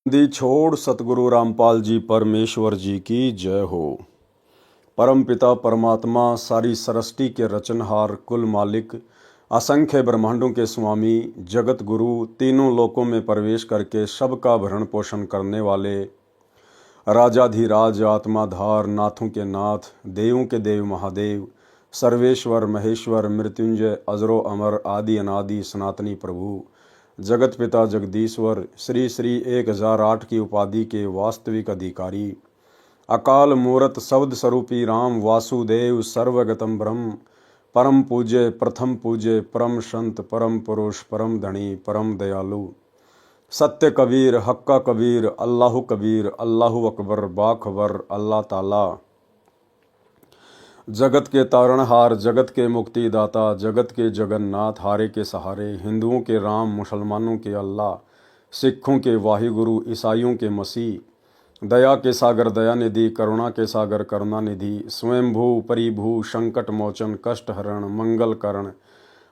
दी छोड़ सतगुरु रामपाल जी परमेश्वर जी की जय हो। परम पिता परमात्मा सारी सृष्टि के रचनहार कुल मालिक असंख्य ब्रह्मांडों के स्वामी जगत गुरु तीनों लोकों में प्रवेश करके सबका भरण पोषण करने वाले राजाधिराज आत्माधार नाथों के नाथ देवों के देव महादेव सर्वेश्वर महेश्वर मृत्युंजय अजरो अमर आदि अनादि सनातनी प्रभु जगत पिता जगदीश्वर श्री श्री 1008 की उपाधि के वास्तविक अधिकारी अकाल मूरत शब्द स्वरूपी राम वासुदेव सर्वगतम ब्रह्म परम पूज्य प्रथम पूज्य परम संत परम पुरुष परम धनी परम दयालु सत्य कबीर हक्का कबीर अल्लाहु अकबर बाखबर अल्लाह ताला जगत के तारणहार जगत के मुक्तिदाता जगत के जगन्नाथ हारे के सहारे हिंदुओं के राम मुसलमानों के अल्लाह सिखों के वाहिगुरु ईसाइयों के मसीह दया के सागर दया निधि करुणा के सागर करुणा निधि स्वयंभू परिभू संकट मोचन कष्ट हरण मंगल करण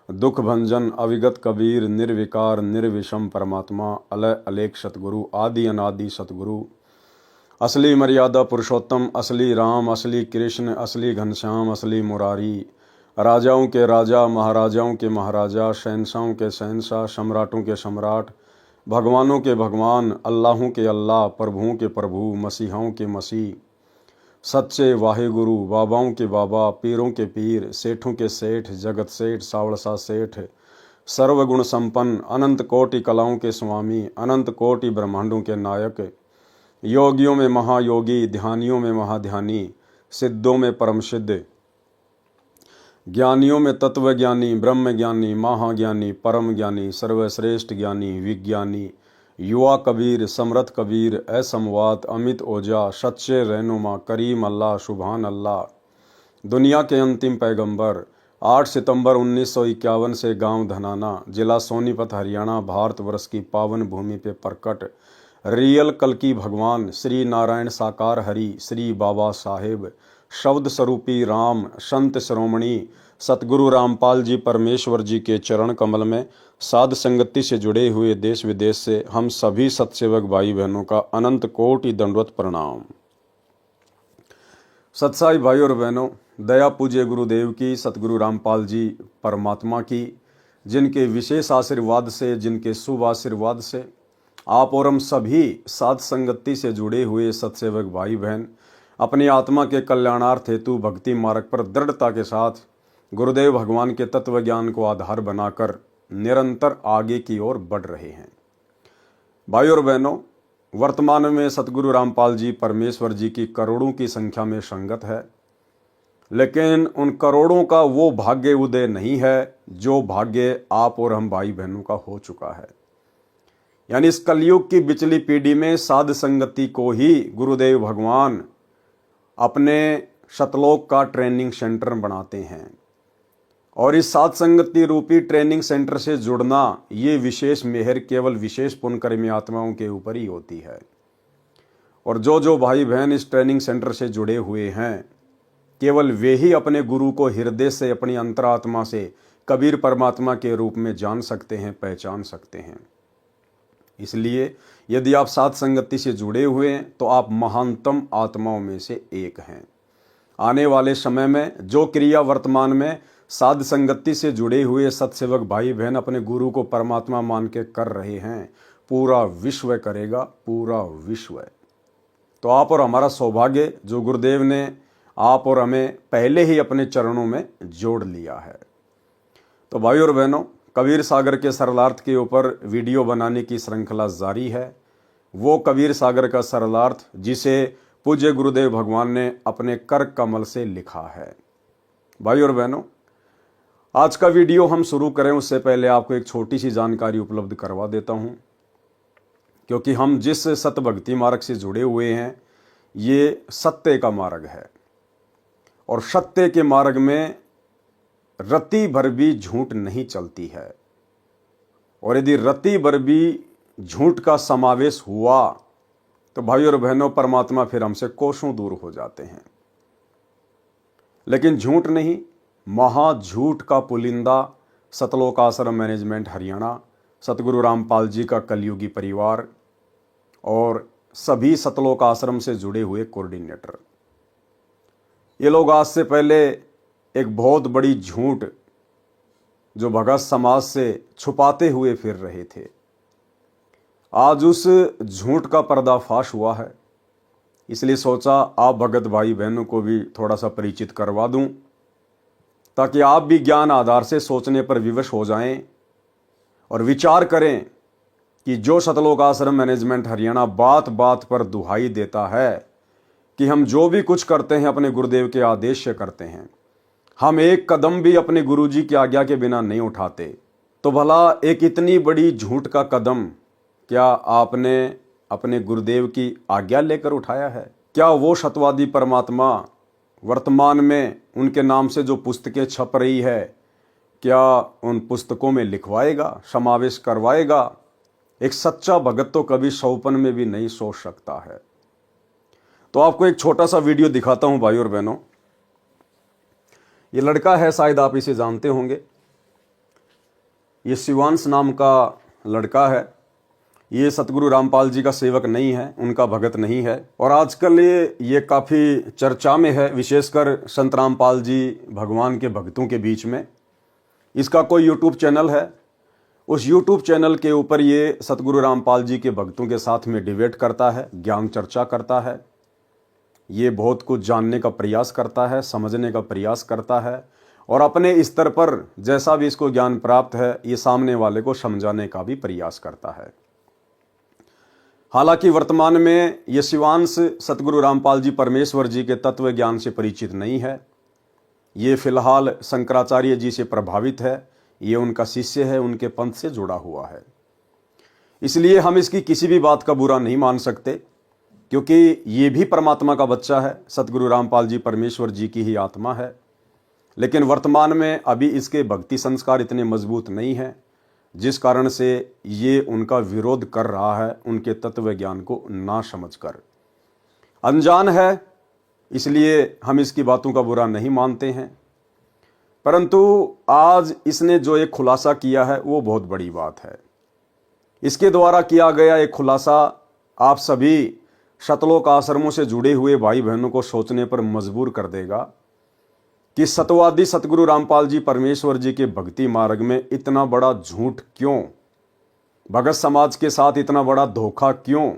दुख भंजन अविगत कबीर निर्विकार निर्विषम परमात्मा अलय अलेख सतगुरु आदि अनादि सतगुरु असली मर्यादा पुरुषोत्तम असली राम असली कृष्ण असली घनश्याम असली मुरारी राजाओं के राजा महाराजाओं के महाराजा शहंशाहों के शहंशाह सम्राटों के सम्राट भगवानों के भगवान अल्लाहों के अल्लाह प्रभुओं के प्रभु मसीहाओं के मसीह सच्चे वाहिगुरु बाबाओं के बाबा पीरों के पीर सेठों के सेठ जगत सेठ सावड़सा सेठ सर्वगुण संपन्न अनंत कोटि कलाओं के स्वामी अनंत कोटि ब्रह्मांडों के नायक योगियों में महायोगी ध्यानियों में महाध्यानी सिद्धों में परम सिद्ध ज्ञानियों में तत्वज्ञानी ब्रह्म ज्ञानी महाज्ञानी परम ज्ञानी सर्वश्रेष्ठ ज्ञानी विज्ञानी युवा कबीर समर्थ कबीर असमवात अमित ओझा सच्चे रहनुमा करीम अल्लाह सुभान अल्लाह दुनिया के अंतिम पैगंबर 8 सितंबर 1951 से गांव धनाना जिला सोनीपत हरियाणा भारतवर्ष की पावन भूमि पे प्रकट रियल कल्कि भगवान श्री नारायण साकार हरि श्री बाबा साहेब शब्द स्वरूपी राम संत श्रोमणी सतगुरु रामपाल जी परमेश्वर जी के चरण कमल में साध संगति से जुड़े हुए देश विदेश से हम सभी सत्सेवक भाई बहनों का अनंत कोटि दंडवत प्रणाम। सत्साई भाई और बहनों, दया पूज्य गुरुदेव की सतगुरु रामपाल जी परमात्मा की जिनके विशेष आशीर्वाद से जिनके शुभ आशीर्वाद से आप और हम सभी साध संगति से जुड़े हुए सत्सेवक भाई बहन अपनी आत्मा के कल्याणार्थ हेतु भक्ति मार्ग पर दृढ़ता के साथ गुरुदेव भगवान के तत्व ज्ञान को आधार बनाकर निरंतर आगे की ओर बढ़ रहे हैं। भाई और बहनों, वर्तमान में सतगुरु रामपाल जी परमेश्वर जी की करोड़ों की संख्या में संगत है, लेकिन उन करोड़ों का वो भाग्य उदय नहीं है जो भाग्य आप और हम भाई बहनों का हो चुका है। यानी इस कलयुग की बिचली पीढ़ी में साध संगति को ही गुरुदेव भगवान अपने शतलोक का ट्रेनिंग सेंटर बनाते हैं और इस साध संगति रूपी ट्रेनिंग सेंटर से जुड़ना ये विशेष मेहर केवल विशेष पुण्यकर्मी आत्माओं के ऊपर ही होती है। और जो भाई बहन इस ट्रेनिंग सेंटर से जुड़े हुए हैं केवल वे ही अपने गुरु को हृदय से अपनी अंतरात्मा से कबीर परमात्मा के रूप में जान सकते हैं, पहचान सकते हैं। इसलिए यदि आप साध संगति से जुड़े हुए हैं तो आप महानतम आत्माओं में से एक हैं। आने वाले समय में जो क्रिया वर्तमान में साध संगति से जुड़े हुए सत्सेवक भाई बहन अपने गुरु को परमात्मा मान के कर रहे हैं, पूरा विश्व करेगा, पूरा विश्व। तो आप और हमारा सौभाग्य जो गुरुदेव ने आप और हमें पहले ही अपने चरणों में जोड़ लिया है। तो भाई और बहनों, कबीर सागर के सरलार्थ के ऊपर वीडियो बनाने की श्रृंखला जारी है। वो कबीर सागर का सरलार्थ जिसे पूज्य गुरुदेव भगवान ने अपने कर कमल से लिखा है। भाई और बहनों, आज का वीडियो हम शुरू करें उससे पहले आपको एक छोटी सी जानकारी उपलब्ध करवा देता हूं, क्योंकि हम जिस सतभक्ति मार्ग से जुड़े हुए हैं ये सत्य का मार्ग है और सत्य के मार्ग में रत्ती भर भी झूठ नहीं चलती है। और यदि रत्ती भर भी झूठ का समावेश हुआ तो भाई और बहनों, परमात्मा फिर हमसे कोसों दूर हो जाते हैं। लेकिन झूठ नहीं, महाझूठ का पुलिंदा सतलोक आश्रम मैनेजमेंट हरियाणा सतगुरु रामपाल जी का कलयुगी परिवार और सभी सतलोक आश्रम से जुड़े हुए कोऑर्डिनेटर। ये लोग आज से पहले एक बहुत बड़ी झूठ जो भगत समाज से छुपाते हुए फिर रहे थे, आज उस झूठ का पर्दाफाश हुआ है। इसलिए सोचा आप भगत भाई बहनों को भी थोड़ा सा परिचित करवा दूं, ताकि आप भी ज्ञान आधार से सोचने पर विवश हो जाएं और विचार करें कि जो सतलोक आश्रम मैनेजमेंट हरियाणा बात बात पर दुहाई देता है कि हम जो भी कुछ करते हैं अपने गुरुदेव के आदेश से करते हैं, हम एक कदम भी अपने गुरुजी की आज्ञा के बिना नहीं उठाते, तो भला एक इतनी बड़ी झूठ का कदम क्या आपने अपने गुरुदेव की आज्ञा लेकर उठाया है? क्या वो सत्यवादी परमात्मा वर्तमान में उनके नाम से जो पुस्तकें छप रही है, क्या उन पुस्तकों में लिखवाएगा, समावेश करवाएगा? एक सच्चा भगत तो कभी सौपन में भी नहीं सोच सकता है। तो आपको एक छोटा सा वीडियो दिखाता हूं भाई और बहनों। ये लड़का है, शायद आप इसे जानते होंगे। ये शिवांश नाम का लड़का है। ये सतगुरु रामपाल जी का सेवक नहीं है, उनका भगत नहीं है, और आजकल ये काफ़ी चर्चा में है, विशेषकर संत रामपाल जी भगवान के भक्तों के बीच में। इसका कोई यूट्यूब चैनल है, उस यूट्यूब चैनल के ऊपर ये सतगुरु रामपाल जी के भक्तों के साथ में डिबेट करता है, ज्ञान चर्चा करता है। ये बहुत कुछ जानने का प्रयास करता है, समझने का प्रयास करता है, और अपने स्तर पर जैसा भी इसको ज्ञान प्राप्त है, ये सामने वाले को समझाने का भी प्रयास करता है। हालांकि वर्तमान में ये शिवांश सतगुरु रामपाल जी परमेश्वर जी के तत्व ज्ञान से परिचित नहीं है। ये फिलहाल शंकराचार्य जी से प्रभावित है, ये उनका शिष्य है, उनके पंथ से जुड़ा हुआ है। इसलिए हम इसकी किसी भी बात का बुरा नहीं मान सकते, क्योंकि ये भी परमात्मा का बच्चा है, सतगुरु रामपाल जी परमेश्वर जी की ही आत्मा है। लेकिन वर्तमान में अभी इसके भक्ति संस्कार इतने मजबूत नहीं हैं, जिस कारण से ये उनका विरोध कर रहा है, उनके तत्व ज्ञान को ना समझकर। अनजान है, इसलिए हम इसकी बातों का बुरा नहीं मानते हैं। परंतु आज इसने जो एक खुलासा किया है वो बहुत बड़ी बात है। इसके द्वारा किया गया एक खुलासा आप सभी सतलोक आश्रमों से जुड़े हुए भाई बहनों को सोचने पर मजबूर कर देगा कि सत्यवादी सतगुरु रामपाल जी परमेश्वर जी के भक्ति मार्ग में इतना बड़ा झूठ क्यों, भगत समाज के साथ इतना बड़ा धोखा क्यों,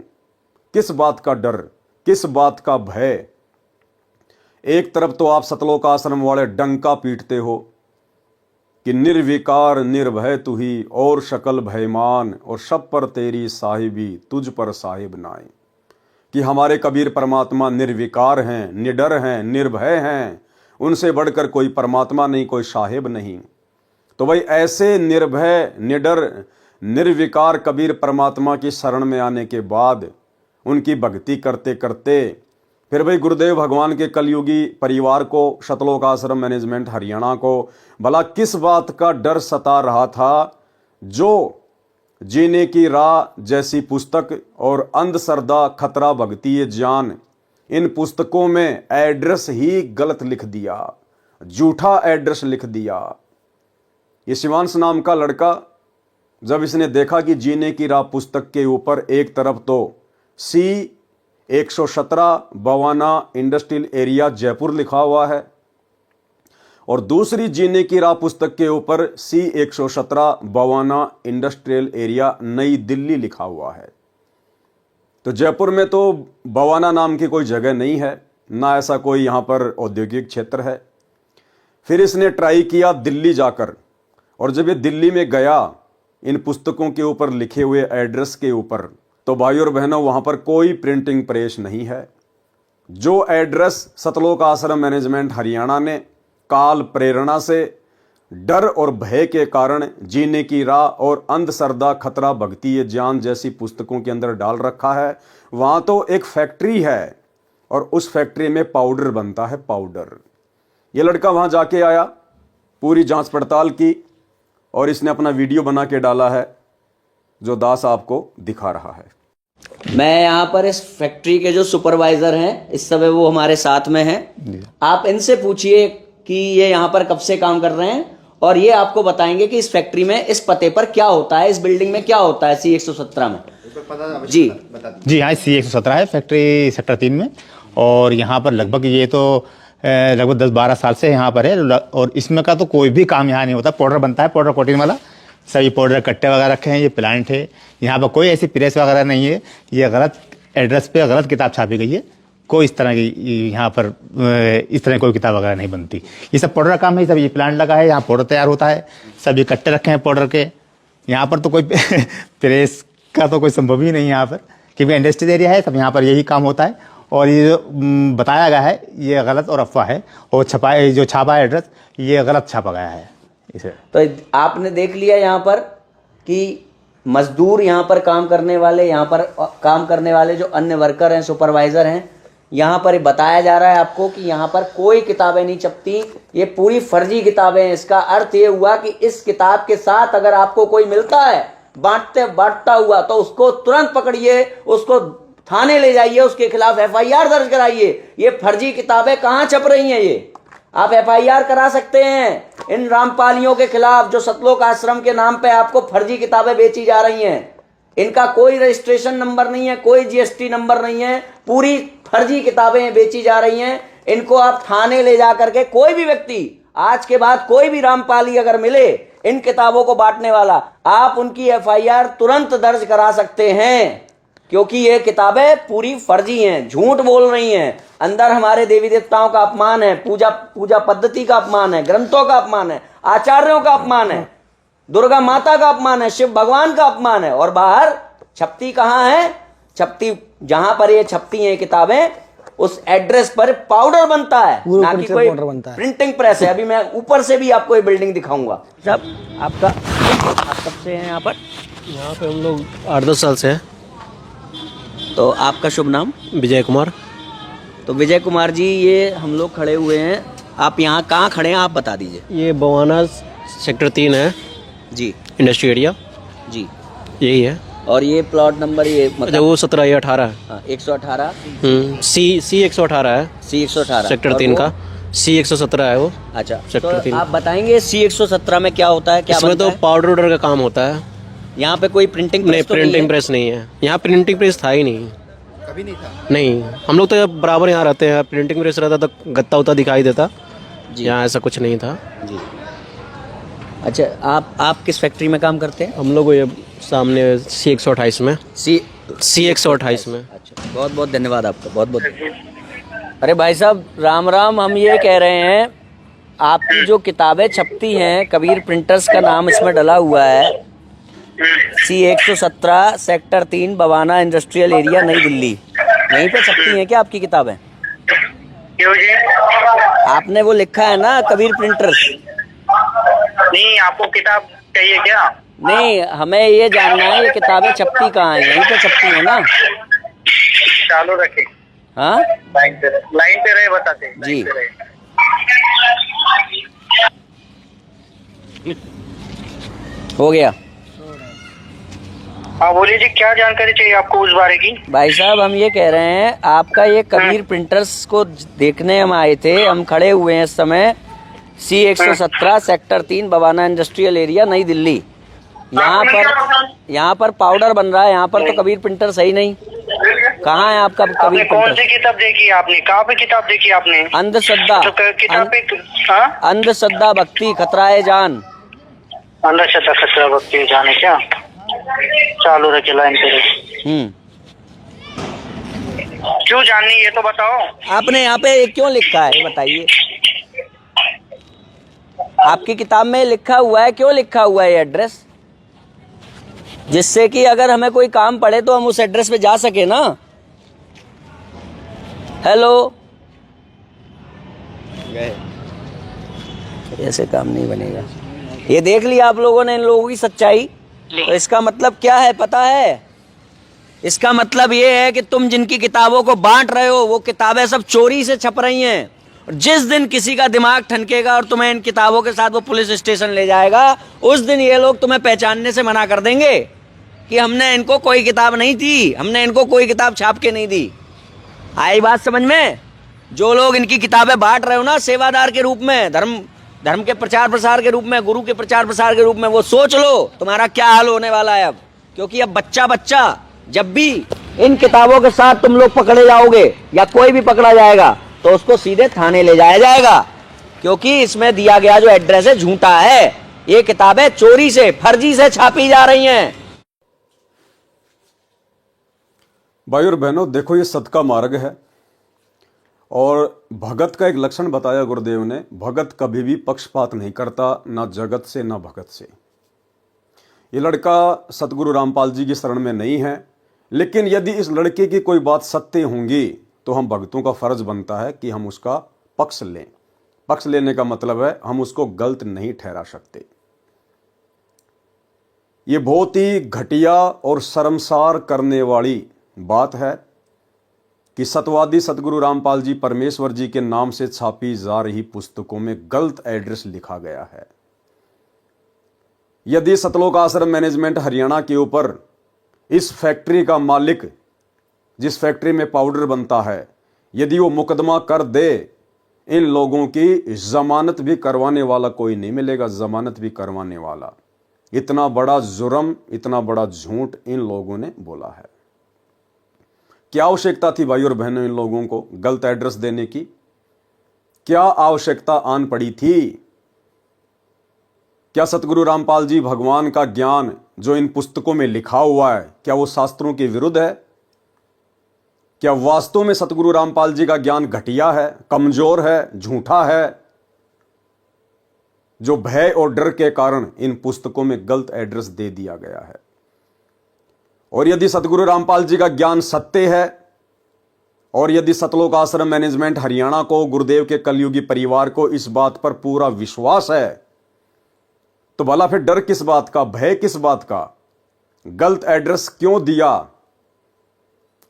किस बात का डर, किस बात का भय? एक तरफ तो आप सतलोक आश्रम वाले डंका पीटते हो कि निर्विकार निर्भय तू ही और शकल भयमान, और सब पर तेरी साहिबी तुझ पर साहिब नाए, कि हमारे कबीर परमात्मा निर्विकार हैं, निडर हैं, निर्भय हैं, उनसे बढ़कर कोई परमात्मा नहीं, कोई साहिब नहीं। तो भाई ऐसे निर्भय, निडर, निर्विकार कबीर परमात्मा की शरण में आने के बाद उनकी भक्ति करते करते फिर भाई गुरुदेव भगवान के कलयुगी परिवार को, सतलोक आश्रम मैनेजमेंट हरियाणा को भला किस बात का डर सता रहा था, जो जीने की राह जैसी पुस्तक और अंधश्रद्धा खतरा भक्ति ये ज्ञान, इन पुस्तकों में एड्रेस ही गलत लिख दिया, झूठा एड्रेस लिख दिया। ये शिवांश नाम का लड़का जब इसने देखा कि जीने की राह पुस्तक के ऊपर एक तरफ तो C117 Bawana industrial area Jaipur लिखा हुआ है, और दूसरी जीने की राह पुस्तक के ऊपर C117 बवाना इंडस्ट्रियल एरिया नई दिल्ली लिखा हुआ है। तो जयपुर में तो बवाना नाम की कोई जगह नहीं है, ना ऐसा कोई यहाँ पर औद्योगिक क्षेत्र है। फिर इसने ट्राई किया दिल्ली जाकर, और जब ये दिल्ली में गया इन पुस्तकों के ऊपर लिखे हुए एड्रेस के ऊपर, तो भाई और बहनों वहाँ पर कोई प्रिंटिंग प्रेस नहीं है। जो एड्रेस सतलोक आश्रम मैनेजमेंट हरियाणा ने काल प्रेरणा से, डर और भय के कारण जीने की राह और अंधश्रद्धा खतरा भक्ति ये ज्ञान जैसी पुस्तकों के अंदर डाल रखा है, वहाँ तो एक फैक्ट्री है, और उस फैक्ट्री में पाउडर बनता है, पाउडर। ये लड़का वहाँ जाके आया, पूरी जांच पड़ताल की, और इसने अपना वीडियो बना के डाला है, जो दास आपको दिखा रहा है। मैं यहाँ पर इस फैक्ट्री के जो सुपरवाइजर हैं, इस समय वो हमारे साथ में हैं। आप इनसे पूछिए कि ये यहाँ पर कब से काम कर रहे हैं और ये आपको बताएंगे कि इस फैक्ट्री में इस पते पर क्या होता है, इस बिल्डिंग में क्या होता है C117 में। जी जी हाँ, C117 है फैक्ट्री सेक्टर 3 में। और यहाँ पर लगभग ये तो लगभग 10-12 साल से यहाँ पर है। और इसमें का तो कोई भी काम यहाँ नहीं होता। पाउडर बनता है, पाउडर कोटिंग वाला, सभी पाउडर कट्टे वगैरह रखे हैं। ये प्लांट है, यहाँ पर कोई ऐसी प्रेस वगैरह नहीं है। ये गलत एड्रेस पे गलत किताब छापी गई है। कोई इस तरह की यहाँ पर इस तरह की कोई किताब वगैरह नहीं बनती। ये सब पाउडर का काम है। सब ये प्लांट लगा है, यहाँ पाउडर तैयार होता है। सभी कट्टे रखे हैं पाउडर के। यहाँ पर तो कोई प्रेस का तो कोई संभव ही नहीं है यहाँ पर, क्योंकि इंडस्ट्रियल एरिया है। सब यहाँ पर यही काम होता है। और ये जो बताया गया है ये गलत और अफवाह है। और जो छापा है एड्रेस, ये गलत छापा गया है इसे। तो आपने देख लिया यहाँ पर कि मजदूर यहाँ पर काम करने वाले, यहाँ पर काम करने वाले जो अन्य वर्कर हैं, सुपरवाइजर हैं, यहाँ पर बताया जा रहा है आपको कि यहाँ पर कोई किताबें नहीं छपती, ये पूरी फर्जी किताबें हैं। इसका अर्थ ये हुआ कि इस किताब के साथ अगर आपको कोई मिलता है बांटता हुआ, तो उसको तुरंत पकड़िए, उसको थाने ले जाइए, उसके खिलाफ FIR दर्ज कराइए। ये फर्जी किताबें कहाँ छप रही हैं? ये आप FIR करा सकते हैं इन रामपालियों के खिलाफ जो सतलोक आश्रम के नाम पे आपको फर्जी किताबें बेची जा रही हैं। इनका कोई रजिस्ट्रेशन नंबर नहीं है, कोई GST नंबर नहीं है, पूरी फर्जी किताबें बेची जा रही हैं। इनको आप थाने ले जा करके, कोई भी व्यक्ति आज के बाद कोई भी रामपाली अगर मिले इन किताबों को बांटने वाला, आप उनकी FIR तुरंत दर्ज करा सकते हैं, क्योंकि ये किताबें पूरी फर्जी हैं, झूठ बोल रही हैं। अंदर हमारे देवी देवताओं का अपमान है, पूजा पद्धति का अपमान है, ग्रंथों का अपमान है, आचार्यों का अपमान है, दुर्गा माता का अपमान है, शिव भगवान का अपमान है। और बाहर छपती कहाँ है? छपती जहां पर ये छपती हैं किताबें, उस एड्रेस पर पाउडर बनता है, ना कि कोई प्रिंटिंग प्रेस है। अभी मैं ऊपर से भी आपको ये बिल्डिंग दिखाऊंगा। साहब आप कब से हैं यहाँ पर? यहाँ पे हम लोग 8-10 साल से हैं। तो आपका शुभ नाम? विजय कुमार। तो विजय कुमार जी, ये हम लोग खड़े हुए हैं, आप यहाँ कहाँ खड़े हैं आप बता दीजिए। ये बवाना सेक्टर 3 है जी, इंडस्ट्री एरिया जी यही है। और ये प्लॉट नंबर ये अच्छा, वो 17 या 18 है। 118 C 118 है। C118 सेक्टर 3 का C 117 है वो। अच्छा, सेक्टर तो 3। आप बताएंगे C117 में क्या होता है? क्या इसमें तो पाउडर वुडर का काम होता है। यहाँ पे कोई प्रिंटिंग नहीं, प्रेस तो प्रिंटिंग प्रेस नहीं है यहाँ। प्रिंटिंग प्रेस था ही नहीं, कभी नहीं था। नहीं, हम लोग तो बराबर यहाँ रहते हैं। प्रिंटिंग प्रेस रहता तो गत्ता उत्ता दिखाई देता, यहाँ ऐसा कुछ नहीं था जी। अच्छा, आप किस फैक्ट्री में काम करते हैं? हम लोग ये सामने C 128 में। C 128 में। अच्छा, बहुत बहुत धन्यवाद आपका, बहुत बहुत। अरे भाई साहब, राम राम। हम ये कह रहे हैं, आपकी जो किताबें छपती हैं, कबीर प्रिंटर्स का नाम इसमें डला हुआ है, C 117 sector 3 Bawana industrial area नई दिल्ली, यहीं पे छपती हैं क्या आपकी किताबें? क्यों जी? आपने वो लिखा है ना, कबीर प्रिंटर्स? नहीं, आपको किताब चाहिए क्या? नहीं, हमें ये जानना है ये किताबें छपती कहाँ हैं? यहीं पे छपती हैं ना? चालू रखे। हाँ, लाइन पे रहे, बताते जी। हो गया। हाँ बोलिए जी, क्या जानकारी चाहिए आपको उस बारे की? भाई साहब, हम ये कह रहे हैं, आपका ये कबीर प्रिंटर्स को देखने हम आए थे, हम खड़े हुए हैं इस समय C 117 sector 3 Bawana industrial area नई दिल्ली। यहाँ पर पाउडर बन रहा है, यहाँ पर तो कबीर प्रिंटर सही नहीं। कहाँ है आपका कबीर कौन प्रिंटर? सी किताब देखी आपने? कहाँ पे किताब देखी आपने? अंधश्रद्धा, तो किताब पे अंधश्रद्धा भक्ति खतराए जान। अंधश्रद्धा खतरा भक्ति जाने क्या? चालू रखे, लाइन पे रहे। क्यों जाननी, ये तो बताओ। आपने यहाँ पे क्यों लिखा है, ये बताइए। आपकी किताब में लिखा हुआ है, क्यों लिखा हुआ है ये एड्रेस? जिससे कि अगर हमें कोई काम पड़े तो हम उस एड्रेस पे जा सके ना। हेलो, ऐसे काम नहीं बनेगा। ये देख लिया आप लोगों ने इन लोगों की सच्चाई। तो इसका मतलब क्या है पता है? इसका मतलब ये है कि तुम जिनकी किताबों को बांट रहे हो, वो किताबें सब चोरी से छप रही हैं। और जिस दिन किसी का दिमाग ठनकेगा और तुम्हें इन किताबों के साथ वो पुलिस स्टेशन ले जाएगा, उस दिन ये लोग तुम्हें पहचानने से मना कर देंगे कि हमने इनको कोई किताब नहीं दी, हमने इनको कोई किताब छाप के नहीं दी। आई बात समझ में? जो लोग इनकी किताबें बांट रहे हो ना सेवादार के रूप में, धर्म धर्म के प्रचार प्रसार के रूप में, गुरु के प्रचार प्रसार के रूप में, वो सोच लो तुम्हारा क्या हाल होने वाला है अब। क्योंकि अब बच्चा जब भी इन किताबों के साथ तुम लोग पकड़े जाओगे या कोई भी पकड़ा जाएगा तो उसको सीधे थाने ले जाया जाएगा, क्योंकि इसमें दिया गया जो एड्रेस है झूठा है। ये किताबें चोरी से, फर्जी से छापी जा रही हैं। भाई और बहनों, देखो ये सत का मार्ग है और भगत का एक लक्षण बताया गुरुदेव ने। भगत कभी भी पक्षपात नहीं करता, ना जगत से ना भगत से। ये लड़का सतगुरु रामपाल जी की शरण में नहीं है, लेकिन यदि इस लड़के की कोई बात सत्य होंगी तो हम भक्तों का फर्ज बनता है कि हम उसका पक्ष लें। पक्ष लेने का मतलब है हम उसको गलत नहीं ठहरा सकते। ये बहुत ही घटिया और शर्मसार करने वाली बात है कि सतवादी सतगुरु रामपाल जी परमेश्वर जी के नाम से छापी जा रही पुस्तकों में गलत एड्रेस लिखा गया है। यदि सतलोक आश्रम मैनेजमेंट हरियाणा के ऊपर इस फैक्ट्री का मालिक, जिस फैक्ट्री में पाउडर बनता है, यदि वो मुकदमा कर दे, इन लोगों की जमानत भी करवाने वाला कोई नहीं मिलेगा, जमानत भी करवाने वाला। इतना बड़ा जुर्म, इतना बड़ा झूठ इन लोगों ने बोला है। क्या आवश्यकता थी भाई और बहनों इन लोगों को गलत एड्रेस देने की? क्या आवश्यकता आन पड़ी थी? क्या सतगुरु रामपाल जी भगवान का ज्ञान जो इन पुस्तकों में लिखा हुआ है, क्या वो शास्त्रों के विरुद्ध है? क्या वास्तव में सतगुरु रामपाल जी का ज्ञान घटिया है, कमजोर है, झूठा है, जो भय और डर के कारण इन पुस्तकों में गलत एड्रेस दे दिया गया है? और यदि सतगुरु रामपाल जी का ज्ञान सत्य है और यदि सतलोक आश्रम मैनेजमेंट हरियाणा को, गुरुदेव के कलयुगी परिवार को इस बात पर पूरा विश्वास है, तो भला फिर डर किस बात का, भय किस बात का? गलत एड्रेस क्यों दिया?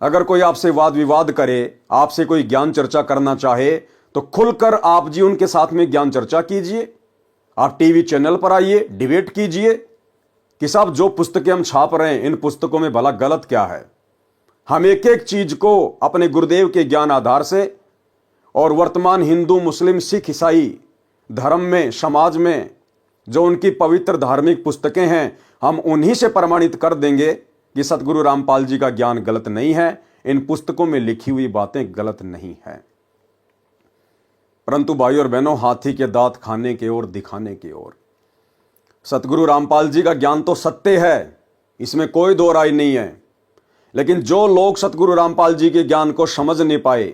अगर कोई आपसे वाद विवाद करे, आपसे कोई ज्ञान चर्चा करना चाहे, तो खुलकर आप जी उनके साथ में ज्ञान चर्चा कीजिए। आप टीवी चैनल पर आइए, डिबेट कीजिए कि साहब जो पुस्तकें हम छाप रहे हैं, इन पुस्तकों में भला गलत क्या है। हम एक एक चीज को अपने गुरुदेव के ज्ञान आधार से और वर्तमान हिंदू, मुस्लिम, सिख, ईसाई धर्म में, समाज में जो उनकी पवित्र धार्मिक पुस्तकें हैं, हम उन्हीं से प्रमाणित कर देंगे कि सतगुरु रामपाल जी का ज्ञान गलत नहीं है, इन पुस्तकों में लिखी हुई बातें गलत नहीं है। परंतु भाई और बहनों, हाथी के दांत खाने की ओर, दिखाने की ओर। सतगुरु रामपाल जी का ज्ञान तो सत्य है, इसमें कोई दो राय नहीं है, लेकिन जो लोग सतगुरु रामपाल जी के ज्ञान को समझ नहीं पाए,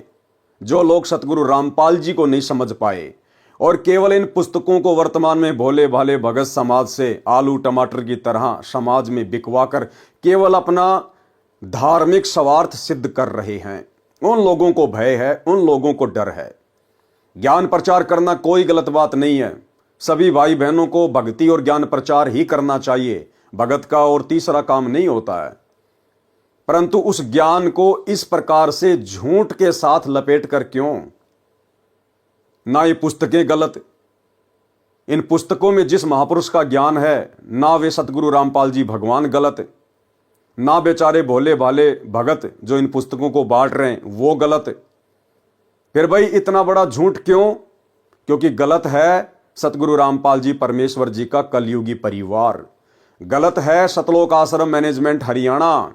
जो लोग सतगुरु रामपाल जी को नहीं समझ पाए और केवल इन पुस्तकों को वर्तमान में भोले भाले भगत समाज से आलू टमाटर की तरह समाज में बिकवा कर केवल अपना धार्मिक स्वार्थ सिद्ध कर रहे हैं, उन लोगों को भय है, उन लोगों को डर है। ज्ञान प्रचार करना कोई गलत बात नहीं है, सभी भाई बहनों को भक्ति और ज्ञान प्रचार ही करना चाहिए, भगत का और तीसरा काम नहीं होता है। परंतु उस ज्ञान को इस प्रकार से झूठ के साथ लपेट कर क्यों? ना ये पुस्तकें गलत, इन पुस्तकों में जिस महापुरुष का ज्ञान है, ना वे सतगुरु रामपाल जी भगवान गलत, ना बेचारे भोले भाले भगत जो इन पुस्तकों को बांट रहे हैं वो गलत। फिर भाई इतना बड़ा झूठ क्यों? क्योंकि गलत है सतगुरु रामपाल जी परमेश्वर जी का कलयुगी परिवार, गलत है सतलोक आश्रम मैनेजमेंट हरियाणा,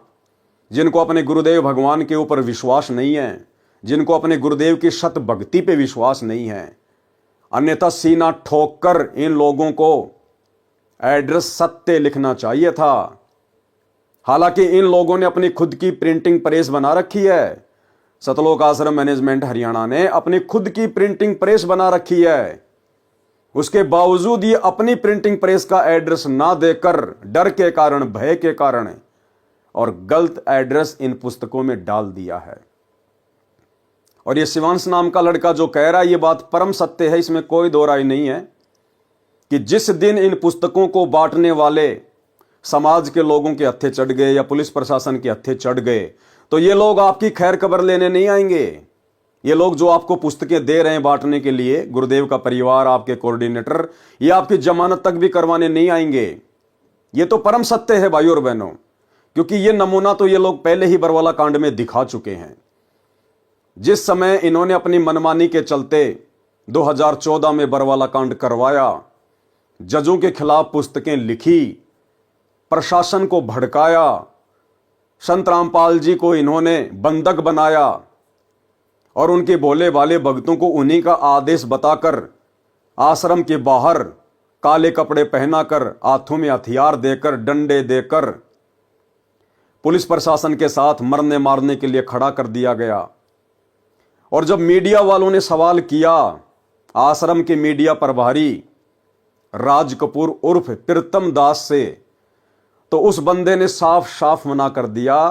जिनको अपने गुरुदेव भगवान के ऊपर विश्वास नहीं है, जिनको अपने गुरुदेव की सत भक्ति पे विश्वास नहीं है। अन्यथा सीना ठोक कर इन लोगों को एड्रेस सत्य लिखना चाहिए था। हालांकि इन लोगों ने अपनी खुद की प्रिंटिंग प्रेस बना रखी है, सतलोक आश्रम मैनेजमेंट हरियाणा ने अपनी खुद की प्रिंटिंग प्रेस बना रखी है। उसके बावजूद ये अपनी प्रिंटिंग प्रेस का एड्रेस ना देकर, डर के कारण, भय के कारण, और गलत एड्रेस इन पुस्तकों में डाल दिया है। और ये शिवांश नाम का लड़का जो कह रहा है, ये बात परम सत्य है, इसमें कोई दो राय नहीं है कि जिस दिन इन पुस्तकों को बांटने वाले समाज के लोगों के हत्थे चढ़ गए या पुलिस प्रशासन के हत्थे चढ़ गए, तो ये लोग आपकी खैर खबर लेने नहीं आएंगे। ये लोग जो आपको पुस्तकें दे रहे हैं बांटने के लिए, गुरुदेव का परिवार, आपके कोऑर्डिनेटर, ये आपकी जमानत तक भी करवाने नहीं आएंगे। ये तो परम सत्य है भाई और बहनों, क्योंकि ये नमूना तो ये लोग पहले ही बरवाला कांड में दिखा चुके हैं। जिस समय इन्होंने अपनी मनमानी के चलते 2014 में बरवाला कांड करवाया, जजों के खिलाफ पुस्तकें लिखी, प्रशासन को भड़काया, संत रामपाल जी को इन्होंने बंधक बनाया और उनके भोले भाले भक्तों को उन्हीं का आदेश बताकर आश्रम के बाहर काले कपड़े पहनाकर, हाथों में हथियार देकर, डंडे देकर पुलिस प्रशासन के साथ मरने मारने के लिए खड़ा कर दिया गया। और जब मीडिया वालों ने सवाल किया, आश्रम के मीडिया प्रभारी राज कपूर उर्फ प्रीतम दास से, तो उस बंदे ने साफ साफ मना कर दिया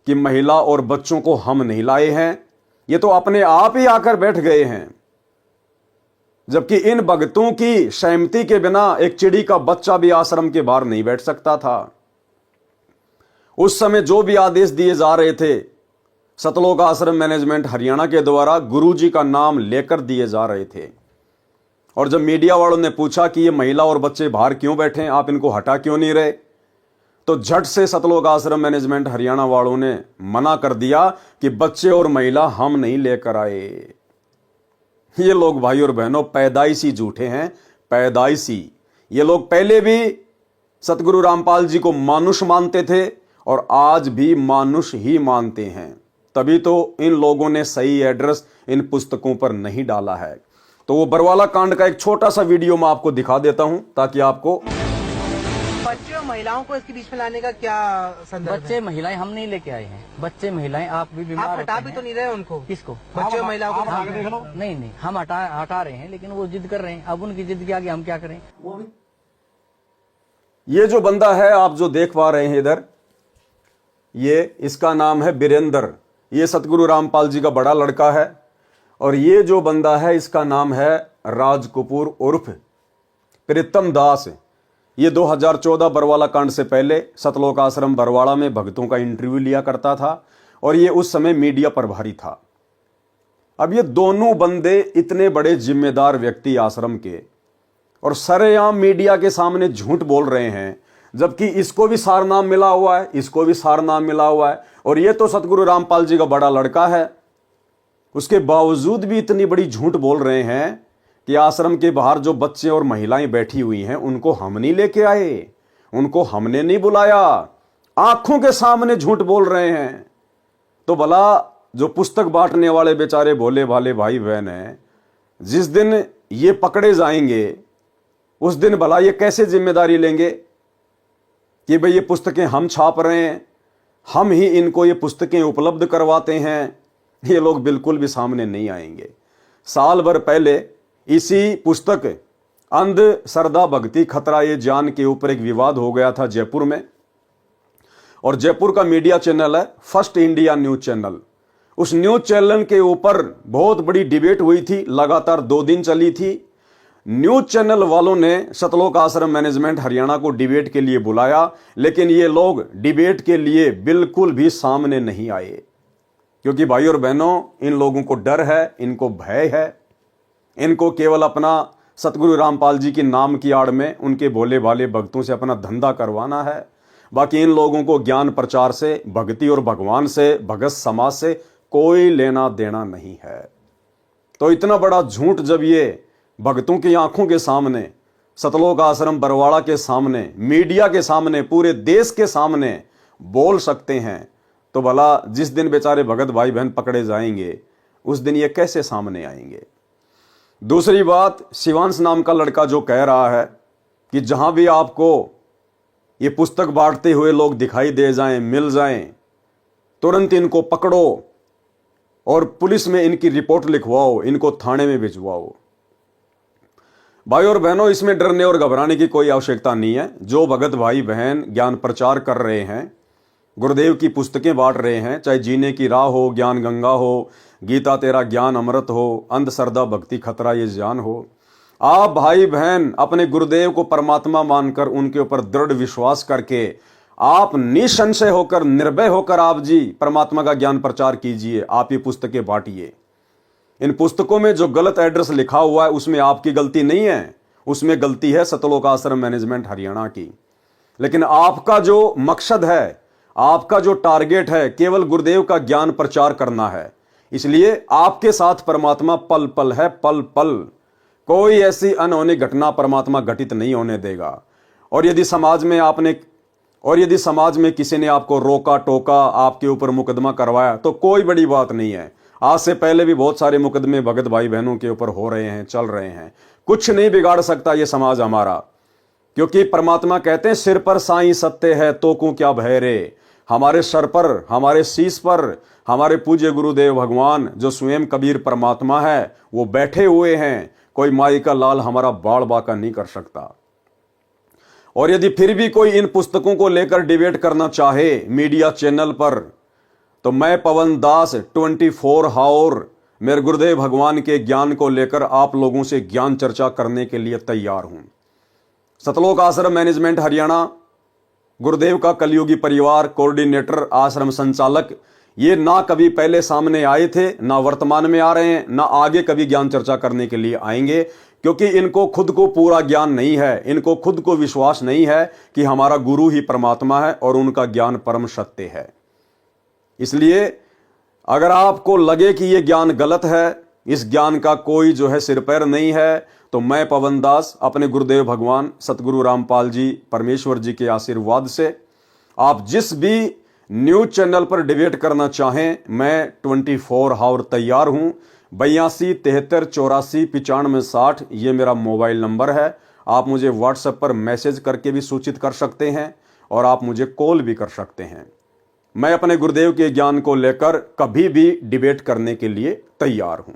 कि महिला और बच्चों को हम नहीं लाए हैं, ये तो अपने आप ही आकर बैठ गए हैं। जबकि इन भक्तों की सहमति के बिना एक चिड़ी का बच्चा भी आश्रम के बाहर नहीं बैठ सकता था। उस समय जो भी आदेश दिए जा रहे थे सतलोक आश्रम मैनेजमेंट हरियाणा के द्वारा गुरुजी का नाम लेकर दिए जा रहे थे। और जब मीडिया वालों ने पूछा कि ये महिला और बच्चे बाहर क्यों बैठे हैं, आप इनको हटा क्यों नहीं रहे, तो झट से सतलोक आश्रम मैनेजमेंट हरियाणा वालों ने मना कर दिया कि बच्चे और महिला हम नहीं लेकर आए। ये लोग भाई और बहनों पैदाइशी झूठे हैं, पैदाइशी। ये लोग पहले भी सतगुरु रामपाल जी को मानुष मानते थे और आज भी मानुष ही मानते हैं। तभी तो इन लोगों ने सही एड्रेस इन पुस्तकों पर नहीं डाला है। तो वो बरवाला कांड का एक छोटा सा वीडियो मैं आपको दिखा देता हूं ताकि आपको। बच्चे और महिलाओं को इसके बीच में लाने का क्या संदर्भ है? बच्चे महिलाएं हम नहीं लेके आए हैं। बच्चे महिलाएं आप भी बीमार आप हटा होते भी हैं। तो नहीं रहे उनको? किसको? बच्चे और महिलाओं को नहीं हम हटा रहे हैं, लेकिन वो जिद कर रहे हैं। अब उनकी जिद के आगे हम क्या करें? ये जो बंदा है आप जो देख पा रहे हैं इधर, ये इसका नाम है बीरेंद्र। ये सतगुरु रामपाल जी का बड़ा लड़का है। और ये जो बंदा है इसका नाम है राज कपूर उर्फ प्रीतम दास। ये 2014 बरवाला कांड से पहले सतलोक आश्रम बरवाड़ा में भक्तों का इंटरव्यू लिया करता था और ये उस समय मीडिया प्रभारी था। अब ये दोनों बंदे इतने बड़े जिम्मेदार व्यक्ति आश्रम के और सरेआम मीडिया के सामने झूठ बोल रहे हैं, जबकि इसको भी सारनाम मिला हुआ है, इसको भी सारनाम मिला हुआ है और ये तो सतगुरु रामपाल जी का बड़ा लड़का है। उसके बावजूद भी इतनी बड़ी झूठ बोल रहे हैं कि आश्रम के बाहर जो बच्चे और महिलाएं बैठी हुई हैं उनको हम नहीं लेके आए, उनको हमने नहीं बुलाया। आंखों के सामने झूठ बोल रहे हैं। तो भला जो पुस्तक बांटने वाले बेचारे भोले भाले भाई बहन हैं, जिस दिन ये पकड़े जाएंगे उस दिन भला ये कैसे जिम्मेदारी लेंगे कि भाई ये पुस्तकें हम छाप रहे हैं, हम ही इनको ये पुस्तकें उपलब्ध करवाते हैं। ये लोग बिल्कुल भी सामने नहीं आएंगे। साल भर पहले इसी पुस्तक अंध श्रद्धा भक्ति खतरा ये जान के ऊपर एक विवाद हो गया था जयपुर में। और जयपुर का मीडिया चैनल है फर्स्ट इंडिया न्यूज चैनल। उस न्यूज चैनल के ऊपर बहुत बड़ी डिबेट हुई थी, लगातार 2 दिन चली थी। न्यूज चैनल वालों ने सतलोक आश्रम मैनेजमेंट हरियाणा को डिबेट के लिए बुलाया, लेकिन ये लोग डिबेट के लिए बिल्कुल भी सामने नहीं आए, क्योंकि भाई और बहनों इन लोगों को डर है, इनको भय है। इनको केवल अपना सतगुरु रामपाल जी के नाम की आड़ में उनके भोले भाले भक्तों से अपना धंधा करवाना है। बाकी इन लोगों को ज्ञान प्रचार से, भक्ति और भगवान से, भगत समाज से कोई लेना देना नहीं है। तो इतना बड़ा झूठ जब ये भक्तों की आंखों के सामने, सतलोक आश्रम बरवाड़ा के सामने, मीडिया के सामने, पूरे देश के सामने बोल सकते हैं, तो भला जिस दिन बेचारे भगत भाई बहन पकड़े जाएंगे उस दिन ये कैसे सामने आएंगे। दूसरी बात, शिवांश नाम का लड़का जो कह रहा है कि जहां भी आपको ये पुस्तक बांटते हुए लोग दिखाई दे जाएं, मिल जाएं, तुरंत इनको पकड़ो और पुलिस में इनकी रिपोर्ट लिखवाओ, इनको थाने में भिजवाओ। भाई और बहनों, इसमें डरने और घबराने की कोई आवश्यकता नहीं है। जो भगत भाई बहन ज्ञान प्रचार कर रहे हैं, गुरुदेव की पुस्तकें बांट रहे हैं, चाहे जीने की राह हो, ज्ञान गंगा हो, गीता तेरा ज्ञान अमृत हो, अंध श्रद्धा भक्ति खतरा ये जान हो, आप भाई बहन अपने गुरुदेव को परमात्मा मानकर उनके ऊपर दृढ़ विश्वास करके आप निसंशय होकर, निर्भय होकर आप जी परमात्मा का ज्ञान प्रचार कीजिए। आप ये पुस्तकें बांटिए। इन पुस्तकों में जो गलत एड्रेस लिखा हुआ है उसमें आपकी गलती नहीं है, उसमें गलती है सतलोक आश्रम मैनेजमेंट हरियाणा की। लेकिन आपका जो मकसद है, आपका जो टारगेट है, केवल गुरुदेव का ज्ञान प्रचार करना है। इसलिए आपके साथ परमात्मा पल पल है, पल पल। कोई ऐसी अनहोनी घटना परमात्मा घटित नहीं होने देगा। और यदि समाज में किसी ने आपको रोका टोका, आपके ऊपर मुकदमा करवाया, तो कोई बड़ी बात नहीं है। आज से पहले भी बहुत सारे मुकदमे भगत भाई बहनों के ऊपर हो रहे हैं, चल रहे हैं। कुछ नहीं बिगाड़ सकता ये समाज हमारा, क्योंकि परमात्मा कहते हैं सिर पर साईं सत्य है तो को क्या भय रे। हमारे सर पर, हमारे शीश पर हमारे पूज्य गुरुदेव भगवान जो स्वयं कबीर परमात्मा है वो बैठे हुए हैं। कोई माई का लाल हमारा बाल बाका नहीं कर सकता। और यदि फिर भी कोई इन पुस्तकों को लेकर डिबेट करना चाहे मीडिया चैनल पर, तो मैं पवन दास 24 हावर मेरे गुरुदेव भगवान के ज्ञान को लेकर आप लोगों से ज्ञान चर्चा करने के लिए तैयार हूं। सतलोक आश्रम मैनेजमेंट हरियाणा, गुरुदेव का कलयुगी परिवार, कोऑर्डिनेटर, आश्रम संचालक, ये ना कभी पहले सामने आए थे, ना वर्तमान में आ रहे हैं, ना आगे कभी ज्ञान चर्चा करने के लिए आएंगे, क्योंकि इनको खुद को पूरा ज्ञान नहीं है। इनको खुद को विश्वास नहीं है कि हमारा गुरु ही परमात्मा है और उनका ज्ञान परम सत्य है। इसलिए अगर आपको लगे कि यह ज्ञान गलत है, इस ज्ञान का कोई जो है सिर पैर नहीं है, तो मैं पवन दास अपने गुरुदेव भगवान सतगुरु रामपाल जी परमेश्वर जी के आशीर्वाद से आप जिस भी न्यूज चैनल पर डिबेट करना चाहें, मैं 24 हावर तैयार हूं। 82 73 84 95 60 ये मेरा मोबाइल नंबर है। आप मुझे व्हाट्सएप पर मैसेज करके भी सूचित कर सकते हैं और आप मुझे कॉल भी कर सकते हैं। मैं अपने गुरुदेव के ज्ञान को लेकर कभी भी डिबेट करने के लिए तैयार हूं।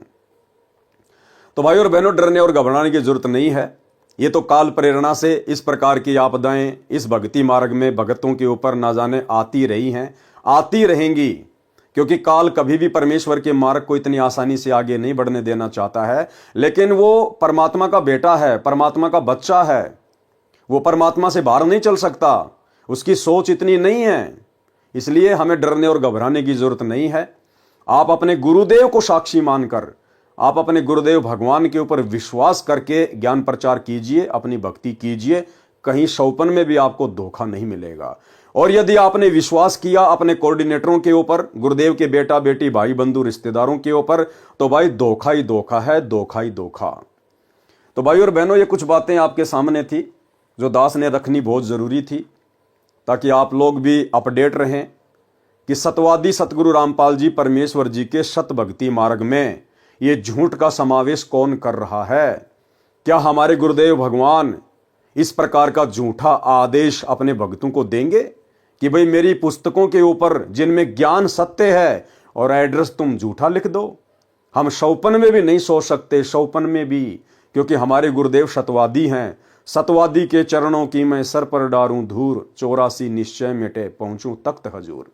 तो भाई और बहनों, डरने और घबराने की जरूरत नहीं है। ये तो काल प्रेरणा से इस प्रकार की आपदाएं इस भक्ति मार्ग में भगतों के ऊपर ना जाने आती रही हैं, आती रहेंगी, क्योंकि काल कभी भी परमेश्वर के मार्ग को इतनी आसानी से आगे नहीं बढ़ने देना चाहता है। लेकिन वो परमात्मा का बेटा है, परमात्मा का बच्चा है, वो परमात्मा से बाहर नहीं चल सकता, उसकी सोच इतनी नहीं है। इसलिए हमें डरने और घबराने की जरूरत नहीं है। आप अपने गुरुदेव को साक्षी मानकर, आप अपने गुरुदेव भगवान के ऊपर विश्वास करके ज्ञान प्रचार कीजिए, अपनी भक्ति कीजिए। कहीं शौपन में भी आपको धोखा नहीं मिलेगा। और यदि आपने विश्वास किया अपने कोऑर्डिनेटरों के ऊपर, गुरुदेव के बेटा बेटी भाई बंधु रिश्तेदारों के ऊपर, तो भाई धोखा ही धोखा है, धोखा ही धोखा। तो भाई और बहनों, ये कुछ बातें आपके सामने थी जो दास ने रखनी बहुत जरूरी थी, ताकि आप लोग भी अपडेट रहें कि सतवादी सतगुरु रामपाल जी परमेश्वर जी के सत भक्ति मार्ग में ये झूठ का समावेश कौन कर रहा है। क्या हमारे गुरुदेव भगवान इस प्रकार का झूठा आदेश अपने भक्तों को देंगे कि भाई मेरी पुस्तकों के ऊपर जिनमें ज्ञान सत्य है और एड्रेस तुम झूठा लिख दो। हम शौपन में भी नहीं सोच सकते, शौपन में भी, क्योंकि हमारे गुरुदेव सतवादी हैं। सतवादी के चरणों की मैं सर पर डारूं धूर, 84 निश्चय मिटे पहुंचूं तख्त हजूर।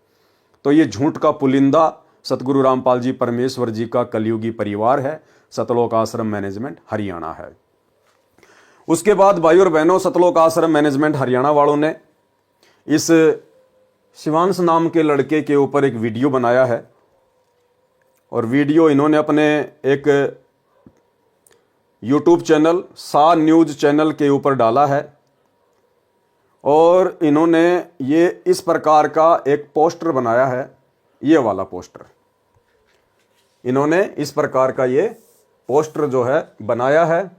तो ये झूठ का पुलिंदा सतगुरु रामपाल जी परमेश्वर जी का कलयुगी परिवार है, सतलोक आश्रम मैनेजमेंट हरियाणा है। उसके बाद भाई और बहनों, सतलोक आश्रम मैनेजमेंट हरियाणा वालों ने इस शिवांश नाम के लड़के के ऊपर एक वीडियो बनाया है। और वीडियो इन्होंने अपने एक यूट्यूब चैनल सा न्यूज चैनल के ऊपर डाला है। और इन्होंने ये इस प्रकार का एक पोस्टर बनाया है, ये वाला पोस्टर। इन्होंने इस प्रकार का ये पोस्टर जो है बनाया है,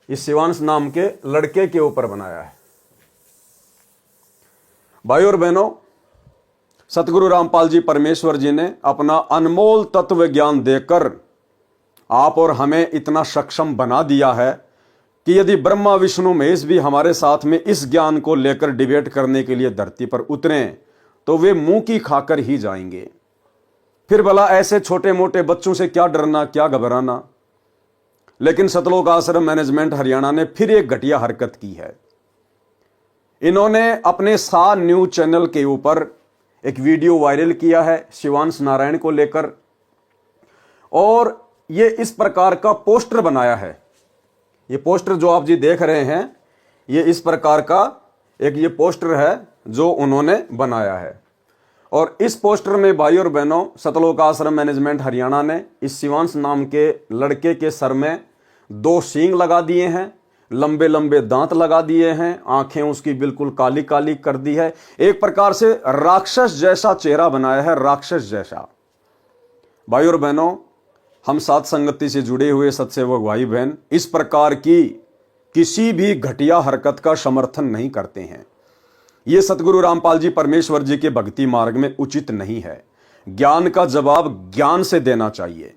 इस शिवांश नाम के लड़के के ऊपर बनाया है। भाई और बहनों, सतगुरु रामपाल जी परमेश्वर जी ने अपना अनमोल तत्व ज्ञान देकर आप और हमें इतना सक्षम बना दिया है कि यदि ब्रह्मा विष्णु महेश भी हमारे साथ में इस ज्ञान को लेकर डिबेट करने के लिए धरती पर उतरें तो वे मुंह की खाकर ही जाएंगे। फिर भला ऐसे छोटे मोटे बच्चों से क्या डरना, क्या घबराना। लेकिन सतलोक आश्रम मैनेजमेंट हरियाणा ने फिर एक घटिया हरकत की है। इन्होंने अपने सा न्यूज चैनल के ऊपर एक वीडियो वायरल किया है शिवांश नारायण को लेकर, और ये इस प्रकार का पोस्टर बनाया है। ये पोस्टर जो आप जी देख रहे हैं, ये इस प्रकार का एक ये पोस्टर है जो उन्होंने बनाया है। और इस पोस्टर में भाई और बहनों, सतलोक आश्रम मैनेजमेंट हरियाणा ने इस शिवांश नाम के लड़के के सर में 2 सींग लगा दिए हैं, लंबे लंबे दांत लगा दिए हैं, आंखें उसकी बिल्कुल काली काली कर दी है। एक प्रकार से राक्षस जैसा चेहरा बनाया है, राक्षस जैसा। भाई और बहनों, हम साथ संगति से जुड़े हुए सत्सेवक भाई बहन इस प्रकार की किसी भी घटिया हरकत का समर्थन नहीं करते हैं। ये सतगुरु रामपाल जी परमेश्वर जी के भक्ति मार्ग में उचित नहीं है। ज्ञान का जवाब ज्ञान से देना चाहिए।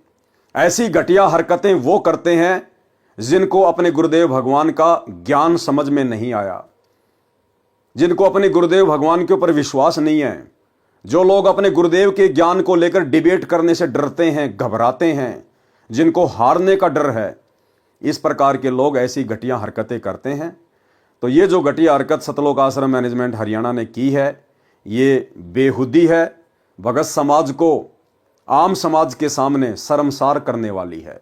ऐसी घटिया हरकतें वो करते हैं जिनको अपने गुरुदेव भगवान का ज्ञान समझ में नहीं आया, जिनको अपने गुरुदेव भगवान के ऊपर विश्वास नहीं है, जो लोग अपने गुरुदेव के ज्ञान को लेकर डिबेट करने से डरते हैं, घबराते हैं, जिनको हारने का डर है, इस प्रकार के लोग ऐसी घटिया हरकतें करते हैं। तो ये जो घटिया हरकत सतलोक आश्रम मैनेजमेंट हरियाणा ने की है, ये बेहुदी है, भगत समाज को, आम समाज के सामने शर्मसार करने वाली है।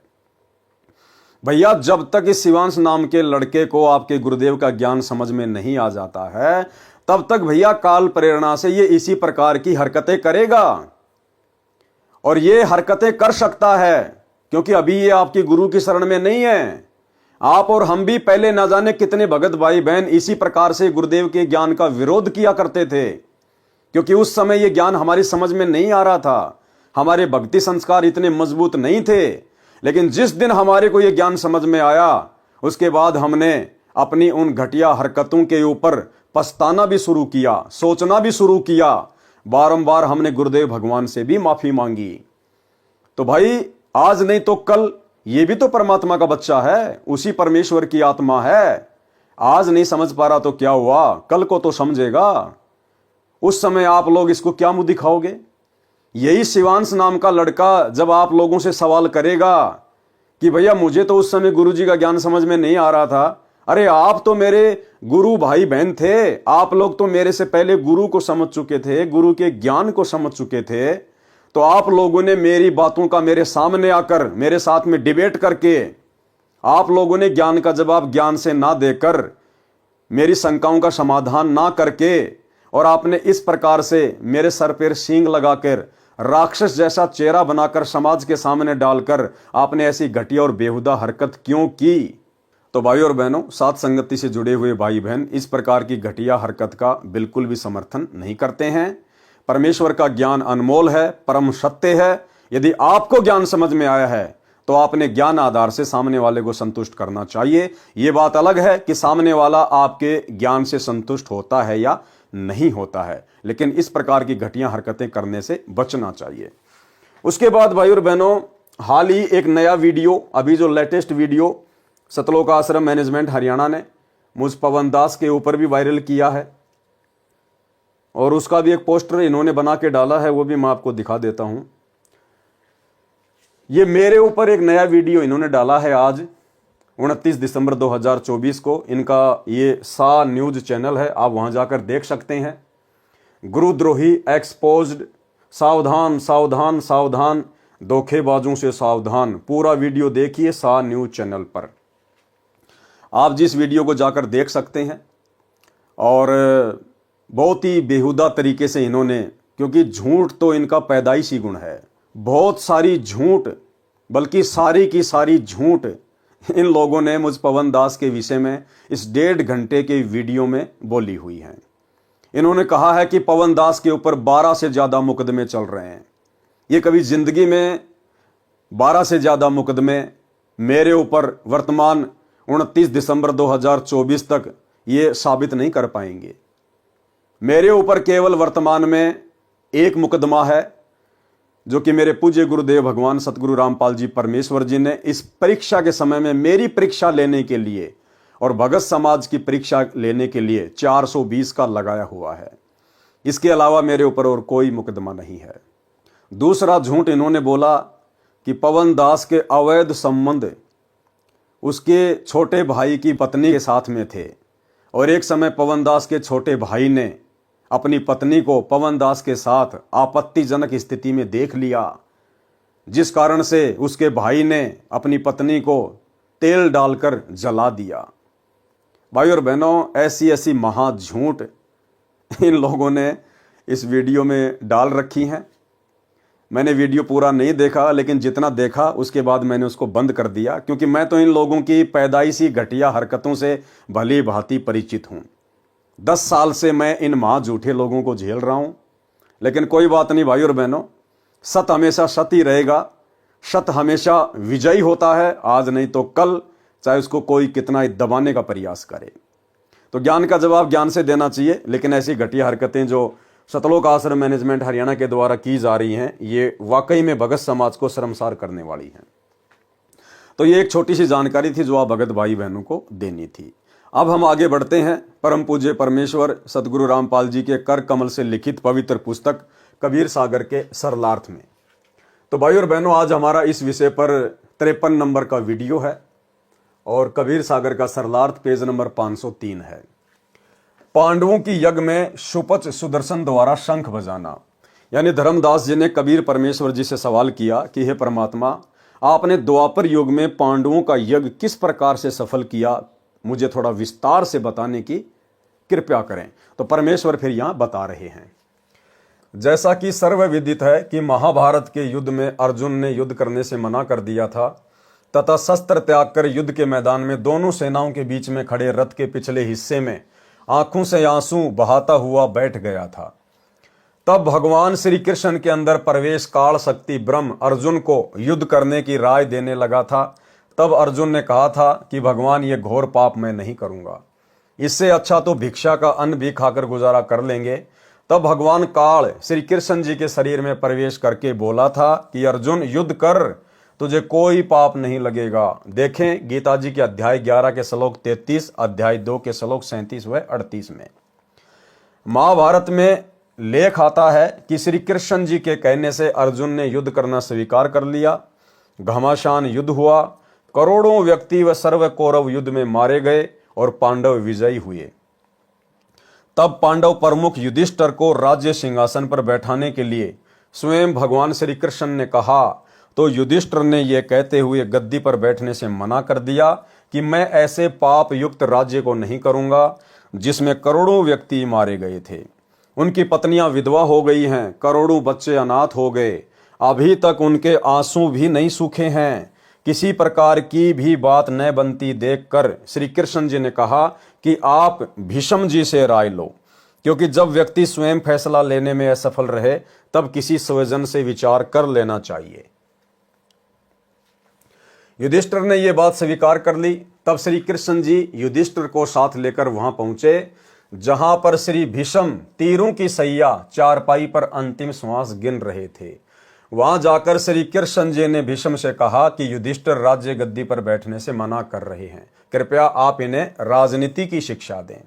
भैया, जब तक इस शिवांश नाम के लड़के को आपके गुरुदेव का ज्ञान समझ में नहीं आ जाता है, तब तक भैया काल प्रेरणा से ये इसी प्रकार की हरकतें करेगा। और ये हरकतें कर सकता है क्योंकि अभी ये आपकी गुरु की शरण में नहीं है। आप और हम भी पहले ना जाने कितने भगत भाई बहन इसी प्रकार से गुरुदेव के ज्ञान का विरोध किया करते थे, क्योंकि उस समय ये ज्ञान हमारी समझ में नहीं आ रहा था, हमारे भक्ति संस्कार इतने मजबूत नहीं थे। लेकिन जिस दिन हमारे को ये ज्ञान समझ में आया, उसके बाद हमने अपनी उन घटिया हरकतों के ऊपर पछताना भी शुरू किया, सोचना भी शुरू किया। बारंबार हमने गुरुदेव भगवान से भी माफी मांगी। तो भाई, आज नहीं तो कल ये भी तो परमात्मा का बच्चा है, उसी परमेश्वर की आत्मा है। आज नहीं समझ पा रहा तो क्या हुआ, कल को तो समझेगा। उस समय आप लोग इसको क्या मुंह दिखाओगे? यही शिवांश नाम का लड़का जब आप लोगों से सवाल करेगा कि भैया मुझे तो उस समय गुरुजी का ज्ञान समझ में नहीं आ रहा था, अरे आप तो मेरे गुरु भाई बहन थे, आप लोग तो मेरे से पहले गुरु को समझ चुके थे, गुरु के ज्ञान को समझ चुके थे, तो आप लोगों ने मेरी बातों का मेरे सामने आकर मेरे साथ में डिबेट करके आप लोगों ने ज्ञान का जवाब ज्ञान से ना देकर, मेरी शंकाओं का समाधान ना करके, और आपने इस प्रकार से मेरे सर पर सींग लगाकर राक्षस जैसा चेहरा बनाकर समाज के सामने डालकर आपने ऐसी घटिया और बेहुदा हरकत क्यों की? तो भाई और बहनों, साथ संगति से जुड़े हुए भाई बहन इस प्रकार की घटिया हरकत का बिल्कुल भी समर्थन नहीं करते हैं। परमेश्वर का ज्ञान अनमोल है, परम सत्य है। यदि आपको ज्ञान समझ में आया है तो आपने ज्ञान आधार से सामने वाले को संतुष्ट करना चाहिए। यह बात अलग है कि सामने वाला आपके ज्ञान से संतुष्ट होता है या नहीं होता है, लेकिन इस प्रकार की घटिया हरकतें करने से बचना चाहिए। उसके बाद भाई और बहनों, हाल ही एक नया वीडियो, अभी जो लेटेस्ट वीडियो सतलोक आश्रम मैनेजमेंट हरियाणा ने मुझ पवन दास के ऊपर भी वायरल किया है, और उसका भी एक पोस्टर इन्होंने बना के डाला है, वो भी मैं आपको दिखा देता हूं। ये मेरे ऊपर एक नया वीडियो इन्होंने डाला है आज 29 दिसंबर 2024 को। इनका ये सा न्यूज चैनल है, आप वहां जाकर देख सकते हैं। गुरुद्रोही एक्सपोज्ड, सावधान सावधान सावधान, धोखेबाजों से सावधान। पूरा वीडियो देखिए सा न्यूज चैनल पर, आप जिस वीडियो को जाकर देख सकते हैं। और बहुत ही बेहुदा तरीके से इन्होंने, क्योंकि झूठ तो इनका पैदाइशी गुण है, बहुत सारी झूठ, बल्कि सारी की सारी झूठ इन लोगों ने मुझ पवन दास के विषय में इस 1.5 घंटे के वीडियो में बोली हुई है। इन्होंने कहा है कि पवन दास के ऊपर 12 से ज्यादा मुकदमे चल रहे हैं। ये कभी जिंदगी में 12 से ज्यादा मुकदमे मेरे ऊपर वर्तमान 29 दिसंबर 2024 तक ये साबित नहीं कर पाएंगे। मेरे ऊपर केवल वर्तमान में एक मुकदमा है, जो कि मेरे पूज्य गुरुदेव भगवान सतगुरु रामपाल जी परमेश्वर जी ने इस परीक्षा के समय में मेरी परीक्षा लेने के लिए और भगत समाज की परीक्षा लेने के लिए 420 का लगाया हुआ है। इसके अलावा मेरे ऊपर और कोई मुकदमा नहीं है। दूसरा झूठ इन्होंने बोला कि पवन दास के अवैध संबंध उसके छोटे भाई की पत्नी के साथ में थे, और एक समय पवन दास के छोटे भाई ने अपनी पत्नी को पवन दास के साथ आपत्तिजनक स्थिति में देख लिया, जिस कारण से उसके भाई ने अपनी पत्नी को तेल डालकर जला दिया। भाई और बहनों, ऐसी ऐसी महाझूठ इन लोगों ने इस वीडियो में डाल रखी हैं। मैंने वीडियो पूरा नहीं देखा, लेकिन जितना देखा उसके बाद मैंने उसको बंद कर दिया, क्योंकि मैं तो इन लोगों की पैदाइशी घटिया हरकतों से भली भांति परिचित हूं। 10 साल से मैं इन महाझूठे लोगों को झेल रहा हूं। लेकिन कोई बात नहीं भाई और बहनों, सत हमेशा सत ही रहेगा, सत हमेशा विजयी होता है, आज नहीं तो कल, चाहे उसको कोई कितना ही दबाने का प्रयास करे। तो ज्ञान का जवाब ज्ञान से देना चाहिए, लेकिन ऐसी घटिया हरकतें जो सतलोक आश्रम मैनेजमेंट हरियाणा के द्वारा की जा रही हैं, ये वाकई में भगत समाज को शर्मसार करने वाली हैं। तो ये एक छोटी सी जानकारी थी जो आप भगत भाई बहनों को देनी थी। अब हम आगे बढ़ते हैं परम पूज्य परमेश्वर सतगुरु रामपाल जी के कर कमल से लिखित पवित्र पुस्तक कबीर सागर के सरलार्थ में। तो भाई और बहनों, आज हमारा इस विषय पर 53 नंबर का वीडियो है और कबीर सागर का सरलार्थ पेज नंबर 503 है। पांडवों की यज्ञ में शुपच सुदर्शन द्वारा शंख बजाना। यानी धर्मदास जी ने कबीर परमेश्वर जी से सवाल किया कि हे परमात्मा, आपने द्वापर युग में पांडवों का यज्ञ किस प्रकार से सफल किया, मुझे थोड़ा विस्तार से बताने की कृपया करें। तो परमेश्वर फिर यहां बता रहे हैं, जैसा कि सर्वविदित है कि महाभारत के युद्ध में अर्जुन ने युद्ध करने से मना कर दिया था तथा शस्त्र त्याग कर युद्ध के मैदान में दोनों सेनाओं के बीच में खड़े रथ के पिछले हिस्से में आंखों से आंसू बहाता हुआ बैठ गया था। तब भगवान श्री कृष्ण के अंदर प्रवेश काल शक्ति ब्रह्म अर्जुन को युद्ध करने की राय देने लगा था। तब अर्जुन ने कहा था कि भगवान, ये घोर पाप मैं नहीं करूंगा, इससे अच्छा तो भिक्षा का अन्न भी खाकर गुजारा कर लेंगे। तब भगवान काल श्री कृष्ण जी के शरीर में प्रवेश करके बोला था कि अर्जुन, युद्ध कर, तुझे कोई पाप नहीं लगेगा। देखें गीता जी के अध्याय 11 के श्लोक 33, अध्याय 2 के श्लोक 37 व 38 में। महाभारत में लेख आता है कि श्री कृष्ण जी के कहने से अर्जुन ने युद्ध करना स्वीकार कर लिया। घमासान युद्ध हुआ, करोड़ों व्यक्ति व सर्व कौरव युद्ध में मारे गए और पांडव विजयी हुए। तब पांडव प्रमुख युधिष्ठिर को राज्य सिंहासन पर बैठाने के लिए स्वयं भगवान श्री कृष्ण ने कहा, तो युधिष्ठिर ने यह कहते हुए गद्दी पर बैठने से मना कर दिया कि मैं ऐसे पाप युक्त राज्य को नहीं करूंगा जिसमें करोड़ों व्यक्ति मारे गए थे। उनकी पत्नियां विधवा हो गई हैं, करोड़ों बच्चे अनाथ हो गए, अभी तक उनके आंसू भी नहीं सूखे हैं। किसी प्रकार की भी बात न बनती देखकर श्री कृष्ण जी ने कहा कि आप भीष्म जी से राय लो, क्योंकि जब व्यक्ति स्वयं फैसला लेने में असफल रहे तब किसी स्वजन से विचार कर लेना चाहिए। युधिष्ठिर ने यह बात स्वीकार कर ली। तब श्री कृष्ण जी युधिष्ठिर को साथ लेकर वहां पहुंचे जहां पर श्री भीष्म तीरों की सैया चारपाई पर अंतिम श्वास गिन रहे थे। वहां जाकर श्री कृष्ण जी ने भीष्म से कहा कि युधिष्ठिर राज्य गद्दी पर बैठने से मना कर रहे हैं, कृपया आप इन्हें राजनीति की शिक्षा दें।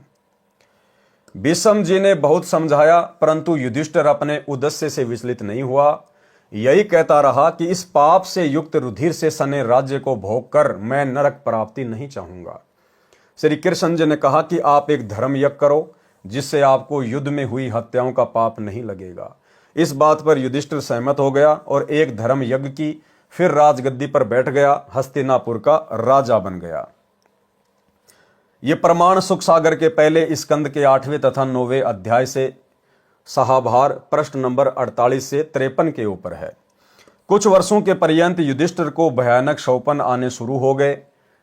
भीष्म जी ने बहुत समझाया, परंतु युधिष्ठिर अपने उद्देश्य से विचलित नहीं हुआ। यही कहता रहा कि इस पाप से युक्त रुधिर से सने राज्य को भोग कर मैं नरक प्राप्ति नहीं चाहूंगा। श्री कृष्ण जी ने कहा कि आप एक धर्म यज्ञ करो जिससे आपको युद्ध में हुई हत्याओं का पाप नहीं लगेगा। इस बात पर युधिष्ठिर सहमत हो गया और एक धर्म यज्ञ की, फिर राजगद्दी पर बैठ गया, हस्तिनापुर का राजा बन गया। ये प्रमाण सुख सागर के पहले स्कंद के 8वें तथा 9वें अध्याय से सहाभार प्रश्न नंबर 48 से 53 के ऊपर है। कुछ वर्षों के पर्यंत युधिष्ठिर को भयानक शौपन आने शुरू हो गए,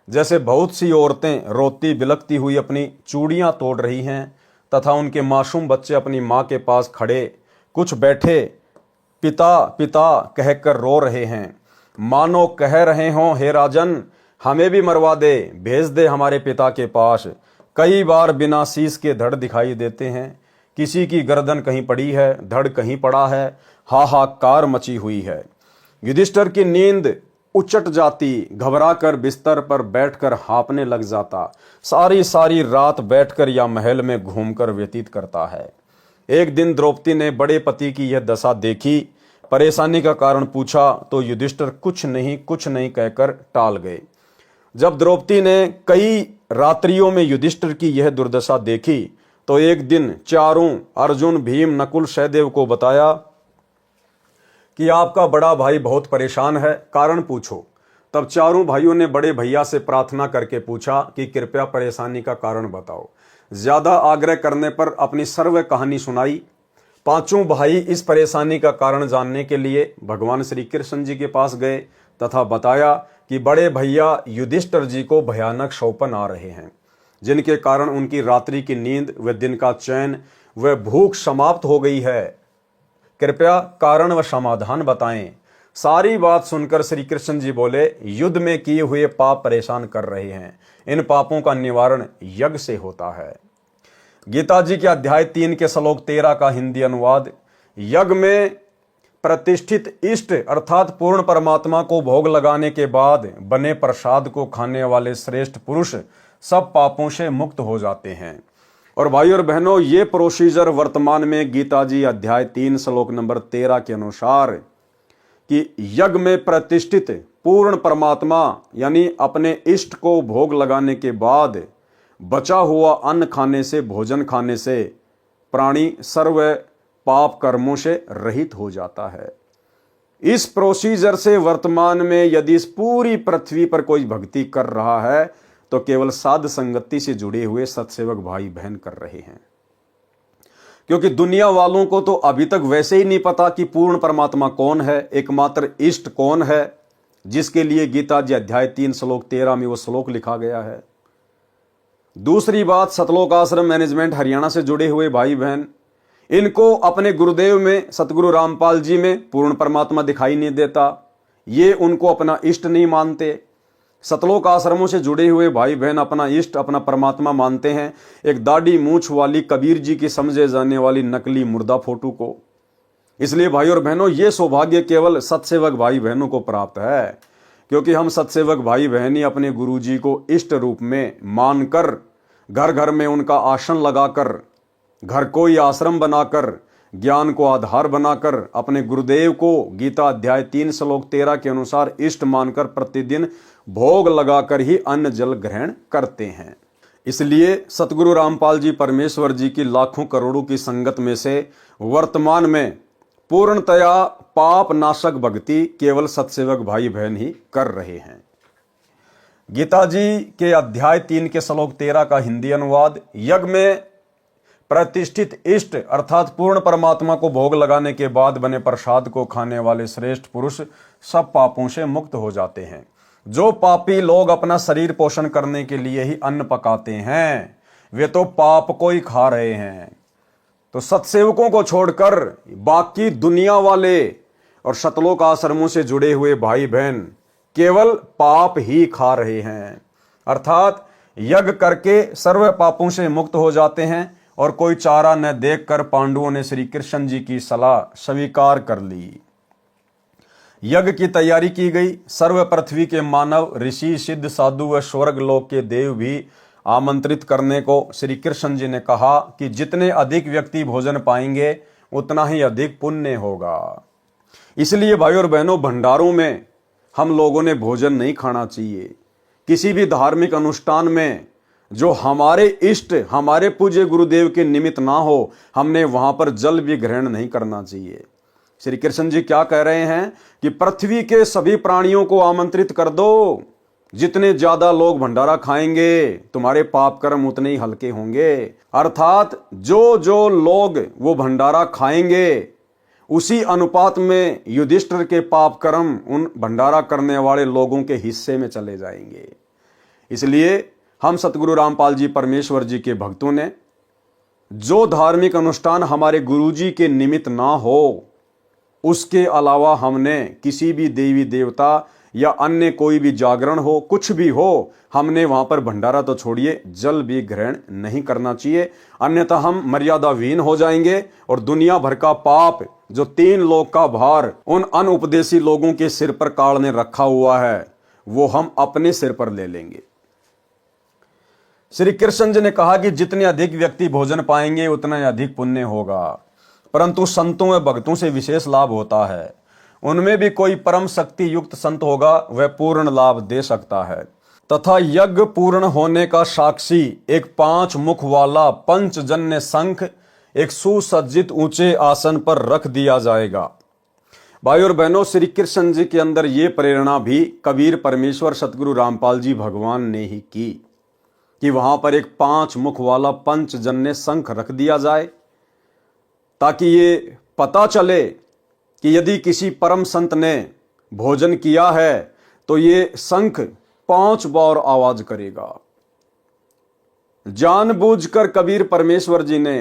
जैसे बहुत सी औरतें रोती बिलखती हुई अपनी चूड़ियां तोड़ रही हैं तथा उनके मासूम बच्चे अपनी मां के पास खड़े कुछ बैठे पिता पिता कहकर रो रहे हैं, मानो कह रहे हों, हे राजन, हमें भी मरवा दे, भेज दे हमारे पिता के पास। कई बार बिना शीश के धड़ दिखाई देते हैं, किसी की गर्दन कहीं पड़ी है, धड़ कहीं पड़ा है, हाहाकार मची हुई है। युधिष्ठिर की नींद उचट जाती, घबरा कर बिस्तर पर बैठकर हाँपने लग जाता, सारी सारी रात बैठकर या महल में घूमकर व्यतीत करता है। एक दिन द्रौपदी ने बड़े पति की यह दशा देखी, परेशानी का कारण पूछा तो युधिष्ठिर कुछ नहीं कहकर टाल गए। जब द्रौपदी ने कई रात्रियों में युधिष्ठिर की यह दुर्दशा देखी तो एक दिन चारों अर्जुन, भीम, नकुल, सहदेव को बताया कि आपका बड़ा भाई बहुत परेशान है, कारण पूछो। तब चारों भाइयों ने बड़े भैया से प्रार्थना करके पूछा कि कृपया परेशानी का कारण बताओ। ज्यादा आग्रह करने पर अपनी सर्व कहानी सुनाई। पांचों भाई इस परेशानी का कारण जानने के लिए भगवान श्री कृष्ण जी के पास गए तथा बताया कि बड़े भैया युधिष्ठिर जी को भयानक शौपन आ रहे हैं, जिनके कारण उनकी रात्रि की नींद व दिन का चैन व भूख समाप्त हो गई है। कृपया कारण व समाधान बताएं। सारी बात सुनकर श्री कृष्ण जी बोले, युद्ध में किए हुए पाप परेशान कर रहे हैं, इन पापों का निवारण यज्ञ से होता है। गीता जी के अध्याय 3 के श्लोक 13 का हिंदी अनुवाद, यज्ञ में प्रतिष्ठित इष्ट अर्थात पूर्ण परमात्मा को भोग लगाने के बाद बने प्रसाद को खाने वाले श्रेष्ठ पुरुष सब पापों से मुक्त हो जाते हैं। और भाई और बहनों, ये प्रोसीजर वर्तमान में गीता जी अध्याय 3 श्लोक नंबर 13 के अनुसार कि यज्ञ में प्रतिष्ठित पूर्ण परमात्मा यानी अपने इष्ट को भोग लगाने के बाद बचा हुआ अन्न खाने से, भोजन खाने से प्राणी सर्व पाप कर्मों से रहित हो जाता है। इस प्रोसीजर से वर्तमान में यदि इस पूरी पृथ्वी पर कोई भक्ति कर रहा है तो केवल साध संगति से जुड़े हुए सत्सेवक भाई बहन कर रहे हैं, क्योंकि दुनिया वालों को तो अभी तक वैसे ही नहीं पता कि पूर्ण परमात्मा कौन है, एकमात्र इष्ट कौन है, जिसके लिए गीता जी अध्याय 3 श्लोक 13 में वो श्लोक लिखा गया है। दूसरी बात, सतलोक आश्रम मैनेजमेंट हरियाणा से जुड़े हुए भाई बहन, इनको अपने गुरुदेव में सतगुरु रामपाल जी में पूर्ण परमात्मा दिखाई नहीं देता, ये उनको अपना इष्ट नहीं मानते। सतलोक आश्रमों से जुड़े हुए भाई बहन अपना इष्ट, अपना परमात्मा मानते हैं एक दाढ़ी मूछ वाली कबीर जी की समझे जाने वाली नकली मुर्दा फोटो को। इसलिए भाई और बहनों, ये सौभाग्य केवल सत्सेवक भाई बहनों को प्राप्त है, क्योंकि हम सत्सेवक भाई बहन ही अपने गुरु जी को इष्ट रूप में मानकर घर घर में उनका आसन लगाकर, घर को ही आश्रम बनाकर, ज्ञान को आधार बनाकर अपने गुरुदेव को गीता अध्याय 3 श्लोक 13 के अनुसार इष्ट मानकर प्रतिदिन भोग लगाकर ही अन्न जल ग्रहण करते हैं। इसलिए सतगुरु रामपाल जी परमेश्वर जी की लाखों करोड़ों की संगत में से वर्तमान में पूर्णतया पाप नाशक भक्ति केवल सत्सेवक भाई बहन ही कर रहे हैं। गीता जी के अध्याय 3 के श्लोक 13 का हिंदी अनुवाद, यज्ञ में प्रतिष्ठित इष्ट अर्थात पूर्ण परमात्मा को भोग लगाने के बाद बने प्रसाद को खाने वाले श्रेष्ठ पुरुष सब पापों से मुक्त हो जाते हैं। जो पापी लोग अपना शरीर पोषण करने के लिए ही अन्न पकाते हैं, वे तो पाप को ही खा रहे हैं। तो सत्सेवकों को छोड़कर बाकी दुनिया वाले और सतलोक आश्रमों से जुड़े हुए भाई बहन केवल पाप ही खा रहे हैं, अर्थात यज्ञ करके सर्व पापों से मुक्त हो जाते हैं। और कोई चारा न देखकर पांडवों ने श्री कृष्ण जी की सलाह स्वीकार कर ली। यज्ञ की तैयारी की गई। सर्व पृथ्वी के मानव, ऋषि, सिद्ध, साधु व स्वर्ग लोक के देव भी आमंत्रित करने को श्री कृष्ण जी ने कहा कि जितने अधिक व्यक्ति भोजन पाएंगे उतना ही अधिक पुण्य होगा। इसलिए भाई और बहनों, भंडारों में हम लोगों ने भोजन नहीं खाना चाहिए। किसी भी धार्मिक अनुष्ठान में जो हमारे इष्ट, हमारे पूज्य गुरुदेव के निमित्त ना हो, हमने वहां पर जल भी ग्रहण नहीं करना चाहिए। श्री कृष्ण जी क्या कह रहे हैं कि पृथ्वी के सभी प्राणियों को आमंत्रित कर दो। जितने ज्यादा लोग भंडारा खाएंगे तुम्हारे पाप कर्म उतने ही हल्के होंगे। अर्थात जो जो लोग वो भंडारा खाएंगे उसी अनुपात में युधिष्ठिर के पाप कर्म उन भंडारा करने वाले लोगों के हिस्से में चले जाएंगे। इसलिए हम सतगुरु रामपाल जी परमेश्वर जी के भक्तों ने जो धार्मिक अनुष्ठान हमारे गुरु जी के निमित्त ना हो, उसके अलावा हमने किसी भी देवी देवता या अन्य कोई भी जागरण हो, कुछ भी हो, हमने वहां पर भंडारा तो छोड़िए जल भी ग्रहण नहीं करना चाहिए। अन्यथा हम मर्यादाहीन हो जाएंगे और दुनिया भर का पाप, जो 3 लोक का भार उन अनउपदेशी लोगों के सिर पर काल ने रखा हुआ है, वो हम अपने सिर पर ले लेंगे। श्री कृष्ण जी ने कहा कि जितने अधिक व्यक्ति भोजन पाएंगे उतना ही अधिक पुण्य होगा, परंतु संतों व भक्तों से विशेष लाभ होता है। उनमें भी कोई परम शक्ति युक्त संत होगा, वह पूर्ण लाभ दे सकता है। तथा यज्ञ पूर्ण होने का साक्षी एक 5 मुख वाला पंचजन्य शंख एक सुसज्जित ऊंचे आसन पर रख दिया जाएगा। भाई और बहनों, श्री कृष्ण जी के अंदर ये प्रेरणा भी कबीर परमेश्वर सतगुरु रामपाल जी भगवान ने ही की कि वहां पर एक 5 मुख वाला पंचजन्य शंख रख दिया जाए, ताकि ये पता चले कि यदि किसी परम संत ने भोजन किया है तो ये शंख 5 बार आवाज करेगा। जानबूझकर कबीर परमेश्वर जी ने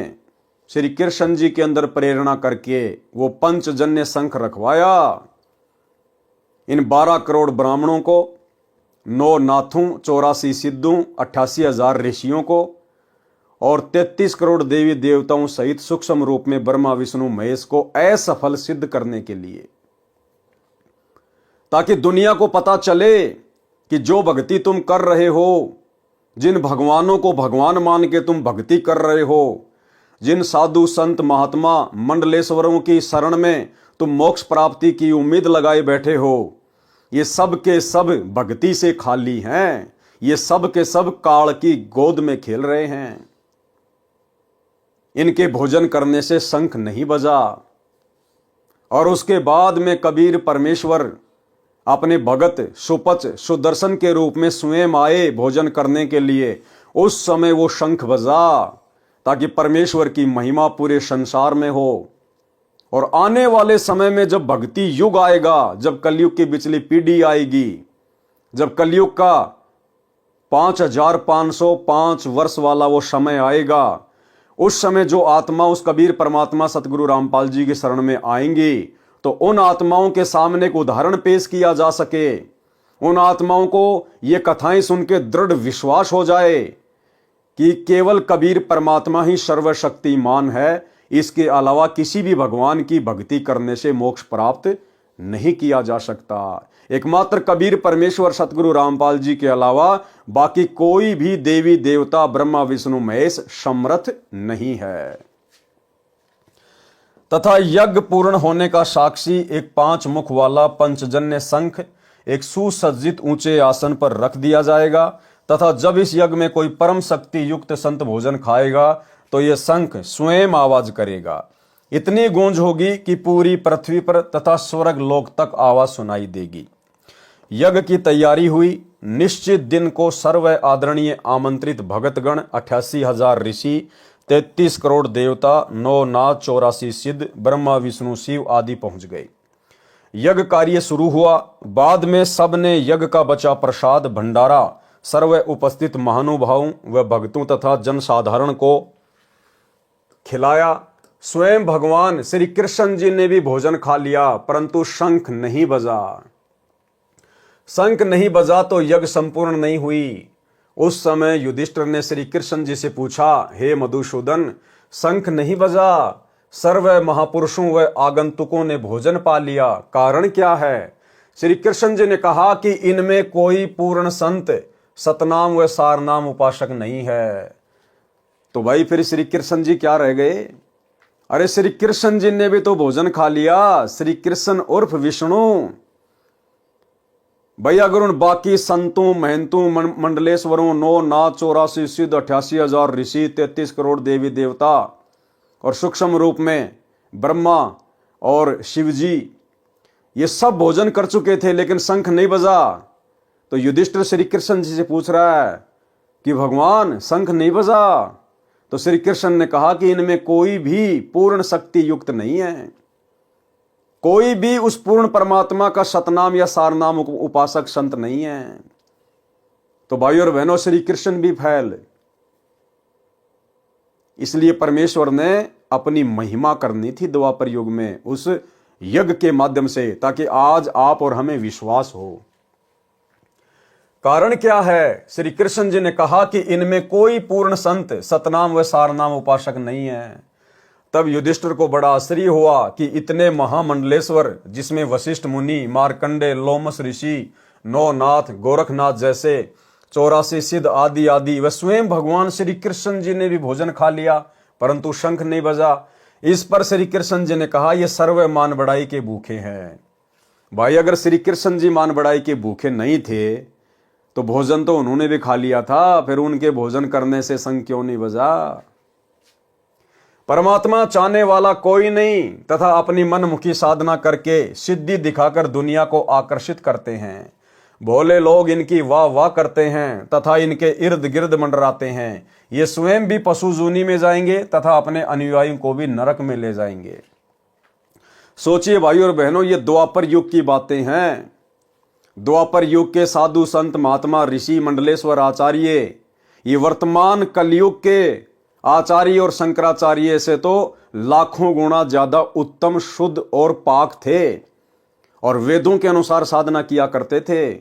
श्री कृष्ण जी के अंदर प्रेरणा करके वो पंचजन्य शंख रखवाया। इन 12 करोड़ ब्राह्मणों को, 9 नाथों, 84 सिद्धों, 88,000 ऋषियों को और 33 करोड़ देवी देवताओं सहित सूक्ष्म रूप में ब्रह्मा विष्णु महेश को असफल सिद्ध करने के लिए, ताकि दुनिया को पता चले कि जो भक्ति तुम कर रहे हो, जिन भगवानों को भगवान मान के तुम भक्ति कर रहे हो, जिन साधु संत महात्मा मंडलेश्वरों की शरण में तुम मोक्ष प्राप्ति की उम्मीद लगाए बैठे हो, ये सब के सब भक्ति से खाली हैं। ये सब के सब काल की गोद में खेल रहे हैं। इनके भोजन करने से शंख नहीं बजा। और उसके बाद में कबीर परमेश्वर अपने भगत सुपच सुदर्शन के रूप में स्वयं आए भोजन करने के लिए। उस समय वो शंख बजा ताकि परमेश्वर की महिमा पूरे संसार में हो। और आने वाले समय में जब भक्ति युग आएगा, जब कलयुग की पिछली पीढ़ी आएगी, जब कलयुग का 5505 वर्ष वाला वो समय आएगा, उस समय जो आत्मा उस कबीर परमात्मा सतगुरु रामपाल जी की शरण में आएंगी, तो उन आत्माओं के सामने एक उदाहरण पेश किया जा सके। उन आत्माओं को ये कथाएं सुन के दृढ़ विश्वास हो जाए कि केवल कबीर परमात्मा ही सर्वशक्तिमान है, इसके अलावा किसी भी भगवान की भक्ति करने से मोक्ष प्राप्त नहीं किया जा सकता। एकमात्र कबीर परमेश्वर सतगुरु रामपाल जी के अलावा बाकी कोई भी देवी देवता ब्रह्मा विष्णु महेश समर्थ नहीं है। तथा यज्ञ पूर्ण होने का साक्षी एक 5 मुख वाला पंचजन्य शंख एक सुसज्जित ऊंचे आसन पर रख दिया जाएगा। तथा जब इस यज्ञ में कोई परम शक्ति युक्त संत भोजन खाएगा तो यह शंख स्वयं आवाज करेगा। इतनी गूंज होगी कि पूरी पृथ्वी पर तथा स्वर्ग लोक तक आवाज सुनाई देगी। यज्ञ की तैयारी हुई। निश्चित दिन को सर्व आदरणीय आमंत्रित भगतगण 88,000 ऋषि, 33 करोड़ देवता, 9 नाथ, 84 सिद्ध, ब्रह्मा विष्णु शिव आदि पहुंच गए। यज्ञ कार्य शुरू हुआ। बाद में सबने यज्ञ का बचा प्रसाद भंडारा सर्व उपस्थित महानुभावों व भक्तों तथा जनसाधारण को खिलाया। स्वयं भगवान श्री कृष्ण जी ने भी भोजन खा लिया, परंतु शंख नहीं बजा। शंख नहीं बजा तो यज्ञ संपूर्ण नहीं हुई। उस समय युधिष्ठिर ने श्री कृष्ण जी से पूछा, हे मधुसूदन, शंख नहीं बजा, सर्व महापुरुषों व आगंतुकों ने भोजन पा लिया, कारण क्या है? श्री कृष्ण जी ने कहा कि इनमें कोई पूर्ण संत सतनाम व सारनाम उपासक नहीं है। तो भाई फिर श्री कृष्ण जी क्या रह गए? अरे श्री कृष्ण जी ने भी तो भोजन खा लिया। श्री कृष्ण उर्फ विष्णु। भाई अगर उन बाकी संतों महंतों मंडलेश्वरों 9 नाथ 84 सिद्ध 88,000 ऋषि 33 करोड़ देवी देवता और सूक्ष्म रूप में ब्रह्मा और शिवजी ये सब भोजन कर चुके थे लेकिन शंख नहीं बजा, तो युधिष्ठिर श्री कृष्ण जी से पूछ रहा है कि भगवान शंख नहीं बजा। तो श्री कृष्ण ने कहा कि इनमें कोई भी पूर्ण शक्ति युक्त नहीं है, कोई भी उस पूर्ण परमात्मा का सतनाम या सारनाम उपासक संत नहीं है। तो भाइयों और बहनों, श्री कृष्ण भी फैल। इसलिए परमेश्वर ने अपनी महिमा करनी थी द्वापर युग में उस यज्ञ के माध्यम से, ताकि आज आप और हमें विश्वास हो। कारण क्या है? श्री कृष्ण जी ने कहा कि इनमें कोई पूर्ण संत सतनाम व सारनाम उपासक नहीं है। तब युधिष्ठिर को बड़ा आश्चर्य हुआ कि इतने महामंडलेश्वर, जिसमें वशिष्ठ मुनि, मार्कंडे, लोमस ऋषि, 9 नाथ, गोरखनाथ जैसे 84 सिद्ध आदि आदि, व स्वयं भगवान श्री कृष्ण जी ने भी भोजन खा लिया, परंतु शंख नहीं बजा। इस पर श्री कृष्ण जी ने कहा, ये सर्व मान बढ़ाई के भूखे हैं। भाई अगर श्री कृष्ण जी मान बढ़ाई के भूखे नहीं थे तो भोजन तो उन्होंने भी खा लिया था, फिर उनके भोजन करने से शंख क्यों नहीं बजा? परमात्मा चाहने वाला कोई नहीं तथा अपनी मनमुखी साधना करके सिद्धि दिखाकर दुनिया को आकर्षित करते हैं। भोले लोग इनकी वाह वाह करते हैं तथा इनके इर्द गिर्द मंडराते हैं। ये स्वयं भी पशु जूनी में जाएंगे तथा अपने अनुयायियों को भी नरक में ले जाएंगे। सोचिए भाइयों और बहनों, ये द्वापर युग की बातें हैं। द्वापर युग के साधु संत महात्मा ऋषि मंडलेश्वर आचार्य ये वर्तमान कलयुग के आचार्य और शंकराचार्य से तो लाखों गुना ज्यादा उत्तम, शुद्ध और पाक थे और वेदों के अनुसार साधना किया करते थे।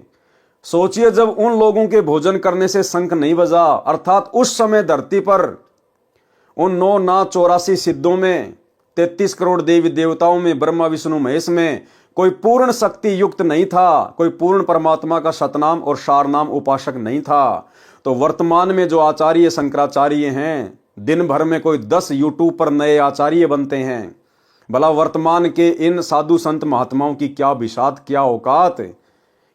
सोचिए, जब उन लोगों के भोजन करने से शंख नहीं बजा, अर्थात उस समय धरती पर उन 9 नाथ 84 सिद्धों में, 33 करोड़ देवी देवताओं में, ब्रह्मा विष्णु महेश में कोई पूर्ण शक्ति युक्त नहीं था, कोई पूर्ण परमात्मा का सतनाम और सारनाम उपासक नहीं था। तो वर्तमान में जो आचार्य शंकराचार्य हैं, दिन भर में कोई 10 यूट्यूब पर नए आचार्य बनते हैं। भला वर्तमान के इन साधु संत महात्माओं की क्या बिसात, क्या औकात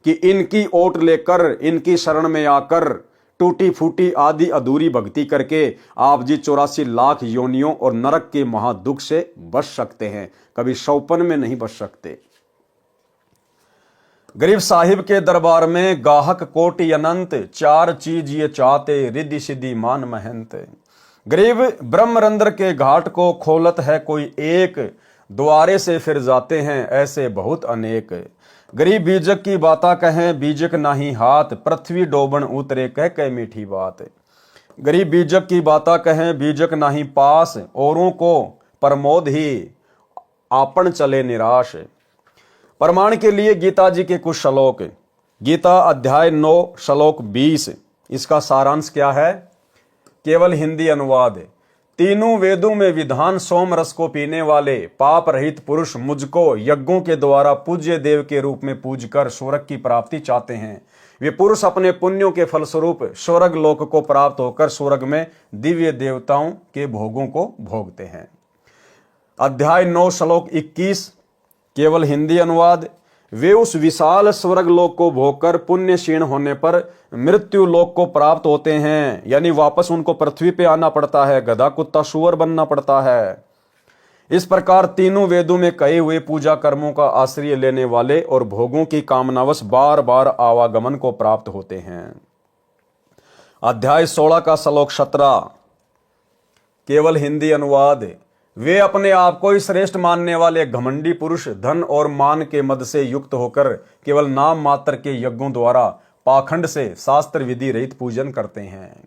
कि इनकी ओट लेकर, इनकी शरण में आकर टूटी फूटी आदि अधूरी भक्ति करके आप जी 84 लाख योनियों और नरक के महादुख से बच सकते हैं, कभी शौपन में नहीं बच सकते। गरीब साहिब के दरबार में गाहक कोटि अनंत, 4 चीज ये चाहते, रिद्धि सिद्धि मान महंत। गरीब ब्रह्मरंध्र के घाट को खोलत है कोई एक, द्वारे से फिर जाते हैं ऐसे बहुत अनेक। गरीब बीजक की बाता कहें बीजक नाही हाथ, पृथ्वी डोबन उतरे कह कह मीठी बात। गरीब बीजक की बाता कहें बीजक नाही पास, औरों को प्रमोद ही आपन चले निराश। प्रमाण के लिए गीता जी के कुछ श्लोक। गीता अध्याय 9 श्लोक 20, इसका सारांश क्या है? केवल हिंदी अनुवाद। तीनों वेदों में विधान सोम रस को पीने वाले पाप रहित पुरुष मुझको यज्ञों के द्वारा पूज्य देव के रूप में पूजकर स्वर्ग की प्राप्ति चाहते हैं। वे पुरुष अपने पुण्यों के फलस्वरूप स्वर्ग लोक को प्राप्त होकर स्वर्ग में दिव्य देवताओं के भोगों को भोगते हैं। अध्याय 9 श्लोक 21, केवल हिंदी अनुवाद। वे उस विशाल स्वर्ग लोक को भोगकर पुण्य क्षीण होने पर मृत्यु लोक को प्राप्त होते हैं, यानी वापस उनको पृथ्वी पे आना पड़ता है, गधा कुत्ता सुअर बनना पड़ता है। इस प्रकार तीनों वेदों में कहे हुए पूजा कर्मों का आश्रय लेने वाले और भोगों की कामनावश बार बार आवागमन को प्राप्त होते हैं। अध्याय 16 का श्लोक 17, केवल हिंदी अनुवाद। वे अपने आप को ही श्रेष्ठ मानने वाले घमंडी पुरुष धन और मान के मद से युक्त होकर केवल नाम मात्र के यज्ञों द्वारा पाखंड से शास्त्र विधि रहित पूजन करते हैं।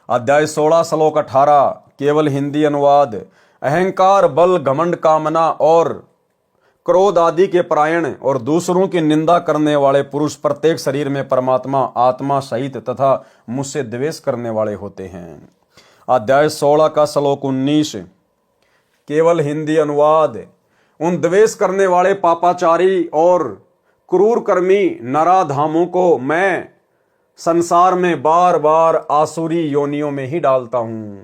अध्याय 16 श्लोक 18, केवल हिंदी अनुवाद। अहंकार, बल, घमंड, कामना और क्रोध आदि के परायण और दूसरों की निंदा करने वाले पुरुष प्रत्येक शरीर में परमात्मा आत्मा सहित तथा मुझसे द्वेष करने वाले होते हैं। अध्याय 16 का श्लोक 19, केवल हिंदी अनुवाद। उन द्वेष करने वाले पापाचारी और क्रूर कर्मी नराधामों को मैं संसार में बार बार आसुरी योनियों में ही डालता हूं।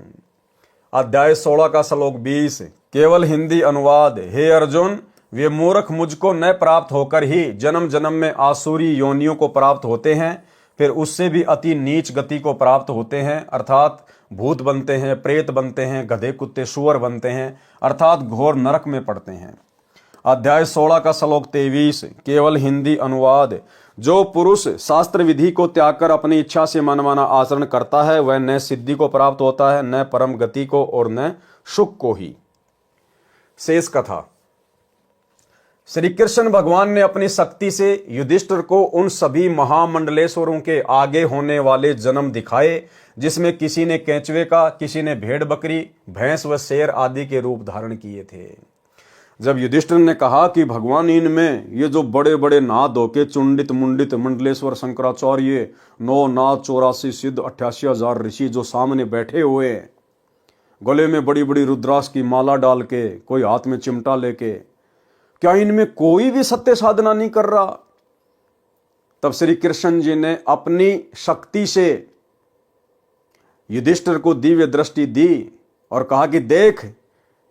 अध्याय 16 का श्लोक 20, केवल हिंदी अनुवाद। हे अर्जुन, वे मूर्ख मुझको न प्राप्त होकर ही जन्म जन्म में आसुरी योनियों को प्राप्त होते हैं, फिर उससे भी अति नीच गति को प्राप्त होते हैं, अर्थात भूत बनते हैं, प्रेत बनते हैं, गधे कुत्ते सुअर बनते हैं, अर्थात घोर नरक में पड़ते हैं। अध्याय 16 का श्लोक 23, केवल हिंदी अनुवाद। जो पुरुष शास्त्र विधि को त्याग कर अपनी इच्छा से मनमाना आचरण करता है वह न सिद्धि को प्राप्त होता है, न परम गति को और न सुख को ही। शेष कथा। श्री कृष्ण भगवान ने अपनी शक्ति से युधिष्ठिर को उन सभी महामंडलेश्वरों के आगे होने वाले जन्म दिखाए जिसमें किसी ने केंचुए का, किसी ने भेड़ बकरी, भैंस व शेर आदि के रूप धारण किए थे। जब युधिष्ठिर ने कहा कि भगवान, इनमें ये जो बड़े बड़े नाद होके चुंडित मुंडित मंडलेश्वर शंकराचार्य, 9 नाथ 84 सिद्ध 88,000 ऋषि जो सामने बैठे हुए, गले में बड़ी बड़ी रुद्राक्ष की माला डाल के, कोई हाथ में चिमटा लेके, क्या इनमें कोई भी सत्य साधना नहीं कर रहा? तब श्री कृष्ण जी ने अपनी शक्ति से युधिष्ठिर को दिव्य दृष्टि दी और कहा कि देख,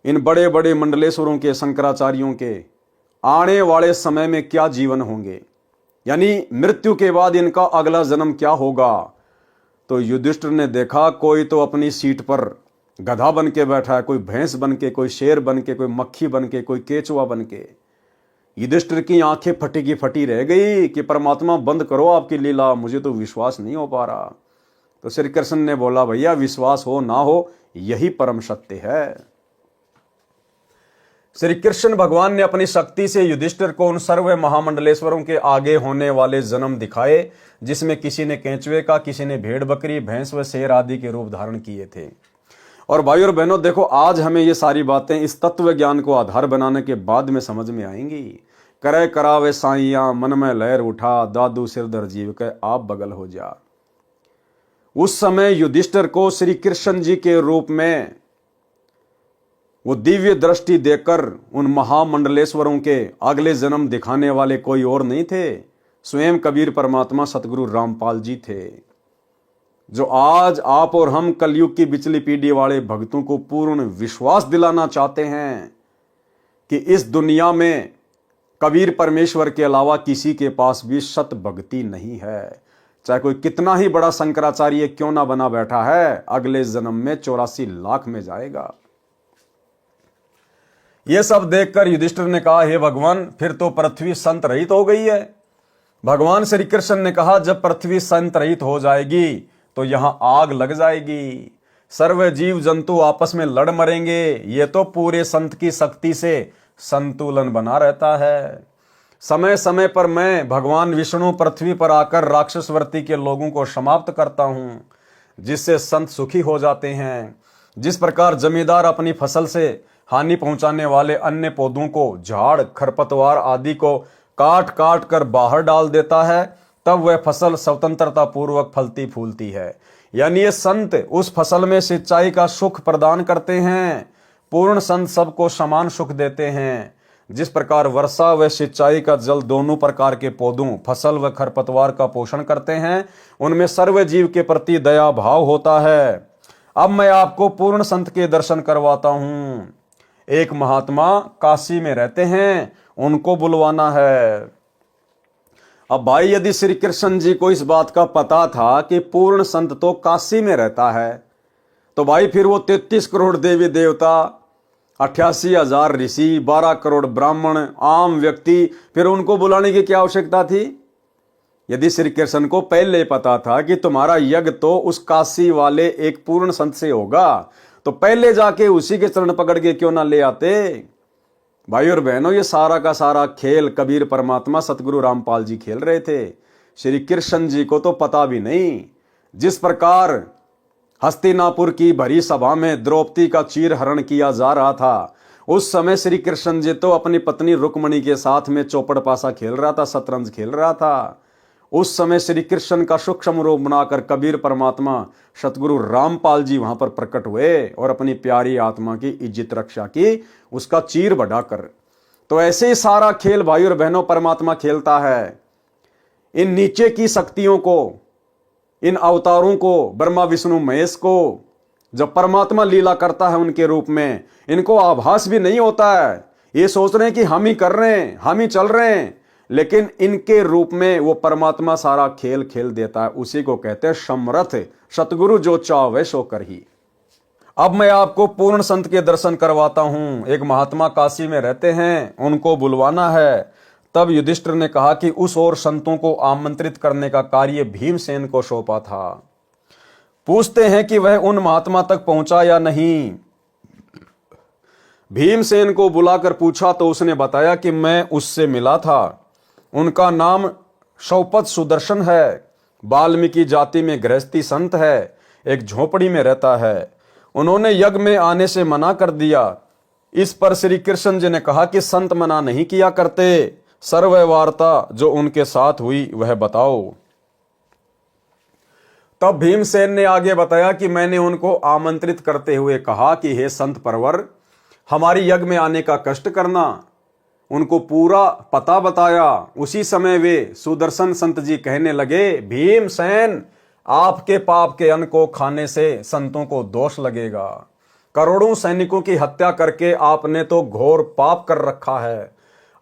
इन बड़े बड़े मंडलेश्वरों के, शंकराचार्यों के आने वाले समय में क्या जीवन होंगे, यानी मृत्यु के बाद इनका अगला जन्म क्या होगा। तो युधिष्ठिर ने देखा कोई तो अपनी सीट पर गधा बन के बैठा है, कोई भैंस बन के, कोई शेर बन के, कोई मक्खी बन के, कोई केचुआ बन के। युधिष्ठिर की आंखें फटी की फटी रह गई कि परमात्मा बंद करो आपकी लीला, मुझे तो विश्वास नहीं हो पा रहा। तो श्री कृष्ण ने बोला, भैया विश्वास हो ना हो यही परम सत्य है। श्री कृष्ण भगवान ने अपनी शक्ति से युधिष्ठिर को उन सर्व महामंडलेश्वरों के आगे होने वाले जन्म दिखाए जिसमें किसी ने केंचुए का, किसी ने भेड़ बकरी, भैंस व शेर आदि के रूप धारण किए थे। और भाई और बहनों देखो, आज हमें ये सारी बातें इस तत्व ज्ञान को आधार बनाने के बाद में समझ में आएंगी। करे करावे साइया मन में लहर उठा, दादू सिरदर जीव के आप बगल हो जा। उस समय युधिष्ठिर को श्री कृष्ण जी के रूप में वो दिव्य दृष्टि देकर उन महामंडलेश्वरों के अगले जन्म दिखाने वाले कोई और नहीं थे, स्वयं कबीर परमात्मा सतगुरु रामपाल जी थे, जो आज आप और हम कलयुग की बिचली पीढ़ी वाले भक्तों को पूर्ण विश्वास दिलाना चाहते हैं कि इस दुनिया में कबीर परमेश्वर के अलावा किसी के पास भी सत भक्ति नहीं है। चाहे कोई कितना ही बड़ा शंकराचार्य क्यों ना बना बैठा है, अगले जन्म में 84 लाख में जाएगा। यह सब देखकर युधिष्ठिर ने कहा, हे भगवान, फिर तो पृथ्वी संत रहित हो गई है। भगवान श्री कृष्ण ने कहा, जब पृथ्वी संत रहित हो जाएगी तो यहां आग लग जाएगी, सर्व जीव जंतु आपस में लड़ मरेंगे। ये तो पूरे संत की शक्ति से संतुलन बना रहता है। समय समय पर मैं भगवान विष्णु पृथ्वी पर आकर राक्षस वर्ती के लोगों को समाप्त करता हूं, जिससे संत सुखी हो जाते हैं। जिस प्रकार जमींदार अपनी फसल से हानि पहुंचाने वाले अन्य पौधों को, झाड़ खरपतवार आदि को काट काट कर बाहर डाल देता है, तब वह फसल स्वतंत्रता पूर्वक फलती फूलती है। यानी ये संत उस फसल में सिंचाई का सुख प्रदान करते हैं। पूर्ण संत सबको समान सुख देते हैं। जिस प्रकार वर्षा व सिंचाई का जल दोनों प्रकार के पौधों, फसल व खरपतवार का पोषण करते हैं, उनमें सर्व जीव के प्रति दया भाव होता है। अब मैं आपको पूर्ण संत के दर्शन करवाता हूं। एक महात्मा काशी में रहते हैं, उनको बुलवाना है। अब भाई, यदि श्री कृष्ण जी को इस बात का पता था कि पूर्ण संत तो काशी में रहता है, तो भाई फिर वो 33 करोड़ देवी देवता, 88,000 ऋषि, 12 करोड़ ब्राह्मण, आम व्यक्ति, फिर उनको बुलाने की क्या आवश्यकता थी? यदि श्री कृष्ण को पहले पता था कि तुम्हारा यज्ञ तो उस काशी वाले एक पूर्ण संत से होगा, तो पहले जाके उसी के चरण पकड़ के क्यों ना ले आते? भाई और बहनों, ये सारा का सारा खेल कबीर परमात्मा सतगुरु रामपाल जी खेल रहे थे। श्री कृष्ण जी को तो पता भी नहीं। जिस प्रकार हस्तिनापुर की भरी सभा में द्रौपदी का चीरहरण किया जा रहा था, उस समय श्री कृष्ण जी तो अपनी पत्नी रुक्मणी के साथ में चौपड़ पासा खेल रहा था, शतरंज खेल रहा था। उस समय श्री कृष्ण का सूक्ष्म रूप बनाकर कबीर परमात्मा सतगुरु रामपाल जी वहां पर प्रकट हुए और अपनी प्यारी आत्मा की इज्जत रक्षा की, उसका चीर बढ़ाकर। तो ऐसे ही सारा खेल भाई और बहनों परमात्मा खेलता है। इन नीचे की शक्तियों को, इन अवतारों को, ब्रह्मा विष्णु महेश को, जब परमात्मा लीला करता है उनके रूप में, इनको आभास भी नहीं होता है। ये सोच रहे हैं कि हम ही कर रहे हैं, हम ही चल रहे हैं, लेकिन इनके रूप में वो परमात्मा सारा खेल खेल देता है। उसी को कहते हैं समर्थ सतगुरु जो चाहे सो कर ही। अब मैं आपको पूर्ण संत के दर्शन करवाता हूं। एक महात्मा काशी में रहते हैं, उनको बुलवाना है। तब युधिष्ठिर ने कहा कि उस ओर संतों को आमंत्रित करने का कार्य भीमसेन को सौंपा था। पूछते हैं कि वह उन महात्मा तक पहुंचा या नहीं। भीमसेन को बुलाकर पूछा तो उसने बताया कि मैं उससे मिला था। उनका नाम शौपत सुदर्शन है, वाल्मीकि जाति में गृहस्थी संत है, एक झोपड़ी में रहता है। उन्होंने यज्ञ में आने से मना कर दिया। इस पर श्री कृष्ण जी ने कहा कि संत मना नहीं किया करते, सर्व वार्ता जो उनके साथ हुई वह बताओ। तब भीमसेन ने आगे बताया कि मैंने उनको आमंत्रित करते हुए कहा कि हे संत परवर, हमारी यज्ञ में आने का कष्ट करना। उनको पूरा पता बताया। उसी समय वे सुदर्शन संत जी कहने लगे, भीमसेन, आपके पाप के अन्न को खाने से संतों को दोष लगेगा। करोड़ों सैनिकों की हत्या करके आपने तो घोर पाप कर रखा है।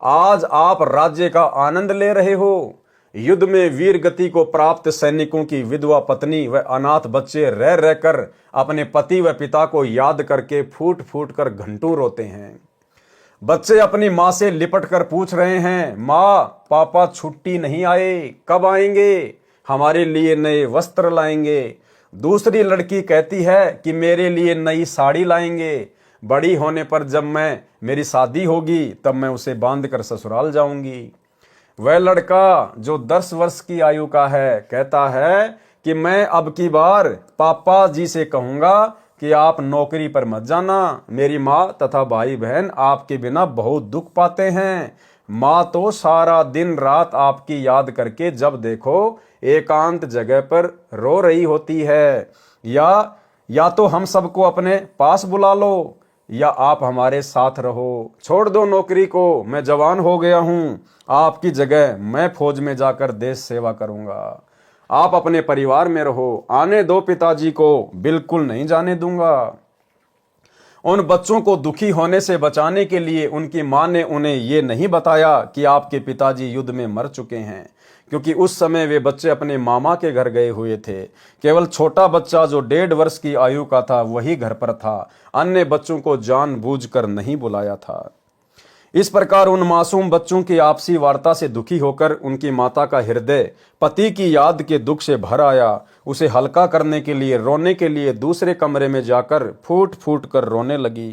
आज आप राज्य का आनंद ले रहे हो। युद्ध में वीर गति को प्राप्त सैनिकों की विधवा पत्नी व अनाथ बच्चे रह रहकर अपने पति व पिता को याद करके फूट फूट कर घंटों रोते हैं। बच्चे अपनी माँ से लिपट कर पूछ रहे हैं, माँ पापा छुट्टी नहीं आए, कब आएंगे, हमारे लिए नए वस्त्र लाएंगे। दूसरी लड़की कहती है कि मेरे लिए नई साड़ी लाएंगे, बड़ी होने पर जब मेरी शादी होगी तब मैं उसे बांध कर ससुराल जाऊंगी। वह लड़का जो 10 वर्ष की आयु का है कहता है कि मैं अब की बार पापा जी से कहूंगा कि आप नौकरी पर मत जाना। मेरी माँ तथा भाई बहन आपके बिना बहुत दुख पाते हैं। माँ तो सारा दिन रात आपकी याद करके जब देखो एकांत जगह पर रो रही होती है। या तो हम सबको अपने पास बुला लो, या आप हमारे साथ रहो। छोड़ दो नौकरी को, मैं जवान हो गया हूं। आपकी जगह मैं फौज में जाकर देश सेवा करूंगा। आप अपने परिवार में रहो। आने दो पिताजी को, बिल्कुल नहीं जाने दूंगा। उन बच्चों को दुखी होने से बचाने के लिए उनकी मां ने उन्हें ये नहीं बताया कि आपके पिताजी युद्ध में मर चुके हैं, क्योंकि उस समय वे बच्चे अपने मामा के घर गए हुए थे। केवल छोटा बच्चा जो 1.5 वर्ष की आयु का था वही घर पर था। अन्य बच्चों को जानबूझकर नहीं बुलाया था। इस प्रकार उन मासूम बच्चों की आपसी वार्ता से दुखी होकर उनकी माता का हृदय पति की याद के दुख से भर आया। उसे हल्का करने के लिए रोने के लिए दूसरे कमरे में जाकर फूट फूट कर रोने लगी।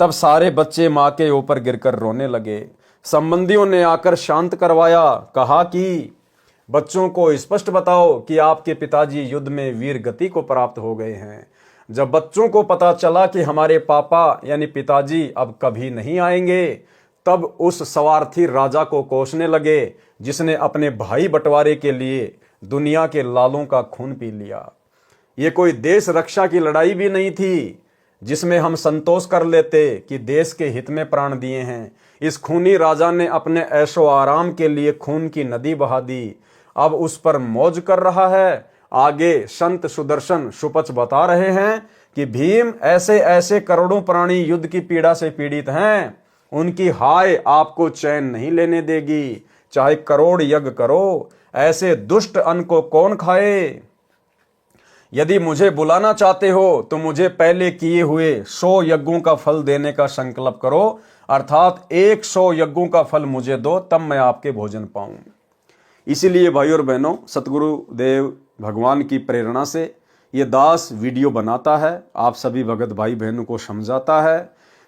तब सारे बच्चे माँ के ऊपर गिरकर रोने लगे। संबंधियों ने आकर शांत करवाया। कहा कि बच्चों को स्पष्ट बताओ कि आपके पिताजी युद्ध में वीर गति को प्राप्त हो गए हैं। जब बच्चों को पता चला कि हमारे पापा यानी पिताजी अब कभी नहीं आएंगे, तब उस स्वार्थी राजा को कोसने लगे जिसने अपने भाई बंटवारे के लिए दुनिया के लालों का खून पी लिया। ये कोई देश रक्षा की लड़ाई भी नहीं थी जिसमें हम संतोष कर लेते कि देश के हित में प्राण दिए हैं। इस खूनी राजा ने अपने ऐशो आराम के लिए खून की नदी बहा दी। अब उस पर मौज कर रहा है। आगे संत सुदर्शन सुपच बता रहे हैं कि भीम ऐसे ऐसे करोड़ों प्राणी युद्ध की पीड़ा से पीड़ित हैं, उनकी हाय आपको चैन नहीं लेने देगी। चाहे करोड़ यज्ञ करो, ऐसे दुष्ट अन्न को कौन खाए। यदि मुझे बुलाना चाहते हो तो मुझे पहले किए हुए 100 यज्ञों का फल देने का संकल्प करो, अर्थात 100 यज्ञों का फल मुझे दो, तब मैं आपके भोजन पाऊं। इसीलिए भाई और बहनों, सतगुरु देव भगवान की प्रेरणा से ये दास वीडियो बनाता है, आप सभी भगत भाई बहनों को समझाता है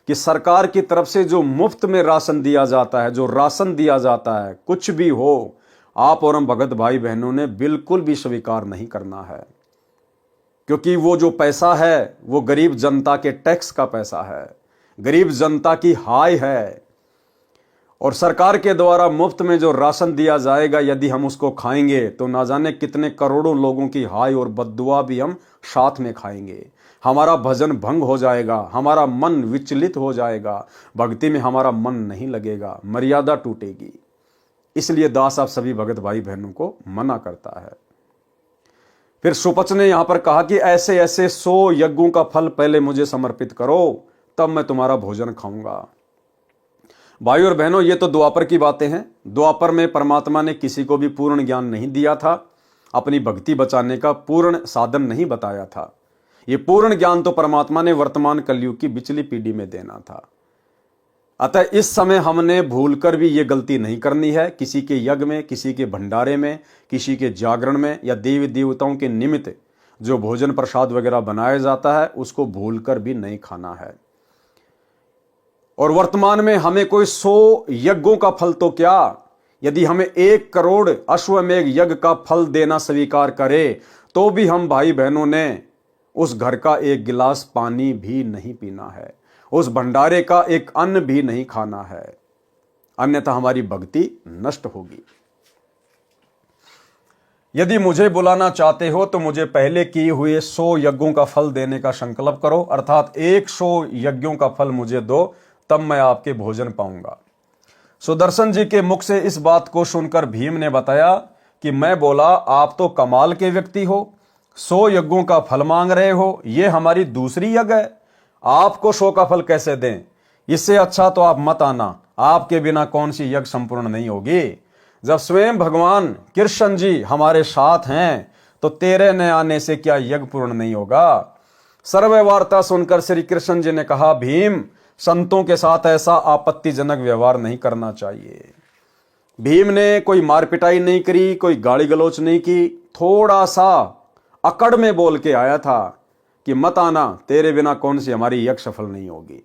कि सरकार की तरफ से जो मुफ्त में राशन दिया जाता है, जो राशन दिया जाता है, कुछ भी हो, आप और हम भगत भाई बहनों ने बिल्कुल भी स्वीकार नहीं करना है, क्योंकि वो जो पैसा है वो गरीब जनता के टैक्स का पैसा है, गरीब जनता की हाय है। और सरकार के द्वारा मुफ्त में जो राशन दिया जाएगा, यदि हम उसको खाएंगे तो ना जाने कितने करोड़ों लोगों की हाय और बद्दुआ भी हम साथ में खाएंगे। हमारा भजन भंग हो जाएगा, हमारा मन विचलित हो जाएगा, भक्ति में हमारा मन नहीं लगेगा, मर्यादा टूटेगी। इसलिए दास आप सभी भगत भाई बहनों को मना करता है। फिर सुपच ने यहां पर कहा कि ऐसे ऐसे 100 यज्ञों का फल पहले मुझे समर्पित करो, तब मैं तुम्हारा भोजन खाऊंगा। भाई और बहनों, ये तो द्वापर की बातें हैं। द्वापर में परमात्मा ने किसी को भी पूर्ण ज्ञान नहीं दिया था, अपनी भक्ति बचाने का पूर्ण साधन नहीं बताया था। ये पूर्ण ज्ञान तो परमात्मा ने वर्तमान कलयुग की बिचली पीढ़ी में देना था। अतः इस समय हमने भूलकर भी ये गलती नहीं करनी है। किसी के यज्ञ में, किसी के भंडारे में, किसी के जागरण में या देवी देवताओं के निमित्त जो भोजन प्रसाद वगैरह बनाया जाता है, उसको भूलकर भी नहीं खाना है। और वर्तमान में हमें कोई 100 यज्ञों का फल तो क्या, यदि हमें 1 करोड़ अश्वमेघ यज्ञ का फल देना स्वीकार करे, तो भी हम भाई बहनों ने उस घर का 1 गिलास पानी भी नहीं पीना है, उस भंडारे का एक अन्न भी नहीं खाना है, अन्यथा हमारी भक्ति नष्ट होगी। यदि मुझे बुलाना चाहते हो तो मुझे पहले किए हुए 100 यज्ञों का फल देने का संकल्प करो, अर्थात 100 यज्ञों का फल मुझे दो, तब मैं आपके भोजन पाऊंगा। सुदर्शन जी के मुख से इस बात को सुनकर भीम ने बताया कि मैं बोला, आप तो कमाल के व्यक्ति हो, 100 यज्ञों का फल मांग रहे हो, ये हमारी दूसरी यज्ञ है, आपको 100 का फल कैसे दें। इससे अच्छा तो आप मत आना, आपके बिना कौन सी यज्ञ संपूर्ण नहीं होगी। जब स्वयं भगवान कृष्ण जी हमारे साथ हैं तो तेरे न आने से क्या यज्ञ पूर्ण नहीं होगा। सर्व वार्ता सुनकर श्री कृष्ण जी ने कहा, भीम, संतों के साथ ऐसा आपत्तिजनक व्यवहार नहीं करना चाहिए। भीम ने कोई मार पिटाई नहीं करी, कोई गाली गलोच नहीं की, थोड़ा सा अकड़ में बोल के आया था कि मत आना, तेरे बिना कौन सी हमारी यज्ञ सफल नहीं होगी।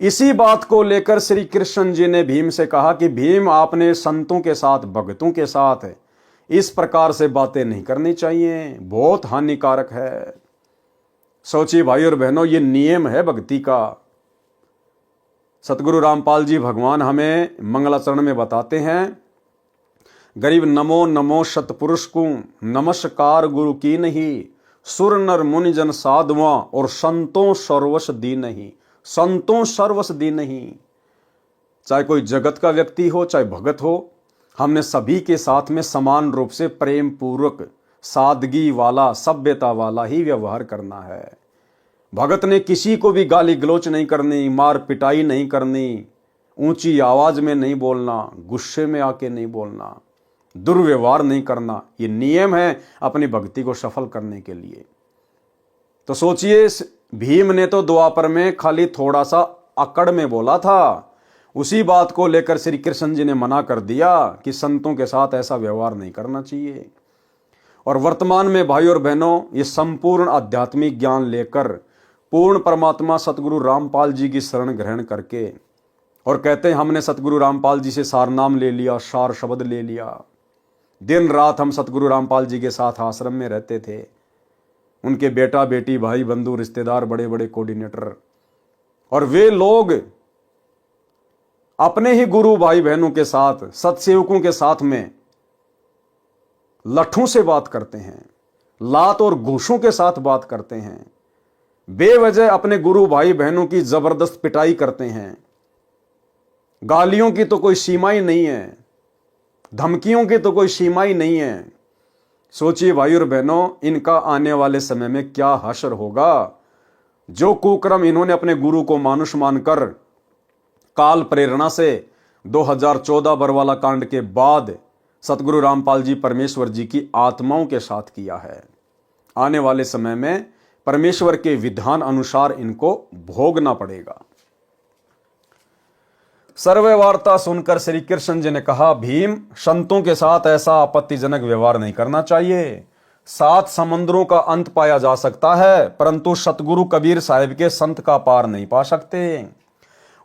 इसी बात को लेकर श्री कृष्ण जी ने भीम से कहा कि भीम, आपने संतों के साथ, भक्तों के साथ इस प्रकार से बातें नहीं करनी चाहिए, बहुत हानिकारक है। सोचिए भाई और बहनों, ये नियम है भक्ति का। सतगुरु रामपाल जी भगवान हमें मंगलाचरण में बताते हैं, गरीब नमो नमो सतपुरुष को नमस्कार गुरु की नहीं, सुर नर मुनि जन साधुआ और संतों सर्वस दी नहीं। संतों सर्वस दी नहीं, चाहे कोई जगत का व्यक्ति हो चाहे भगत हो, हमने सभी के साथ में समान रूप से प्रेम पूर्वक सादगी वाला सभ्यता वाला ही व्यवहार करना है। भगत ने किसी को भी गाली गलोच नहीं करनी, मार पिटाई नहीं करनी, ऊंची आवाज में नहीं बोलना, गुस्से में आके नहीं बोलना, दुर्व्यवहार नहीं करना। ये नियम है अपनी भक्ति को सफल करने के लिए। तो सोचिए, भीम ने तो द्वापर में खाली थोड़ा सा अकड़ में बोला था, उसी बात को लेकर श्री कृष्ण जी ने मना कर दिया कि संतों के साथ ऐसा व्यवहार नहीं करना चाहिए। और वर्तमान में भाई और बहनों, ये संपूर्ण आध्यात्मिक ज्ञान लेकर पूर्ण परमात्मा सतगुरु रामपाल जी की शरण ग्रहण करके, और कहते हैं हमने सतगुरु रामपाल जी से सार नाम ले लिया, सार शब्द ले लिया। दिन रात हम सतगुरु रामपाल जी के साथ आश्रम में रहते थे। उनके बेटा बेटी भाई बंधु रिश्तेदार बड़े बड़े कोऑर्डिनेटर, और वे लोग अपने ही गुरु भाई बहनों के साथ, सत्सेवकों के साथ में लठों से बात करते हैं, लात और घूसों के साथ बात करते हैं, बेवजह अपने गुरु भाई बहनों की जबरदस्त पिटाई करते हैं। गालियों की तो कोई सीमा ही नहीं है, धमकियों की तो कोई सीमा ही नहीं है। सोचिए भाई और बहनों, इनका आने वाले समय में क्या हश्र होगा। जो कुक्रम इन्होंने अपने गुरु को मानुष मानकर काल प्रेरणा से 2014 बरवाला कांड के बाद सतगुरु रामपाल जी परमेश्वर जी की आत्माओं के साथ किया है, आने वाले समय में परमेश्वर के विधान अनुसार इनको भोगना पड़ेगा। सर्वे वार्ता सुनकर श्री कृष्ण जी ने कहा, भीम, संतों के साथ ऐसा आपत्तिजनक व्यवहार नहीं करना चाहिए। 7 समंदरों का अंत पाया जा सकता है, परंतु सतगुरु कबीर साहिब के संत का पार नहीं पा सकते।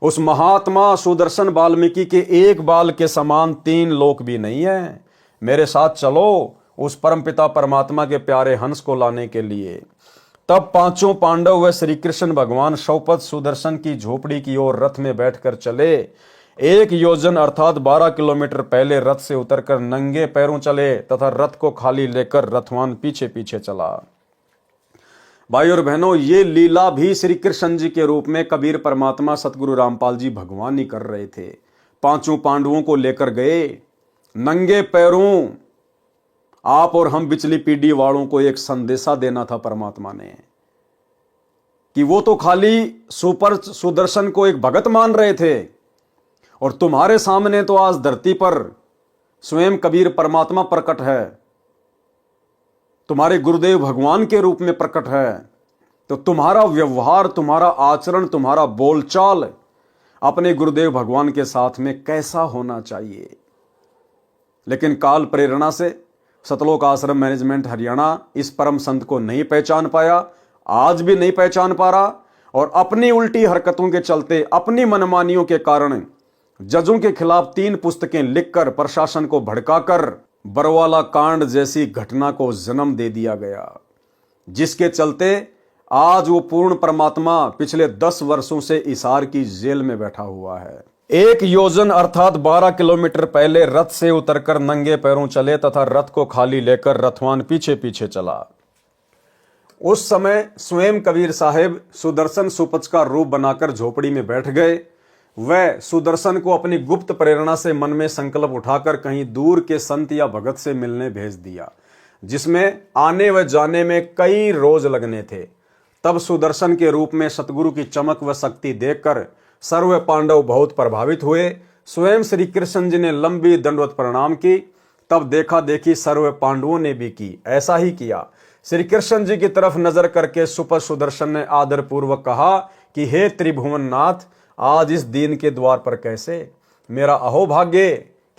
उस महात्मा सुदर्शन वाल्मीकि के एक बाल के समान 3 लोक भी नहीं है। मेरे साथ चलो उस परमपिता परमात्मा के प्यारे हंस को लाने के लिए। तब 5 पांडव व श्री कृष्ण भगवान शौपथ सुदर्शन की झोपड़ी की ओर रथ में बैठकर चले। 1 योजन अर्थात 12 किलोमीटर पहले रथ से उतरकर नंगे पैरों चले तथा रथ को खाली लेकर रथवान पीछे पीछे चला। भाई और बहनों, ये लीला भी श्री कृष्ण जी के रूप में कबीर परमात्मा सतगुरु रामपाल जी भगवान ही कर रहे थे। 5 पांडवों को लेकर गए नंगे पैरों। आप और हम बिचली पीढ़ी वालों को एक संदेशा देना था परमात्मा ने, कि वो तो खाली सुपर सुदर्शन को एक भगत मान रहे थे, और तुम्हारे सामने तो आज धरती पर स्वयं कबीर परमात्मा प्रकट है, तुम्हारे गुरुदेव भगवान के रूप में प्रकट है। तो तुम्हारा व्यवहार, तुम्हारा आचरण, तुम्हारा बोलचाल अपने गुरुदेव भगवान के साथ में कैसा होना चाहिए। लेकिन काल प्रेरणा से सतलोक आश्रम मैनेजमेंट हरियाणा इस परम संत को नहीं पहचान पाया, आज भी नहीं पहचान पा रहा, और अपनी उल्टी हरकतों के चलते, अपनी मनमानियों के कारण जजों के खिलाफ 3 पुस्तकें लिखकर प्रशासन को भड़काकर बरवाला कांड जैसी घटना को जन्म दे दिया गया, जिसके चलते आज वो पूर्ण परमात्मा पिछले 10 वर्षों से हिसार की जेल में बैठा हुआ है। 1 योजन अर्थात 12 किलोमीटर पहले रथ से उतरकर नंगे पैरों चले तथा रथ को खाली लेकर रथवान पीछे पीछे चला। उस समय स्वयं कबीर साहेब सुदर्शन सुपच का रूप बनाकर झोपड़ी में बैठ गए। वह सुदर्शन को अपनी गुप्त प्रेरणा से मन में संकल्प उठाकर कहीं दूर के संत या भगत से मिलने भेज दिया, जिसमें आने व जाने में कई रोज लगने थे। तब सुदर्शन के रूप में सतगुरु की चमक व शक्ति देखकर सर्व पांडव बहुत प्रभावित हुए। स्वयं श्री कृष्ण जी ने लंबी दंडवत प्रणाम की। तब देखा देखी सर्व पांडवों ने भी की, ऐसा ही किया। श्री कृष्ण जी की तरफ नजर करके सुपर सुदर्शन ने आदर पूर्वक कहा कि हे त्रिभुवन नाथ, आज इस दीन के द्वार पर कैसे? मेरा अहोभाग्य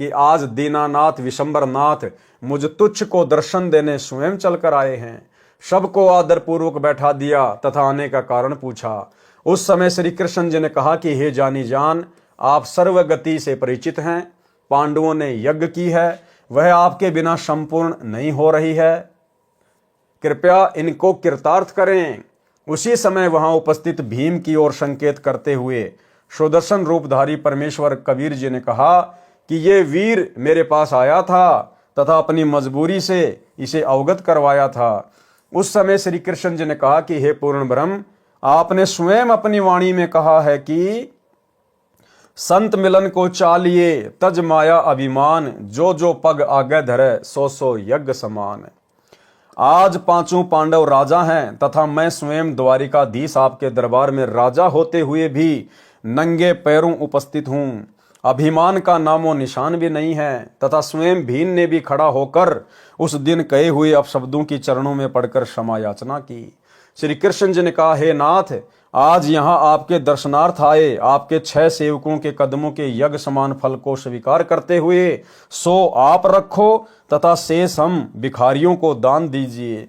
कि आज दीनानाथ विशंबर नाथ मुझ तुच्छ को दर्शन देने स्वयं चलकर आए हैं। सबको आदर पूर्वक बैठा दिया तथा आने का कारण पूछा। उस समय श्री कृष्ण जी ने कहा कि हे जानी जान, आप सर्वगति से परिचित हैं। पांडवों ने यज्ञ की है, वह आपके बिना संपूर्ण नहीं हो रही है। कृपया इनको कृतार्थ करें। उसी समय वहां उपस्थित भीम की ओर संकेत करते हुए सुदर्शन रूपधारी परमेश्वर कबीर जी ने कहा कि ये वीर मेरे पास आया था तथा अपनी मजबूरी से इसे अवगत करवाया था। उस समय श्री कृष्ण जी ने कहा कि हे पूर्ण ब्रह्म, आपने स्वयं अपनी वाणी में कहा है कि संत मिलन को चालिए तज माया अभिमान, जो जो पग आगे धरे सो सो यज्ञ समान। आज पांचों पांडव राजा हैं तथा मैं स्वयं द्वारिकाधीश आपके दरबार में राजा होते हुए भी नंगे पैरों उपस्थित हूं। अभिमान का नामो निशान भी नहीं है तथा स्वयं भीम ने भी खड़ा होकर उस दिन कहे हुए अपशब्दों की चरणों में पड़कर क्षमा याचना की। श्री कृष्ण जी ने कहा, हे नाथ, आज यहाँ आपके दर्शनार्थ आए, आपके 6 सेवकों के कदमों के यज्ञ समान फल को स्वीकार करते हुए सो आप रखो तथा शेष हम भिखारियों को दान दीजिए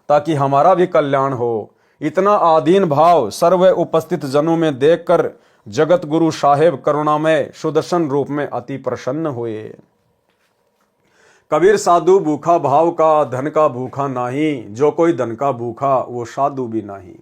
ताकि हमारा भी कल्याण हो। इतना आधीन भाव सर्व उपस्थित जनों में देखकर जगत गुरु साहेब करुणामय सुदर्शन रूप में अति प्रसन्न हुए। कबीर साधु भूखा भाव का, धन का भूखा नाही, जो कोई धन का भूखा वो साधु भी नहीं।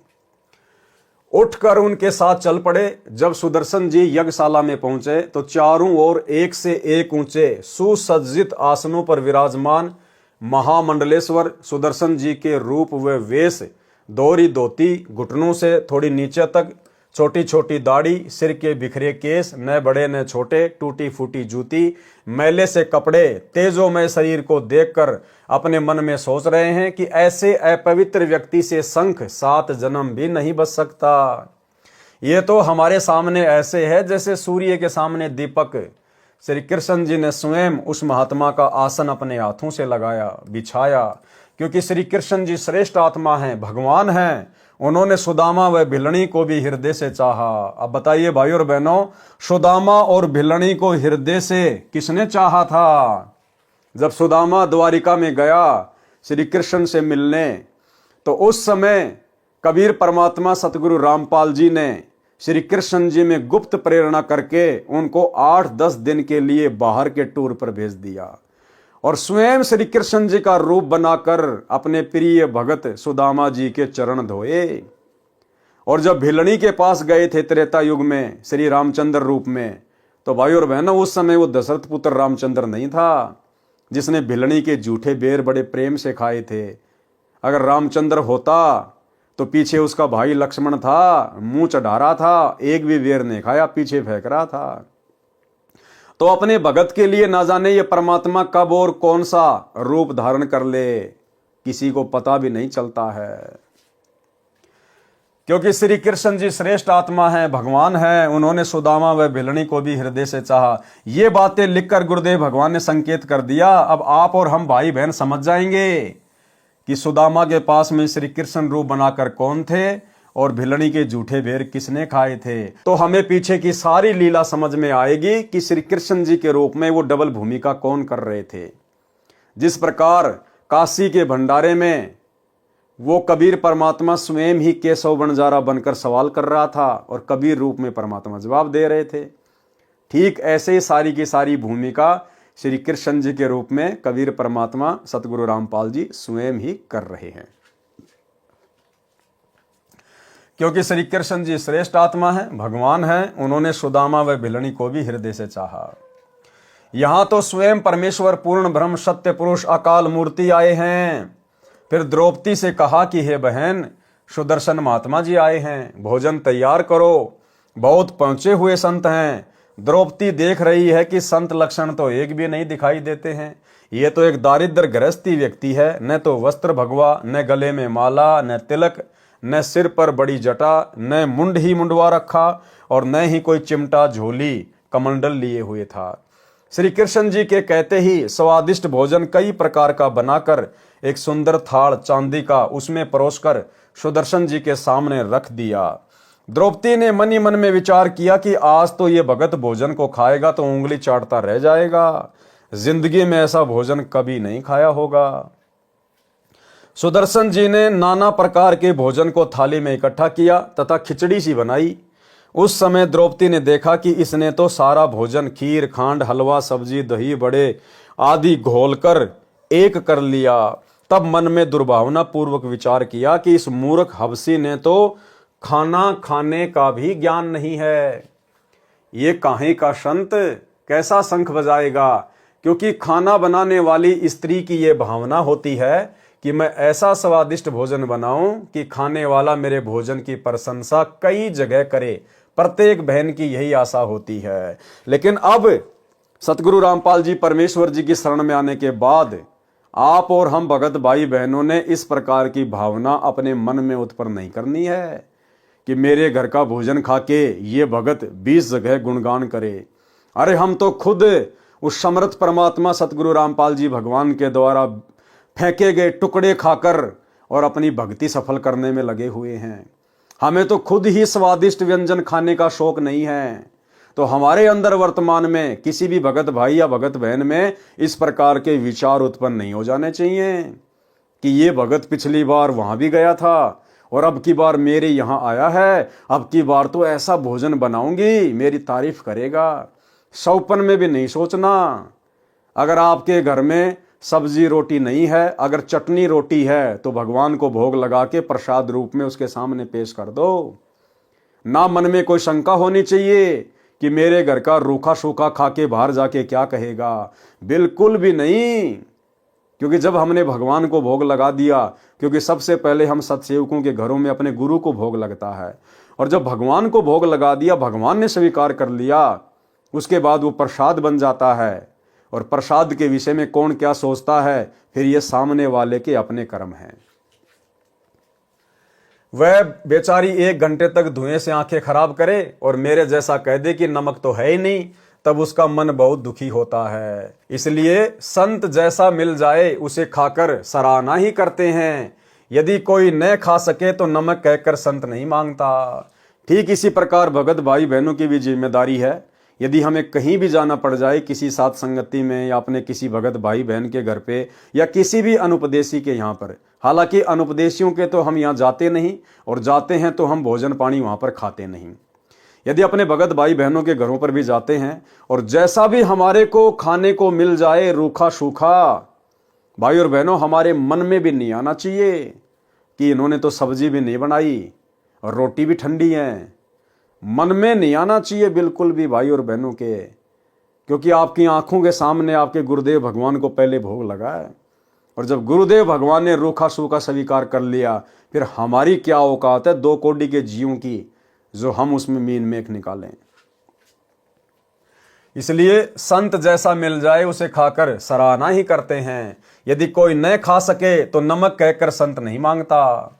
उठकर उनके साथ चल पड़े। जब सुदर्शन जी यज्ञशाला में पहुंचे तो चारों ओर एक से एक ऊंचे सुसज्जित आसनों पर विराजमान महामंडलेश्वर सुदर्शन जी के रूप व वेश, दोहरी धोती, घुटनों से थोड़ी नीचे तक, छोटी छोटी दाढ़ी, सिर के बिखरे केस, न बड़े न छोटे, टूटी फूटी जूती, मैले से कपड़े, तेजोमय शरीर को देखकर अपने मन में सोच रहे हैं कि ऐसे अपवित्र व्यक्ति से शंख 7 जन्म भी नहीं बच सकता। ये तो हमारे सामने ऐसे है जैसे सूर्य के सामने दीपक। श्री कृष्ण जी ने स्वयं उस महात्मा का आसन अपने हाथों से लगाया, बिछाया, क्योंकि श्री कृष्ण जी श्रेष्ठ आत्मा हैं, भगवान हैं। उन्होंने सुदामा व भिलनी को भी हृदय से चाहा। अब बताइए भाई और बहनों, सुदामा और भिलनी को हृदय से किसने चाहा था? जब सुदामा द्वारिका में गया श्री कृष्ण से मिलने, तो उस समय कबीर परमात्मा सतगुरु रामपाल जी ने श्री कृष्ण जी में गुप्त प्रेरणा करके उनको 8-10 दिन के लिए बाहर के टूर पर भेज दिया और स्वयं श्री कृष्ण जी का रूप बनाकर अपने प्रिय भगत सुदामा जी के चरण धोए। और जब भिलनी के पास गए थे त्रेता युग में श्री रामचंद्र रूप में, तो भाई और बहनों उस समय वो दशरथ पुत्र रामचंद्र नहीं था जिसने भिलनी के जूठे बेर बड़े प्रेम से खाए थे। अगर रामचंद्र होता तो पीछे उसका भाई लक्ष्मण था, मुंह चढ़ा रहा था, एक भी बेर नहीं खाया, पीछे फेंक रहा था। तो अपने भगत के लिए ना जाने ये परमात्मा कब और कौन सा रूप धारण कर ले, किसी को पता भी नहीं चलता है। क्योंकि श्री कृष्ण जी श्रेष्ठ आत्मा हैं, भगवान हैं। उन्होंने सुदामा व भिलनी को भी हृदय से चाहा। ये बातें लिखकर गुरुदेव भगवान ने संकेत कर दिया। अब आप और हम भाई बहन समझ जाएंगे कि सुदामा के पास में श्री कृष्ण रूप बनाकर कौन थे और भिलनी के जूठे बेर किसने खाए थे। तो हमें पीछे की सारी लीला समझ में आएगी कि श्री कृष्ण जी के रूप में वो डबल भूमिका कौन कर रहे थे। जिस प्रकार काशी के भंडारे में वो कबीर परमात्मा स्वयं ही केशव बंजारा बनकर सवाल कर रहा था और कबीर रूप में परमात्मा जवाब दे रहे थे, ठीक ऐसे ही सारी की सारी भूमिका श्री कृष्ण जी के रूप में कबीर परमात्मा सतगुरु रामपाल जी स्वयं ही कर रहे हैं। क्योंकि श्री कृष्ण जी श्रेष्ठ आत्मा है, भगवान है। उन्होंने सुदामा व भिलनी को भी हृदय से चाहा। यहां तो स्वयं परमेश्वर पूर्ण ब्रह्म सत्य पुरुष अकाल मूर्ति आए हैं। फिर द्रौपदी से कहा कि हे बहन, सुदर्शन महात्मा जी आए हैं, भोजन तैयार करो, बहुत पहुंचे हुए संत हैं। द्रौपदी देख रही है कि संत लक्षण तो एक भी नहीं दिखाई देते हैं। ये तो एक दारिद्र गृहस्थी व्यक्ति है, न तो वस्त्र भगवा, न गले में माला, न तिलक, न सिर पर बड़ी जटा, न मुंड ही मुंडवा रखा और न ही कोई चिमटा झोली कमंडल लिए हुए था। श्री कृष्ण जी के कहते ही स्वादिष्ट भोजन कई प्रकार का बनाकर एक सुंदर थाल चांदी का उसमें परोसकर सुदर्शन जी के सामने रख दिया। द्रौपदी ने मन ही मन में विचार किया कि आज तो ये भगत भोजन को खाएगा तो उंगली चाटता रह जाएगा, जिंदगी में ऐसा भोजन कभी नहीं खाया होगा। सुदर्शन जी ने नाना प्रकार के भोजन को थाली में इकट्ठा किया तथा खिचड़ी सी बनाई। उस समय द्रौपदी ने देखा कि इसने तो सारा भोजन खीर, खांड, हलवा, सब्जी, दही, बड़े आदि घोलकर एक कर लिया तब मन में दुर्भावना पूर्वक विचार किया कि इस मूर्ख हबसी ने तो खाना खाने का भी ज्ञान नहीं है। ये काहे का संत कैसा शंख बजाएगा, क्योंकि खाना बनाने वाली स्त्री की ये भावना होती है कि मैं ऐसा स्वादिष्ट भोजन बनाऊं कि खाने वाला मेरे भोजन की प्रशंसा कई जगह करे। प्रत्येक बहन की यही आशा होती है। लेकिन अब सतगुरु रामपाल जी परमेश्वर जी की शरण में आने के बाद आप और हम भगत भाई बहनों ने इस प्रकार की भावना अपने मन में उत्पन्न नहीं करनी है कि मेरे घर का भोजन खा के ये भगत 20 जगह गुणगान करे। अरे हम तो खुद उस समर्थ परमात्मा सतगुरु रामपाल जी भगवान के द्वारा फेंके गए टुकड़े खाकर और अपनी भक्ति सफल करने में लगे हुए हैं। हमें तो खुद ही स्वादिष्ट व्यंजन खाने का शौक नहीं है, तो हमारे अंदर वर्तमान में किसी भी भगत भाई या भगत बहन में इस प्रकार के विचार उत्पन्न नहीं हो जाने चाहिए कि ये भगत पिछली बार वहां भी गया था और अब की बार मेरे यहाँ आया है, अब की बार तो ऐसा भोजन बनाऊंगी मेरी तारीफ करेगा। सौपन में भी नहीं सोचना। अगर आपके घर में सब्जी रोटी नहीं है, अगर चटनी रोटी है, तो भगवान को भोग लगा के प्रसाद रूप में उसके सामने पेश कर दो। ना मन में कोई शंका होनी चाहिए कि मेरे घर का रूखा सूखा खा के बाहर जाके क्या कहेगा। बिल्कुल भी नहीं, क्योंकि जब हमने भगवान को भोग लगा दिया, क्योंकि सबसे पहले हम सत्सेवकों के घरों में अपने गुरु को भोग लगता है, और जब भगवान को भोग लगा दिया, भगवान ने स्वीकार कर लिया, उसके बाद वो प्रसाद बन जाता है। और प्रसाद के विषय में कौन क्या सोचता है, फिर ये सामने वाले के अपने कर्म हैं। वह बेचारी 1 घंटे तक धुएं से आंखें खराब करे और मेरे जैसा कह दे कि नमक तो है ही नहीं, तब उसका मन बहुत दुखी होता है। इसलिए संत जैसा मिल जाए उसे खाकर सराहना ही करते हैं। यदि कोई न खा सके तो नमक कहकर संत नहीं मांगता। ठीक इसी प्रकार भगत भाई बहनों की भी जिम्मेदारी है। यदि हमें कहीं भी जाना पड़ जाए, किसी साथ संगति में या अपने किसी भगत भाई बहन के घर पे या किसी भी अनुपदेशी के यहाँ पर, हालांकि अनुपदेशियों के तो हम यहाँ जाते नहीं, और जाते हैं तो हम भोजन पानी वहाँ पर खाते नहीं। यदि अपने भगत भाई बहनों के घरों पर भी जाते हैं और जैसा भी हमारे को खाने को मिल जाए रूखा सूखा, भाई और बहनों हमारे मन में भी नहीं आना चाहिए कि इन्होंने तो सब्जी भी नहीं बनाई और रोटी भी ठंडी है। मन में नहीं आना चाहिए बिल्कुल भी भाई और बहनों के, क्योंकि आपकी आंखों के सामने आपके गुरुदेव भगवान को पहले भोग लगा है, और जब गुरुदेव भगवान ने रूखा सूखा स्वीकार कर लिया, फिर हमारी क्या औकात है 2 कौड़ी के जीवों की जो हम उसमें मीन मेख निकालें। इसलिए संत जैसा मिल जाए उसे खाकर सराहना ही करते हैं। यदि कोई न खा सके तो नमक कहकर संत नहीं मांगता।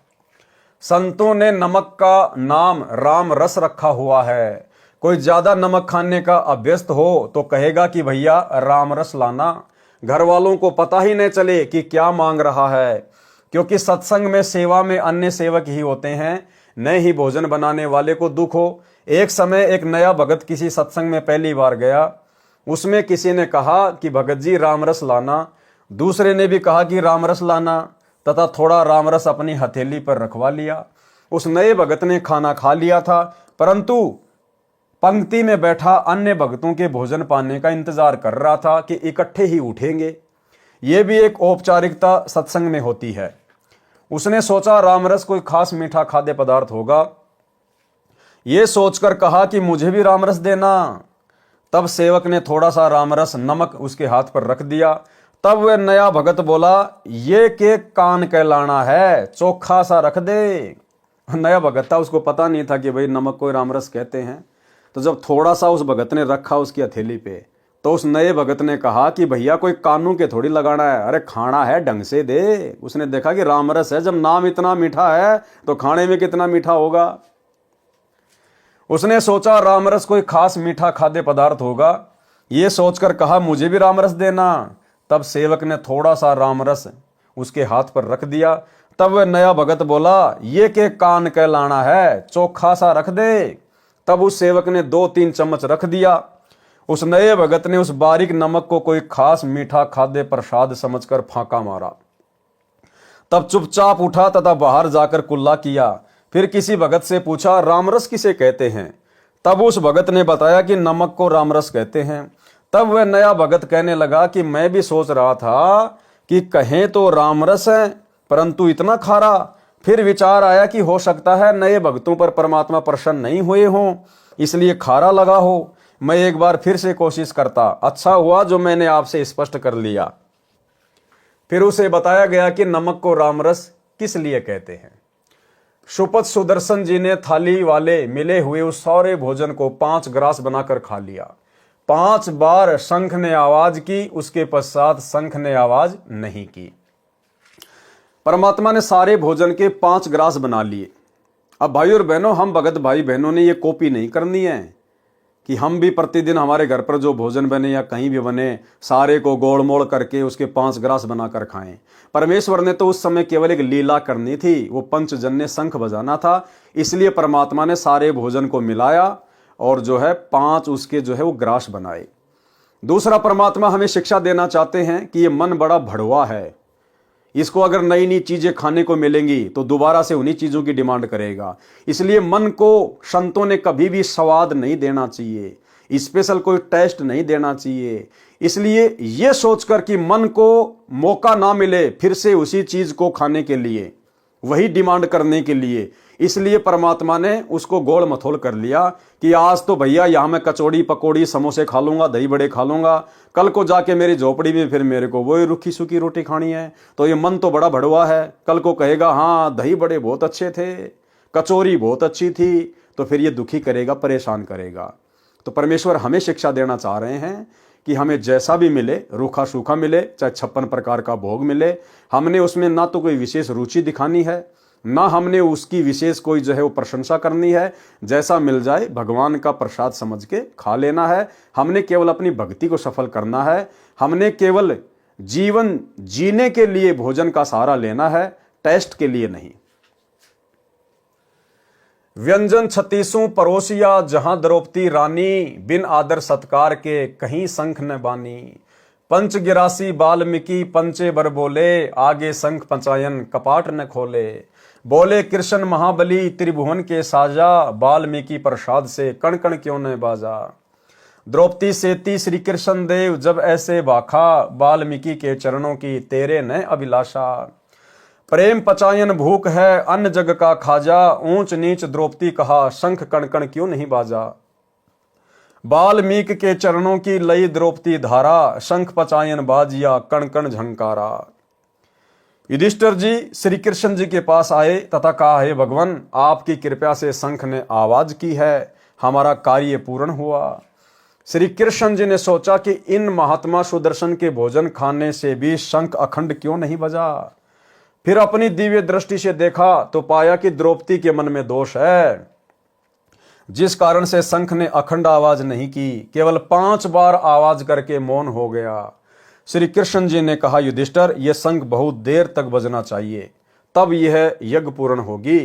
संतों ने नमक का नाम राम रस रखा हुआ है। कोई ज्यादा नमक खाने का अभ्यस्त हो तो कहेगा कि भैया राम रस लाना। घर वालों को पता ही नहीं चले कि क्या मांग रहा है, क्योंकि सत्संग में सेवा में अन्य सेवक ही होते हैं, न ही भोजन बनाने वाले को दुख हो। एक समय एक नया भगत किसी सत्संग में पहली बार गया। उसमें किसी ने कहा कि भगत जी राम रस लाना, दूसरे ने भी कहा कि राम रस लाना, तथा थोड़ा राम रस अपनी हथेली पर रखवा लिया। उस नए भगत ने खाना खा लिया था, परंतु पंक्ति में बैठा अन्य भक्तों के भोजन पाने का इंतजार कर रहा था कि इकट्ठे ही उठेंगे। ये भी एक औपचारिकता सत्संग में होती है। उसने सोचा रामरस कोई खास मीठा खाद्य पदार्थ होगा, ये सोचकर कहा कि मुझे भी रामरस देना। तब सेवक ने थोड़ा सा रामरस नमक उसके हाथ पर रख दिया। तब वह नया भगत बोला, ये के कान कहलाना है, चोखा सा रख दे। नया भगत था, उसको पता नहीं था कि भाई नमक को रामरस कहते हैं। तो जब थोड़ा सा उस भगत ने रखा उसकी हथेली पे, तो उस नए भगत ने कहा कि भैया कोई कानों के थोड़ी लगाना है, अरे खाना है ढंग से दे। उसने देखा कि रामरस है, जब नाम इतना मीठा है तो खाने में कितना मीठा होगा। उसने सोचा रामरस कोई खास मीठा खाद्य पदार्थ होगा, ये सोचकर कहा मुझे भी रामरस देना। तब सेवक ने थोड़ा सा रामरस उसके हाथ पर रख दिया। तब वह नया भगत बोला, ये के कान कहलाना है, चोखा सा रख दे। तब उस सेवक ने 2-3 चम्मच रख दिया। उस नए भगत ने उस बारीक नमक को कोई खास मीठा खाद्य प्रसाद समझकर फांका मारा। तब चुपचाप उठा तथा बाहर जाकर कुल्ला किया। फिर किसी भगत से पूछा, रामरस किसे कहते हैं? तब उस भगत ने बताया कि नमक को रामरस कहते हैं। तब वह नया भगत कहने लगा कि मैं भी सोच रहा था कि कहें तो रामरस है परंतु इतना खारा। फिर विचार आया कि हो सकता है नए भक्तों पर परमात्मा प्रसन्न नहीं हुए हों, इसलिए खारा लगा हो। मैं एक बार फिर से कोशिश करता, अच्छा हुआ जो मैंने आपसे स्पष्ट कर लिया। फिर उसे बताया गया कि नमक को रामरस किस लिए कहते हैं। सुपथ सुदर्शन जी ने थाली वाले मिले हुए उस सारे भोजन को 5 ग्रास बनाकर खा लिया। 5 बार शंख ने आवाज की, उसके पश्चात शंख ने आवाज नहीं की। परमात्मा ने सारे भोजन के 5 ग्रास बना लिए। अब भाई और बहनों, हम भगत भाई बहनों ने ये कॉपी नहीं करनी है कि हम भी प्रतिदिन हमारे घर पर जो भोजन बने या कहीं भी बने सारे को गोल मोड़ करके उसके 5 ग्रास बनाकर खाएं। परमेश्वर ने तो उस समय केवल एक लीला करनी थी, वो पंचजन्य शंख बजाना था। इसलिए परमात्मा ने सारे भोजन को मिलाया और जो है 5 उसके जो है वो ग्रास बनाए। दूसरा, परमात्मा हमें शिक्षा देना चाहते हैं कि ये मन बड़ा भड़वा है, इसको अगर नई नई चीजें खाने को मिलेंगी तो दोबारा से उन्हीं चीजों की डिमांड करेगा। इसलिए मन को संतों ने कभी भी स्वाद नहीं देना चाहिए, स्पेशल कोई टेस्ट नहीं देना चाहिए। इसलिए यह सोचकर कि मन को मौका ना मिले फिर से उसी चीज को खाने के लिए, वही डिमांड करने के लिए, इसलिए परमात्मा ने उसको गोल मथोल कर लिया कि आज तो भैया यहां मैं कचौड़ी पकौड़ी समोसे खा लूंगा, दही बड़े खा लूंगा, कल को जाके मेरी झोपड़ी में फिर मेरे को वही रुखी सूखी रोटी खानी है। तो ये मन तो बड़ा भड़वा है, कल को कहेगा हाँ दही बड़े बहुत अच्छे थे, कचौरी बहुत अच्छी थी, तो फिर ये दुखी करेगा, परेशान करेगा। तो परमेश्वर हमें शिक्षा देना चाह रहे हैं कि हमें जैसा भी मिले, रूखा सूखा मिले, चाहे 56 प्रकार का भोग मिले, हमने उसमें ना तो कोई विशेष रुचि दिखानी है, ना हमने उसकी विशेष कोई जो है वो प्रशंसा करनी है। जैसा मिल जाए भगवान का प्रसाद समझ के खा लेना है। हमने केवल अपनी भक्ति को सफल करना है। हमने केवल जीवन जीने के लिए भोजन का सहारा लेना है, टेस्ट के लिए नहीं। व्यंजन 36 परोसिया जहां द्रौपदी रानी, बिन आदर सत्कार के कहीं शंख न बानी। पंच गिरासी वाल्मीकि पंचे बर बोले, आगे शंख पंचायन कपाट न खोले। बोले कृष्ण महाबली त्रिभुवन के साजा, वाल्मीकि प्रसाद से कण कण क्यों न बाजा। द्रौपदी सेती श्री कृष्ण देव जब ऐसे भाखा, वाल्मीकि के चरणों की तेरे न अभिलाषा। प्रेम पचायन भूख है अन्न जग का खाजा, ऊंच नीच द्रौपदी कहा शंख कण कण क्यों नहीं बाजा। वाल्मीकि के चरणों की लई द्रौपदी धारा, शंख पचायन बाजिया कण कण झंकारा। युधिष्ठिर जी श्री कृष्ण जी के पास आए तथा कहा, हे भगवान आपकी कृपा से शंख ने आवाज की है, हमारा कार्य पूर्ण हुआ। श्री कृष्ण जी ने सोचा कि इन महात्मा सुदर्शन के भोजन खाने से भी शंख अखंड क्यों नहीं बजा। फिर अपनी दिव्य दृष्टि से देखा तो पाया कि द्रौपदी के मन में दोष है, जिस कारण से शंख ने अखंड आवाज नहीं की, केवल 5 बार आवाज करके मौन हो गया। श्री कृष्ण जी ने कहा, युधिष्ठिर यह शंख बहुत देर तक बजना चाहिए, तब यह यज्ञ पूर्ण होगी।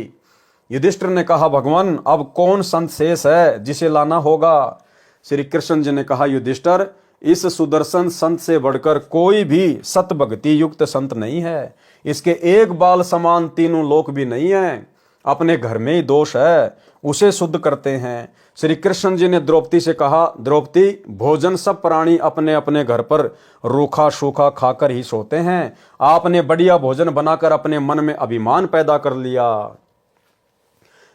युधिष्ठिर ने कहा, भगवान अब कौन संत शेष है जिसे लाना होगा। श्री कृष्ण जी ने कहा, युधिष्ठिर इस सुदर्शन संत से बढ़कर कोई भी सत भक्ति युक्त संत नहीं है। इसके एक बाल समान तीनों लोक भी नहीं है। अपने घर में ही दोष है, उसे शुद्ध करते हैं। श्री कृष्ण जी ने द्रौपदी से कहा, द्रौपदी भोजन सब प्राणी अपने अपने घर पर रूखा सूखा खाकर ही सोते हैं। आपने बढ़िया भोजन बनाकर अपने मन में अभिमान पैदा कर लिया।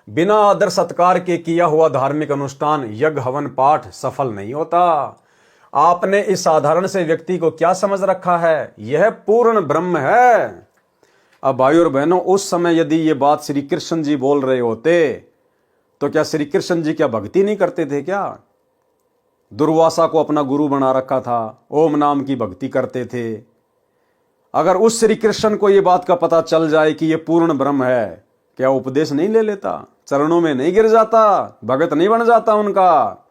बिना आदर सत्कार के किया हुआ धार्मिक अनुष्ठान यज्ञ हवन पाठ सफल नहीं होता। आपने इस साधारण से व्यक्ति को क्या समझ रखा है, यह पूर्ण ब्रह्म है। अब भाई और बहनों, उस समय यदि ये बात श्री कृष्ण जी बोल रहे होते तो क्या श्री कृष्ण जी क्या भक्ति नहीं करते थे क्या? दुर्वासा को अपना गुरु बना रखा था, ओम नाम की भक्ति करते थे। अगर उस श्री कृष्ण को ये बात का पता चल जाए कि ये पूर्ण ब्रह्म है, क्या उपदेश नहीं ले लेता, चरणों में नहीं गिर जाता, भगत नहीं बन जाता उनका?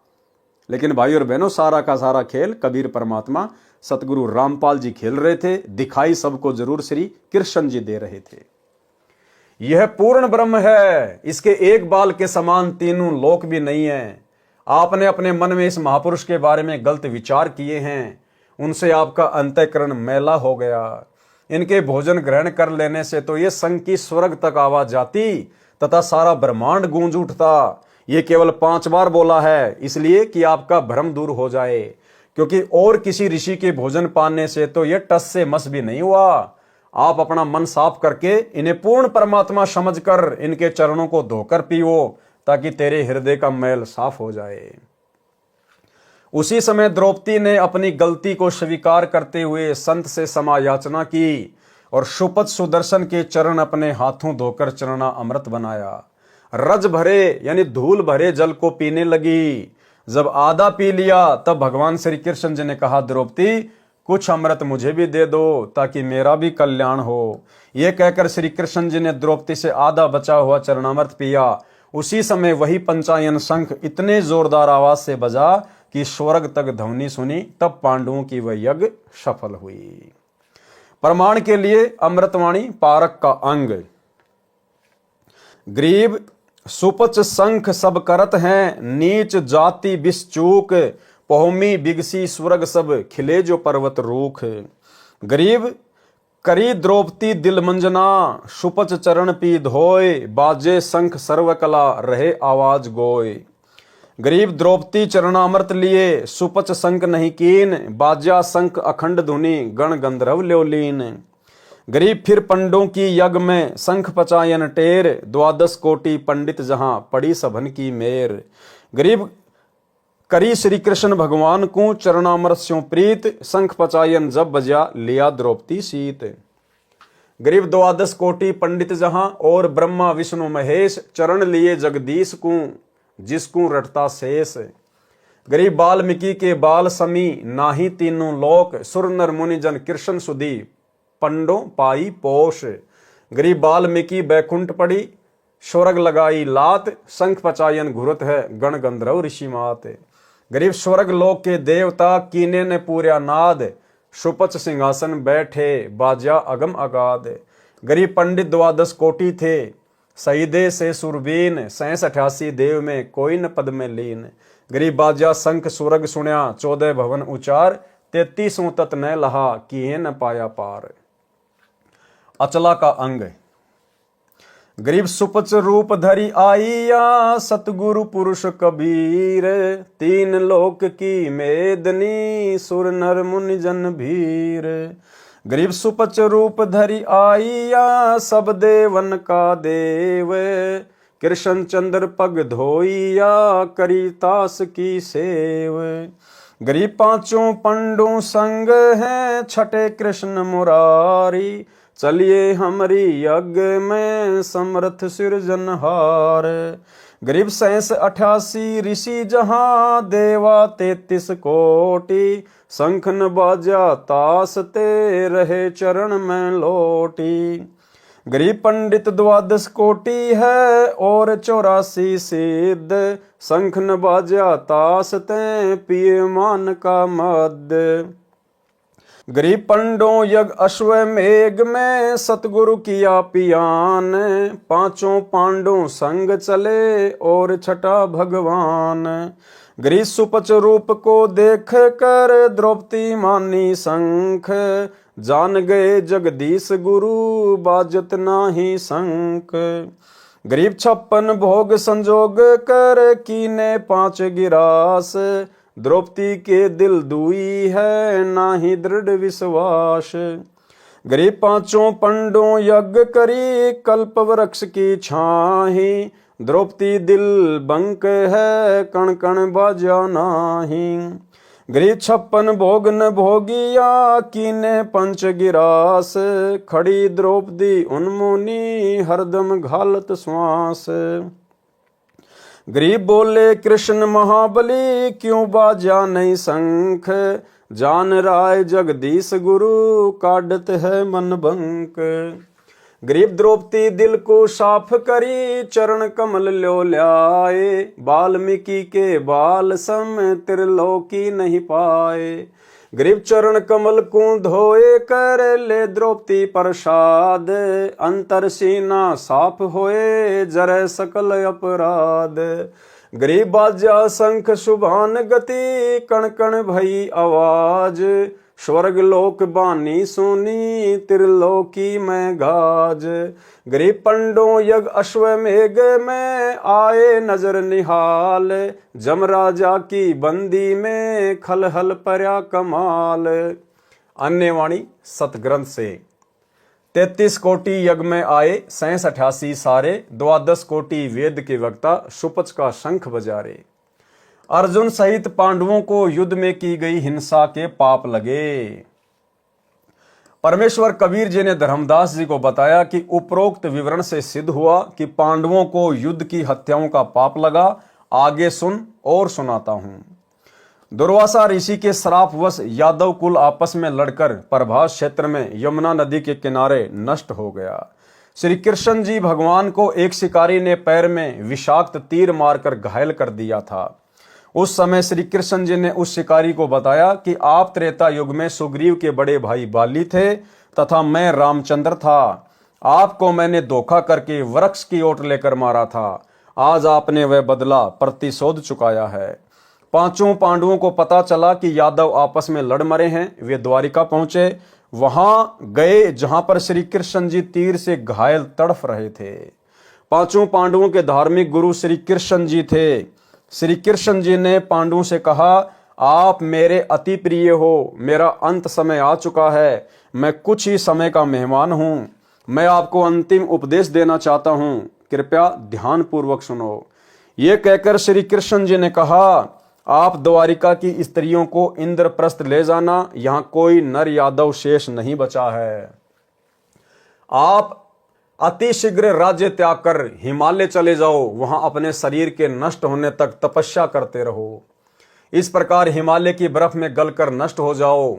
लेकिन भाई और बहनों, सारा का सारा खेल कबीर परमात्मा सतगुरु रामपाल जी खेल रहे थे। दिखाई सबको जरूर श्री कृष्ण जी दे रहे थे। यह पूर्ण ब्रह्म है, इसके एक बाल के समान तीनों लोक भी नहीं है। आपने अपने मन में इस महापुरुष के बारे में गलत विचार किए हैं, उनसे आपका अंतःकरण मैला हो गया। इनके भोजन ग्रहण कर लेने से तो ये संग की स्वर्ग तक आवाज जाती तथा सारा ब्रह्मांड गूंज उठता। ये केवल 5 बार बोला है इसलिए कि आपका भ्रम दूर हो जाए, क्योंकि और किसी ऋषि के भोजन पाने से तो ये टस से मस भी नहीं हुआ। आप अपना मन साफ करके इन्हें पूर्ण परमात्मा समझकर इनके चरणों को धोकर पियो, ताकि तेरे हृदय का मैल साफ हो जाए। उसी समय द्रौपदी ने अपनी गलती को स्वीकार करते हुए संत से क्षमा याचना की और शुपथ सुदर्शन के चरण अपने हाथों धोकर चरना अमृत बनाया। रज भरे यानी धूल भरे जल को पीने लगी। जब आधा पी लिया तब भगवान श्री कृष्ण जी ने कहा, द्रौपदी कुछ अमृत मुझे भी दे दो ताकि मेरा भी कल्याण हो। यह कहकर श्री कृष्ण जी ने द्रौपदी से आधा बचा हुआ चरणामृत पिया। उसी समय वही पंचायन शंख इतने जोरदार आवाज से बजा कि स्वर्ग तक ध्वनि सुनी। तब पांडवों की वह यज्ञ सफल हुई। प्रमाण के लिए अमृतवाणी पारक का अंग। ग्रीव सुपच शंख सब करत हैं, नीच जाति बिस्चूक, पौमी बिगसी स्वर्ग सब खिले जो पर्वत रूख। गरीब करी द्रौपदी दिल मंजना, सुपच चरण पी धोय, बाजे शंख सर्वकला रहे आवाज गोय। गरीब द्रौपदी चरणामृत लिए, सुपच शंख नहीं कीन, बाजा शंख अखंड धुनि गण गंधर्व ल्योलीन। गरीब फिर पंडों की यज्ञ में शंख पचायन टेर, द्वादश कोटि पंडित जहां पड़ी सभन की मेर। गरीब करी श्री कृष्ण भगवान को चरणामृत स्यों प्रीत, शंख पचायन जब बजा लिया द्रौपदी सीत। गरीब द्वादश कोटि पंडित जहां और ब्रह्मा विष्णु महेश, चरण लिए जगदीश को जिसको रटता शेष। गरीब वाल्मीकि के बाल समी, नाही तीनों लोक, सुर नर मुनि जन कृष्ण सुधी, पंडों पाई पोष। गरीब वाल्मीकि बैकुंठ पड़ी, स्वर्ग लगाई लात, शंख पचायन घुरत है गण गंधर्व ऋषि मात। गरीब स्वर्ग लोक के देवता, कीने ने पूर्या नाद, सुपच सिंहासन बैठे बाजा अगम अगाध। गरीब पंडित द्वादश कोटि थे, सईदे से सुरबीन, 87 देव में कोई न पद में लीन। गरीब बाजा शंख सुरग सुण्या, 14 भवन उचार, 33 तत न लहा किए न पाया पार। अचला का अंग। गरीब सुपच रूप धरी आईया, सतगुरु पुरुष कबीर, 3 लोक की मेदनी, सुर नर मुनि जन भीर। गरीब सुपच रूप धरी आईया, सब देवन का देव, कृष्ण चंद्र पग धोइया, करी तास की सेव। गरीब 5 पंडों संग हैं, छठे कृष्ण मुरारी, चलिए हमारी यज्ञ में समर्थ सिरजनहार। गरीब 88 ऋषि जहां, देवा 33 कोटि, शंख न बाजा तास ते रहे चरण में लोटी। गरीब पंडित 12 कोटि है और 84 सिद्ध, शंख न बाजा तास ते पिए मान का मद। गरीब पंडों यज्ञ अश्वमेघ में, सतगुरु किया पियान, 5 पांडों संग चले और छठा भगवान। गरीब सुपच रूप को देख कर द्रौपदी मानी शंख, जान गए जगदीश गुरु बाजत नाही शंख। गरीब 56 भोग संजोग कर कीने 5 गिरास, द्रौपदी के दिल दुई है नाही दृढ़ विश्वास। गरीब 5 पंडों यज्ञ करी, कल्प वृक्ष की छाही, द्रौपदी दिल बंक है कण कण बाजा नाही। गरीब 56 भोग न भोगिया, कीने 5 गिरास, खड़ी द्रौपदी उन्मुनी हरदम घालत श्वास। गरीब बोले कृष्ण महाबली, क्यों बाजा नहीं शंख, जान राय जगदीश गुरु काटत है मन बंक। गरीब द्रौपदी दिल को साफ करी, चरण कमल ल्यो ल्याए, वाल्मीकि के बाल सम त्रिलोकी नहीं पाए। गरीब चरण कमल को धोए कर ले द्रौपदी प्रसाद, अंतर सीना साफ होए जरे सकल अपराध। गरीब बाजा शंख सुभान गति, कण कण भई आवाज, स्वर्ग लोक बानी सुनी त्रिलोकी में गाज। गरीब पंडों यज्ञ अश्वमेघ में आए नजर निहाल। जमराजा की बंदी में खलहल पर्या कमाल। अन्य वाणी सतग्रंथ से 33 कोटि यज्ञ में आए 87 सारे। 12 कोटि वेद के वक्ता सुपच का शंख बजारे। अर्जुन सहित पांडवों को युद्ध में की गई हिंसा के पाप लगे। परमेश्वर कबीर जी ने धर्मदास जी को बताया कि उपरोक्त विवरण से सिद्ध हुआ कि पांडवों को युद्ध की हत्याओं का पाप लगा। आगे सुन और सुनाता हूं। दुर्वासा ऋषि के श्रापवश यादव कुल आपस में लड़कर प्रभास क्षेत्र में यमुना नदी के किनारे नष्ट हो गया। श्री कृष्ण जी भगवान को एक शिकारी ने पैर में विषाक्त तीर मारकर घायल कर दिया था। उस समय श्री कृष्ण जी ने उस शिकारी को बताया कि आप त्रेता युग में सुग्रीव के बड़े भाई बाली थे तथा मैं रामचंद्र था। आपको मैंने धोखा करके वृक्ष की ओट लेकर मारा था। आज आपने वह बदला प्रतिशोध चुकाया है। पांचों पांडवों को पता चला कि यादव आपस में लड़ मरे हैं। वे द्वारिका पहुंचे। वहां गए जहां पर श्री कृष्ण जी तीर से घायल तड़फ रहे थे। पांचों पांडवों के धार्मिक गुरु श्री कृष्ण जी थे। श्री कृष्ण जी ने पांडवों से कहा, आप मेरे अति प्रिय हो। मेरा अंत समय आ चुका है। मैं कुछ ही समय का मेहमान हूं। मैं आपको अंतिम उपदेश देना चाहता हूं। कृपया ध्यान पूर्वक सुनो। ये कहकर श्री कृष्ण जी ने कहा, आप द्वारिका की स्त्रियों को इंद्रप्रस्थ ले जाना। यहां कोई नर यादव शेष नहीं बचा है। आप अति शीघ्र राज्य त्याग कर हिमालय चले जाओ। वहां अपने शरीर के नष्ट होने तक तपस्या करते रहो। इस प्रकार हिमालय की बर्फ में गलकर नष्ट हो जाओ।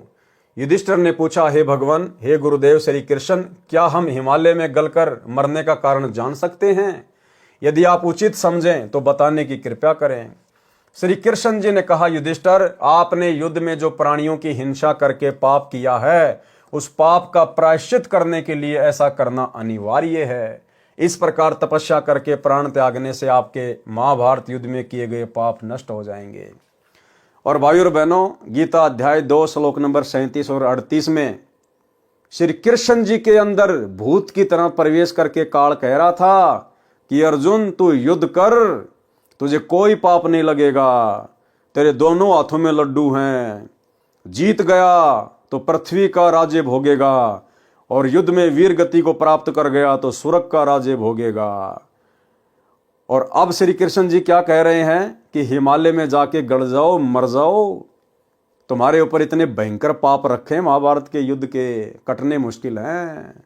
युधिष्ठिर ने पूछा, हे भगवान, हे गुरुदेव श्री कृष्ण, क्या हम हिमालय में गलकर मरने का कारण जान सकते हैं? यदि आप उचित समझें तो बताने की कृपा करें। श्री कृष्ण जी ने कहा, युधिष्ठिर, आपने युद्ध में जो प्राणियों की हिंसा करके पाप किया है, उस पाप का प्रायश्चित करने के लिए ऐसा करना अनिवार्य है। इस प्रकार तपस्या करके प्राण त्यागने से आपके महाभारत युद्ध में किए गए पाप नष्ट हो जाएंगे। और भाइयों और बहनों, गीता अध्याय 2 श्लोक नंबर 37 और 38 में श्री कृष्ण जी के अंदर भूत की तरह प्रवेश करके काल कह रहा था कि अर्जुन, तू युद्ध कर, तुझे कोई पाप नहीं लगेगा। तेरे दोनों हाथों में लड्डू हैं। जीत गया तो पृथ्वी का राज्य भोगेगा, और युद्ध में वीर गति को प्राप्त कर गया तो स्वर्ग का राज्य भोगेगा। और अब श्री कृष्ण जी क्या कह रहे हैं कि हिमालय में जाके गड़ जाओ, मर जाओ। तुम्हारे ऊपर इतने भयंकर पाप रखे महाभारत के युद्ध के, कटने मुश्किल हैं।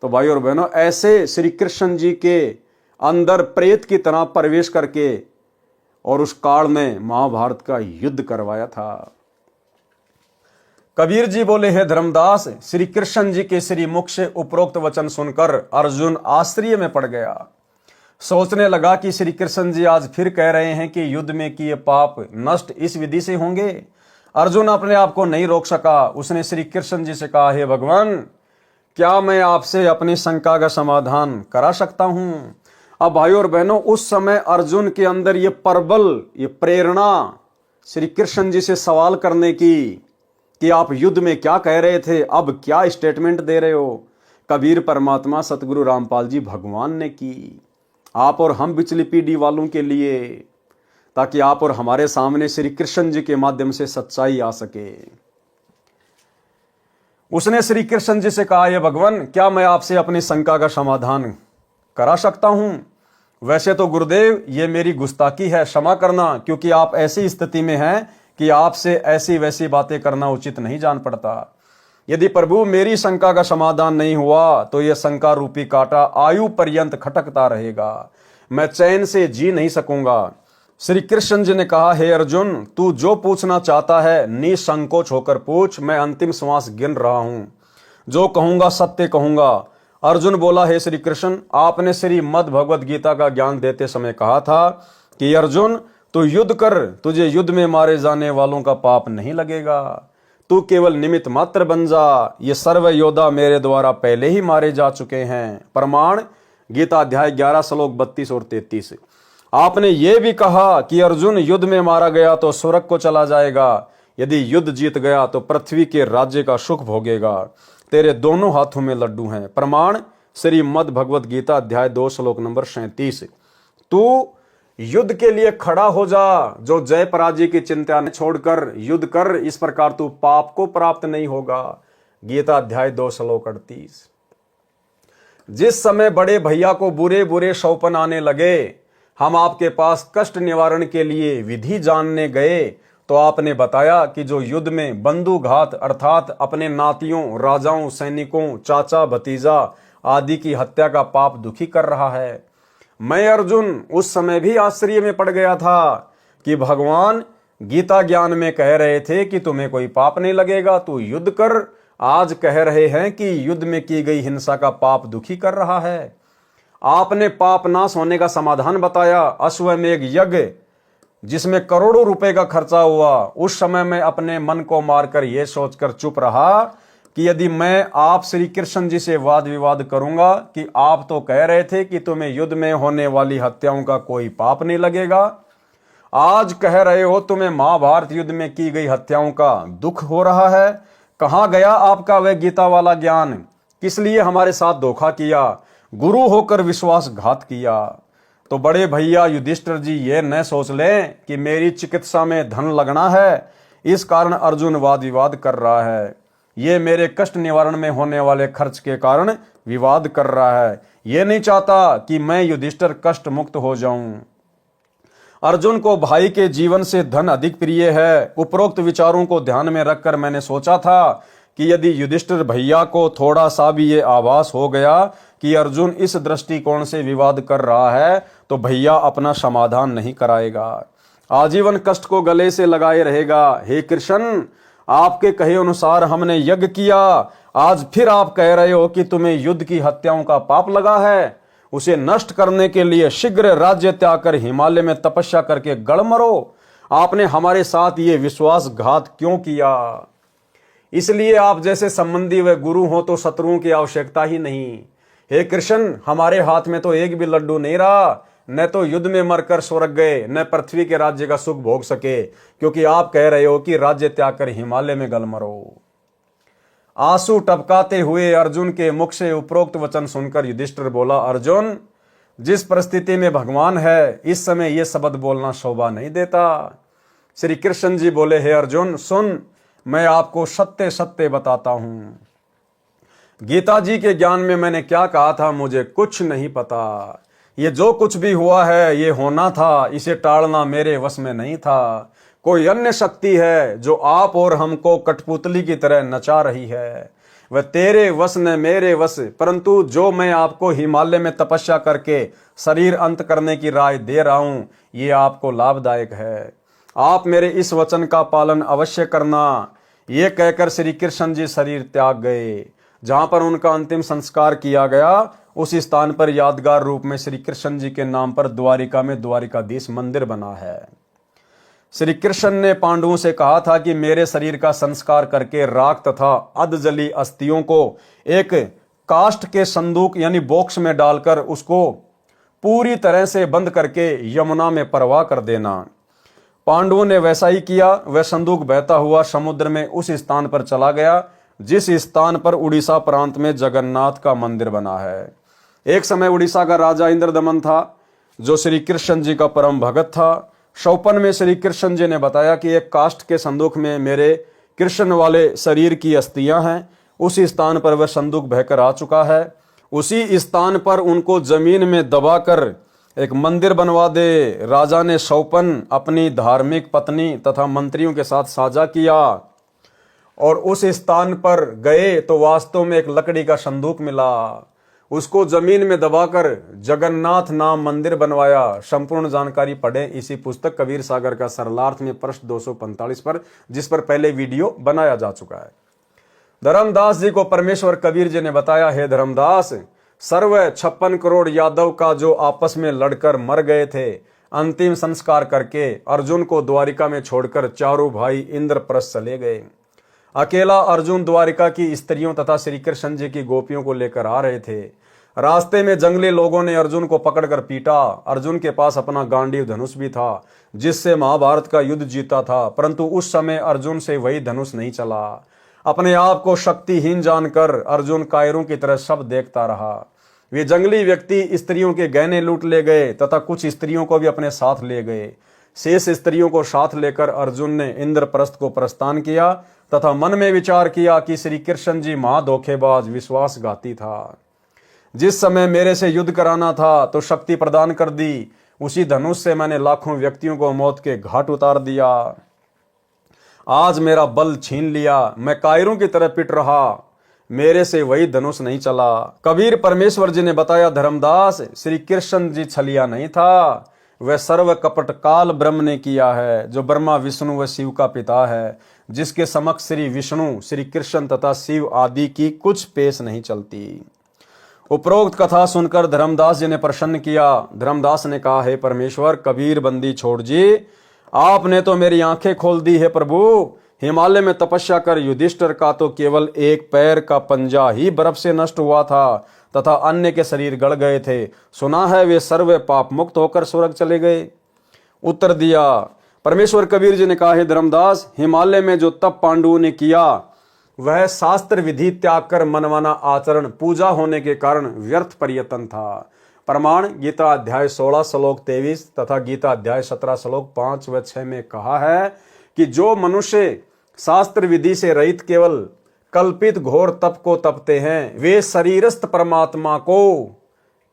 तो भाई और बहनों, ऐसे श्री कृष्ण जी के अंदर प्रेत की तरह प्रवेश करके और उस काल में महाभारत का युद्ध करवाया था। कबीर जी बोले, हे धर्मदास, श्री कृष्ण जी के श्री मुख से उपरोक्त वचन सुनकर अर्जुन आश्चर्य में पड़ गया। सोचने लगा कि श्री कृष्ण जी आज फिर कह रहे हैं कि युद्ध में किए पाप नष्ट इस विधि से होंगे। अर्जुन अपने आप को नहीं रोक सका। उसने श्री कृष्ण जी से कहा, हे भगवान, क्या मैं आपसे अपनी शंका का समाधान करा सकता हूं? अब भाइयों और बहनों, उस समय अर्जुन के अंदर ये प्रबल, ये प्रेरणा श्री कृष्ण जी से सवाल करने की कि आप युद्ध में क्या कह रहे थे, अब क्या स्टेटमेंट दे रहे हो, कबीर परमात्मा सतगुरु रामपाल जी भगवान ने की आप और हम बिचली पीढ़ी वालों के लिए, ताकि आप और हमारे सामने श्री कृष्ण जी के माध्यम से सच्चाई आ सके। उसने श्री कृष्ण जी से कहा, ये भगवान, क्या मैं आपसे अपनी शंका का समाधान करा सकता हूं? वैसे तो गुरुदेव, ये मेरी गुस्ताखी है, क्षमा करना, क्योंकि आप ऐसी स्थिति में हैं कि आपसे ऐसी वैसी बातें करना उचित नहीं जान पड़ता। यदि प्रभु मेरी शंका का समाधान नहीं हुआ तो यह शंका रूपी कांटा आयु पर्यंत खटकता रहेगा। मैं चैन से जी नहीं सकूंगा। श्री कृष्ण जी ने कहा, हे अर्जुन, तू जो पूछना चाहता है निसंकोच होकर पूछ। मैं अंतिम श्वास गिन रहा हूं। जो कहूंगा सत्य कहूंगा। अर्जुन बोला, हे श्री कृष्ण, आपने श्री मद् भगवद गीता का ज्ञान देते समय कहा था कि अर्जुन, तू युद्ध कर, तुझे युद्ध में मारे जाने वालों का पाप नहीं लगेगा। तू केवल निमित्त मात्र बन जा। ये सर्व योद्धा मेरे द्वारा पहले ही मारे जा चुके हैं। प्रमाण गीता अध्याय 11 श्लोक 32 और 33। आपने ये भी कहा कि अर्जुन युद्ध में मारा गया तो स्वर्ग को चला जाएगा। यदि युद्ध जीत गया तो पृथ्वी के राज्य का सुख भोगेगा। तेरे दोनों हाथों में लड्डू हैं। प्रमाण श्रीमद् भगवत गीता अध्याय 2 श्लोक नंबर 37। तू युद्ध के लिए खड़ा हो जा, जो जय पराजय की चिंता न छोड़कर युद्ध कर, इस प्रकार तू पाप को प्राप्त नहीं होगा। गीता अध्याय 2 श्लोक 38। जिस समय बड़े भैया को बुरे बुरे शौपन आने लगे, हम आपके पास कष्ट निवारण के लिए विधि जानने गए, तो आपने बताया कि जो युद्ध में बंधुघात अर्थात अपने नातियों, राजाओं, सैनिकों, चाचा, भतीजा आदि की हत्या का पाप दुखी कर रहा है। मैं अर्जुन उस समय भी आश्चर्य में पड़ गया था कि भगवान गीता ज्ञान में कह रहे थे कि तुम्हें कोई पाप नहीं लगेगा, तू युद्ध कर। आज कह रहे हैं कि युद्ध में की गई हिंसा का पाप दुखी कर रहा है। आपने पाप नाश होने का समाधान बताया। अश्वमेध यज्ञ जिसमें करोड़ों रुपए का खर्चा हुआ, उस समय मैं अपने मन को मारकर यह सोचकर चुप रहा कि यदि मैं आप श्री कृष्ण जी से वाद विवाद करूंगा कि आप तो कह रहे थे कि तुम्हें युद्ध में होने वाली हत्याओं का कोई पाप नहीं लगेगा, आज कह रहे हो तुम्हें महाभारत युद्ध में की गई हत्याओं का दुख हो रहा है। कहां गया आपका वह गीता वाला ज्ञान? किस लिए हमारे साथ धोखा किया, गुरु होकर विश्वासघात किया? तो बड़े भैया युधिष्ठिर जी ये न सोच लें कि मेरी चिकित्सा में धन लगना है, इस कारण अर्जुन वाद विवाद कर रहा है। ये मेरे कष्ट निवारण में होने वाले खर्च के कारण विवाद कर रहा है। ये नहीं चाहता कि मैं युधिष्ठिर कष्ट मुक्त हो जाऊं। अर्जुन को भाई के जीवन से धन अधिक प्रिय है। उपरोक्त विचारों को ध्यान में रखकर मैंने सोचा था कि यदि युधिष्ठिर भैया को थोड़ा सा भी ये आभास हो गया कि अर्जुन इस दृष्टिकोण से विवाद कर रहा है, तो भैया अपना समाधान नहीं कराएगा, आजीवन कष्ट को गले से लगाए रहेगा। हे कृष्ण, आपके कहे अनुसार हमने यज्ञ किया, आज फिर आप कह रहे हो कि तुम्हें युद्ध की हत्याओं का पाप लगा है। उसे नष्ट करने के लिए शीघ्र राज्य त्याग कर हिमालय में तपस्या करके गड़ मरो। आपने हमारे साथ ये विश्वासघात क्यों किया? इसलिए आप जैसे संबंधी व गुरु हो तो शत्रुओं की आवश्यकता ही नहीं। हे कृष्ण, हमारे हाथ में तो एक भी लड्डू नहीं रहा, न तो युद्ध में मरकर स्वर्ग गए, न पृथ्वी के राज्य का सुख भोग सके, क्योंकि आप कह रहे हो कि राज्य त्याग कर हिमालय में गल मरो। आंसू टपकाते हुए अर्जुन के मुख से उपरोक्त वचन सुनकर युधिष्ठिर बोला, अर्जुन, जिस परिस्थिति में भगवान है, इस समय यह शब्द बोलना शोभा नहीं देता। श्री कृष्ण जी बोले, हे अर्जुन सुन, मैं आपको सत्य सत्य बताता हूं। गीता जी के ज्ञान में मैंने क्या कहा था, मुझे कुछ नहीं पता। ये जो कुछ भी हुआ है ये होना था, इसे टालना मेरे वश में नहीं था। कोई अन्य शक्ति है जो आप और हमको कठपुतली की तरह नचा रही है। वह तेरे वश न मेरे वश, परंतु जो मैं आपको हिमालय में तपस्या करके शरीर अंत करने की राय दे रहा हूं, ये आपको लाभदायक है। आप मेरे इस वचन का पालन अवश्य करना। ये कहकर श्री कृष्ण जी शरीर त्याग गए। जहां पर उनका अंतिम संस्कार किया गया, उस स्थान पर यादगार रूप में श्री कृष्ण जी के नाम पर द्वारिका में द्वारिकाधीश मंदिर बना है। श्री कृष्ण ने पांडवों से कहा था कि मेरे शरीर का संस्कार करके राख तथा अधजली अस्थियों को एक काष्ठ के संदूक यानी बॉक्स में डालकर उसको पूरी तरह से बंद करके यमुना में प्रवाह कर देना। पांडवों ने वैसा ही किया। वह संदूक बहता हुआ समुद्र में उस स्थान पर चला गया जिस स्थान पर उड़ीसा प्रांत में जगन्नाथ का मंदिर बना है। एक समय उड़ीसा का राजा इंद्रदमन था, जो श्री कृष्ण जी का परम भगत था। शौपन में श्री कृष्ण जी ने बताया कि एक काष्ठ के संदूक में मेरे कृष्ण वाले शरीर की अस्थियां हैं। उस स्थान पर वह संदूक बहकर आ चुका है। उसी स्थान पर उनको जमीन में दबाकर एक मंदिर बनवा दे। राजा ने शौपन अपनी धार्मिक पत्नी तथा मंत्रियों के साथ साझा किया और उस स्थान पर गए तो वास्तव में एक लकड़ी का संदूक मिला। उसको जमीन में दबाकर जगन्नाथ नाम मंदिर बनवाया। संपूर्ण जानकारी पढ़ें इसी पुस्तक कबीर सागर का सरलार्थ में पृष्ठ 245 पर, जिस पर पहले वीडियो बनाया जा चुका है। धर्मदास जी को परमेश्वर कबीर जी ने बताया, हे धर्मदास, सर्व 56 करोड़ यादव का जो आपस में लड़कर मर गए थे, अंतिम संस्कार करके अर्जुन को द्वारिका में छोड़कर चारों भाई इंद्रप्रस्थ चले गए। अकेला अर्जुन द्वारिका की स्त्रियों तथा श्री कृष्ण जी की गोपियों को लेकर आ रहे थे। रास्ते में जंगली लोगों ने अर्जुन को पकड़कर पीटा। अर्जुन के पास अपना गांडीव धनुष भी था जिससे महाभारत का युद्ध जीता था, परंतु उस समय अर्जुन से वही धनुष नहीं चला। अपने आप को शक्तिहीन जानकर अर्जुन कायरों की तरह सब देखता रहा। वे जंगली व्यक्ति स्त्रियों के गहने लूट ले गए तथा कुछ स्त्रियों को भी अपने साथ ले गए। शेष स्त्रियों को साथ लेकर अर्जुन ने इंद्रप्रस्थ को प्रस्थान किया तथा मन में विचार किया कि श्री कृष्ण जी महाधोखेबाज विश्वासघाती था। जिस समय मेरे से युद्ध कराना था तो शक्ति प्रदान कर दी, उसी धनुष से मैंने लाखों व्यक्तियों को मौत के घाट उतार दिया। आज मेरा बल छीन लिया, मैं कायरों की तरह पिट रहा, मेरे से वही धनुष नहीं चला। कबीर परमेश्वर जी ने बताया, धर्मदास श्री कृष्ण जी छलिया नहीं था, वह सर्व कपट काल ब्रह्म ने किया है, जो ब्रह्मा विष्णु व शिव का पिता है, जिसके समक्ष श्री विष्णु श्री कृष्ण तथा शिव आदि की कुछ पेश नहीं चलती। उपरोक्त कथा सुनकर धर्मदास जी ने प्रसन्न किया। धर्मदास ने कहा, हे परमेश्वर, कबीर बंदी छोड़ जी, आपने तो मेरी आंखें खोल दी है प्रभु। हिमालय में तपस्या कर युधिष्ठिर का तो केवल एक पैर का पंजा ही बर्फ से नष्ट हुआ था तथा अन्य के शरीर गड़ गए थे। सुना है वे सर्व पाप मुक्त होकर स्वर्ग चले गए। उत्तर दिया परमेश्वर कबीर जी ने कहा, हे धर्मदास, हिमालय में जो तप पांडवों ने किया वह शास्त्र विधि त्याग कर मनमाना आचरण पूजा होने के कारण व्यर्थ प्रयत्न था। प्रमाण गीता अध्याय 16 श्लोक 23 तथा गीता अध्याय 17 श्लोक 5 व 6 में कहा है कि जो मनुष्य शास्त्र विधि से रहित केवल कल्पित घोर तप को तपते हैं, वे शरीरस्थ परमात्मा को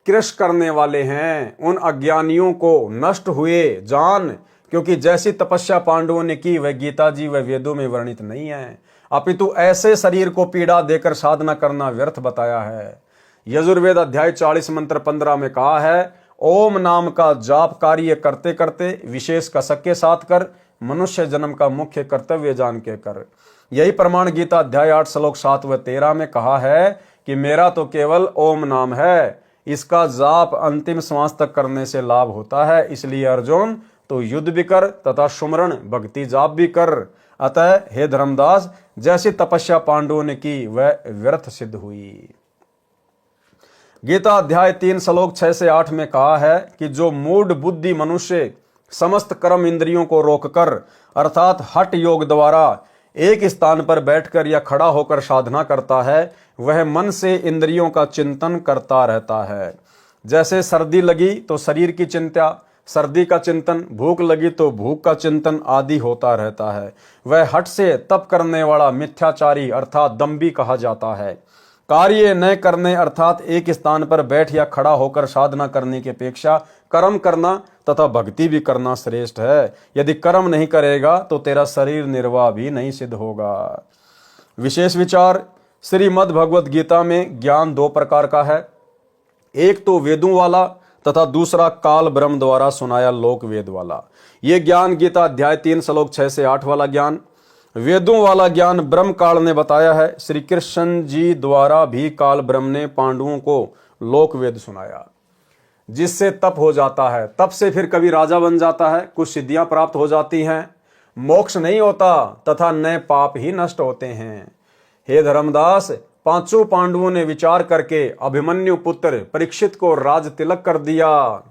कृश करने वाले हैं। उन अज्ञानियों को नष्ट हुए जान, क्योंकि जैसी तपस्या पांडवों ने की वह गीता जी व वेदों में वर्णित नहीं है, अपितु ऐसे शरीर को पीड़ा देकर साधना करना व्यर्थ बताया है। यजुर्वेद अध्याय 40 मंत्र 15 में कहा है, ओम नाम का जाप कार्य करते करते विशेष कसक के साथ कर, मनुष्य जन्म का मुख्य कर्तव्य जान के कर। यही प्रमाण गीता अध्याय 8 श्लोक 7 व 13 में कहा है कि मेरा तो केवल ओम नाम है, इसका जाप अंतिम श्वास तक करने से लाभ होता है। इसलिए अर्जुन तो युद्ध भी कर तथा सुमरण भक्ति जाप भी कर। अतः हे धर्मदास, जैसी तपस्या पांडवों ने की वह व्यर्थ सिद्ध हुई। गीता अध्याय 3 श्लोक 6 से 8 में कहा है कि जो मूढ़ बुद्धि मनुष्य समस्त कर्म इंद्रियों को रोककर अर्थात हठ योग द्वारा एक स्थान पर बैठकर या खड़ा होकर साधना करता है, वह मन से इंद्रियों का चिंतन करता रहता है। जैसे सर्दी लगी तो शरीर की चिंता, सर्दी का चिंतन, भूख लगी तो भूख का चिंतन आदि होता रहता है। वह हठ से तप करने वाला मिथ्याचारी अर्थात दंभी कहा जाता है। कार्य न करने अर्थात एक स्थान पर बैठ या खड़ा होकर साधना करने की अपेक्षा कर्म करना तथा भक्ति भी करना श्रेष्ठ है। यदि कर्म नहीं करेगा तो तेरा शरीर निर्वाह भी नहीं सिद्ध होगा। विशेष विचार, श्रीमद् भगवद गीता में ज्ञान दो प्रकार का है, एक तो वेदों वाला तथा दूसरा काल ब्रह्म द्वारा सुनाया लोक वेद वाला। ये ज्ञान गीता अध्याय 3 श्लोक 6 से 8 वाला ज्ञान, वेदों वाला ज्ञान ब्रह्म काल ने बताया है। श्री कृष्ण जी द्वारा भी काल ब्रह्म ने पांडवों को लोक वेद सुनाया, जिससे तप हो जाता है। तप से फिर कभी राजा बन जाता है, कुछ सिद्धियां प्राप्त हो जाती हैं, मोक्ष नहीं होता तथा नए पाप ही नष्ट होते हैं। हे धर्मदास, पांचों पांडवों ने विचार करके अभिमन्यु पुत्र परीक्षित को राज तिलक कर दिया।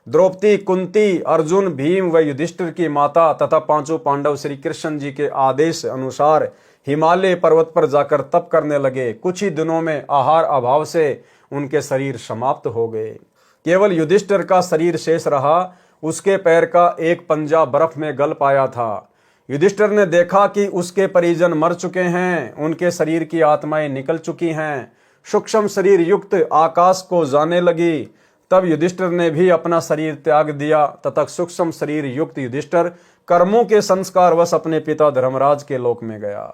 द्रौपदी, कुंती, अर्जुन, भीम व युधिष्ठिर की माता तथा पांचों पांडव श्री कृष्ण जी के आदेश अनुसार हिमालय पर्वत पर जाकर तप करने लगे। कुछ ही दिनों में आहार अभाव से उनके शरीर समाप्त हो गए। केवल युधिष्ठिर का शरीर शेष रहा, उसके पैर का एक पंजा बर्फ में गल पाया था। युधिष्ठिर ने देखा कि उसके परिजन मर चुके हैं, उनके शरीर की आत्माएं निकल चुकी हैं, सूक्ष्म शरीर युक्त आकाश को जाने लगी। तब युधिष्ठिर ने भी अपना शरीर त्याग दिया तथा सूक्ष्म शरीर युक्त युधिष्ठिर कर्मों के संस्कार वश अपने पिता धर्मराज के लोक में गया।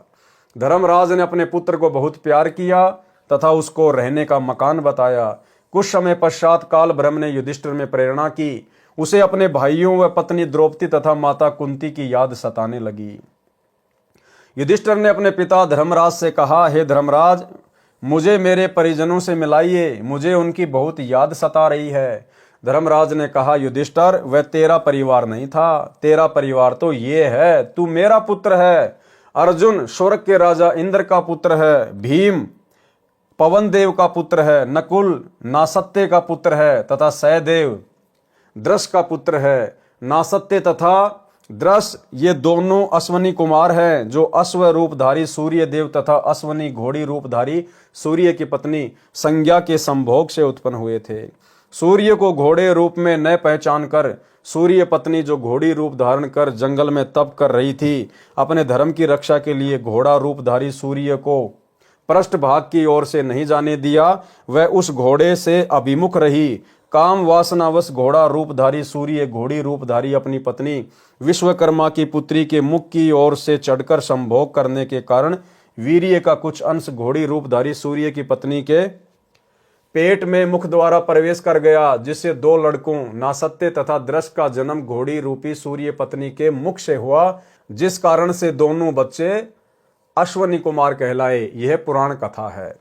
धर्मराज ने अपने पुत्र को बहुत प्यार किया तथा उसको रहने का मकान बताया। कुछ समय पश्चात काल ब्रह्म ने युधिष्ठिर में प्रेरणा की, उसे अपने भाइयों व पत्नी द्रौपदी तथा माता कुंती की याद सताने लगी। युधिष्ठिर ने अपने पिता धर्मराज से कहा, हे धर्मराज, मुझे मेरे परिजनों से मिलाइए, मुझे उनकी बहुत याद सता रही है। धर्मराज ने कहा, युधिष्ठिर, वह तेरा परिवार नहीं था, तेरा परिवार तो ये है, तू मेरा पुत्र है। अर्जुन स्वर्ग के राजा इंद्र का पुत्र है, भीम पवन देव का पुत्र है, नकुल नासत्य का पुत्र है तथा सहदेव द्रस का पुत्र है। नासत्य तथा द्रस ये दोनों अश्वनी कुमार हैं, जो अश्व रूपधारी सूर्य देव तथा अश्वनी घोड़ी रूपधारी सूर्य की पत्नी संज्ञा के संभोग से उत्पन्न हुए थे। सूर्य को घोड़े रूप में न पहचान कर सूर्य पत्नी जो घोड़ी रूप धारण कर जंगल में तप कर रही थी, अपने धर्म की रक्षा के लिए घोड़ा रूपधारी सूर्य को पृष्ठभाग की ओर से नहीं जाने दिया। वह उस घोड़े से अभिमुख रही। काम वासनावश घोड़ा रूपधारी सूर्य घोड़ी रूपधारी अपनी पत्नी विश्वकर्मा की पुत्री के मुख की ओर से चढ़कर संभोग करने के कारण वीर्य का कुछ अंश घोड़ी रूपधारी सूर्य की पत्नी के पेट में मुख द्वारा प्रवेश कर गया, जिससे 2 लड़कों नासत्य तथा द्रस का जन्म घोड़ी रूपी सूर्य पत्नी के मुख से हुआ, जिस कारण से दोनों बच्चे अश्वनी कुमार कहलाए। यह पुराण कथा है।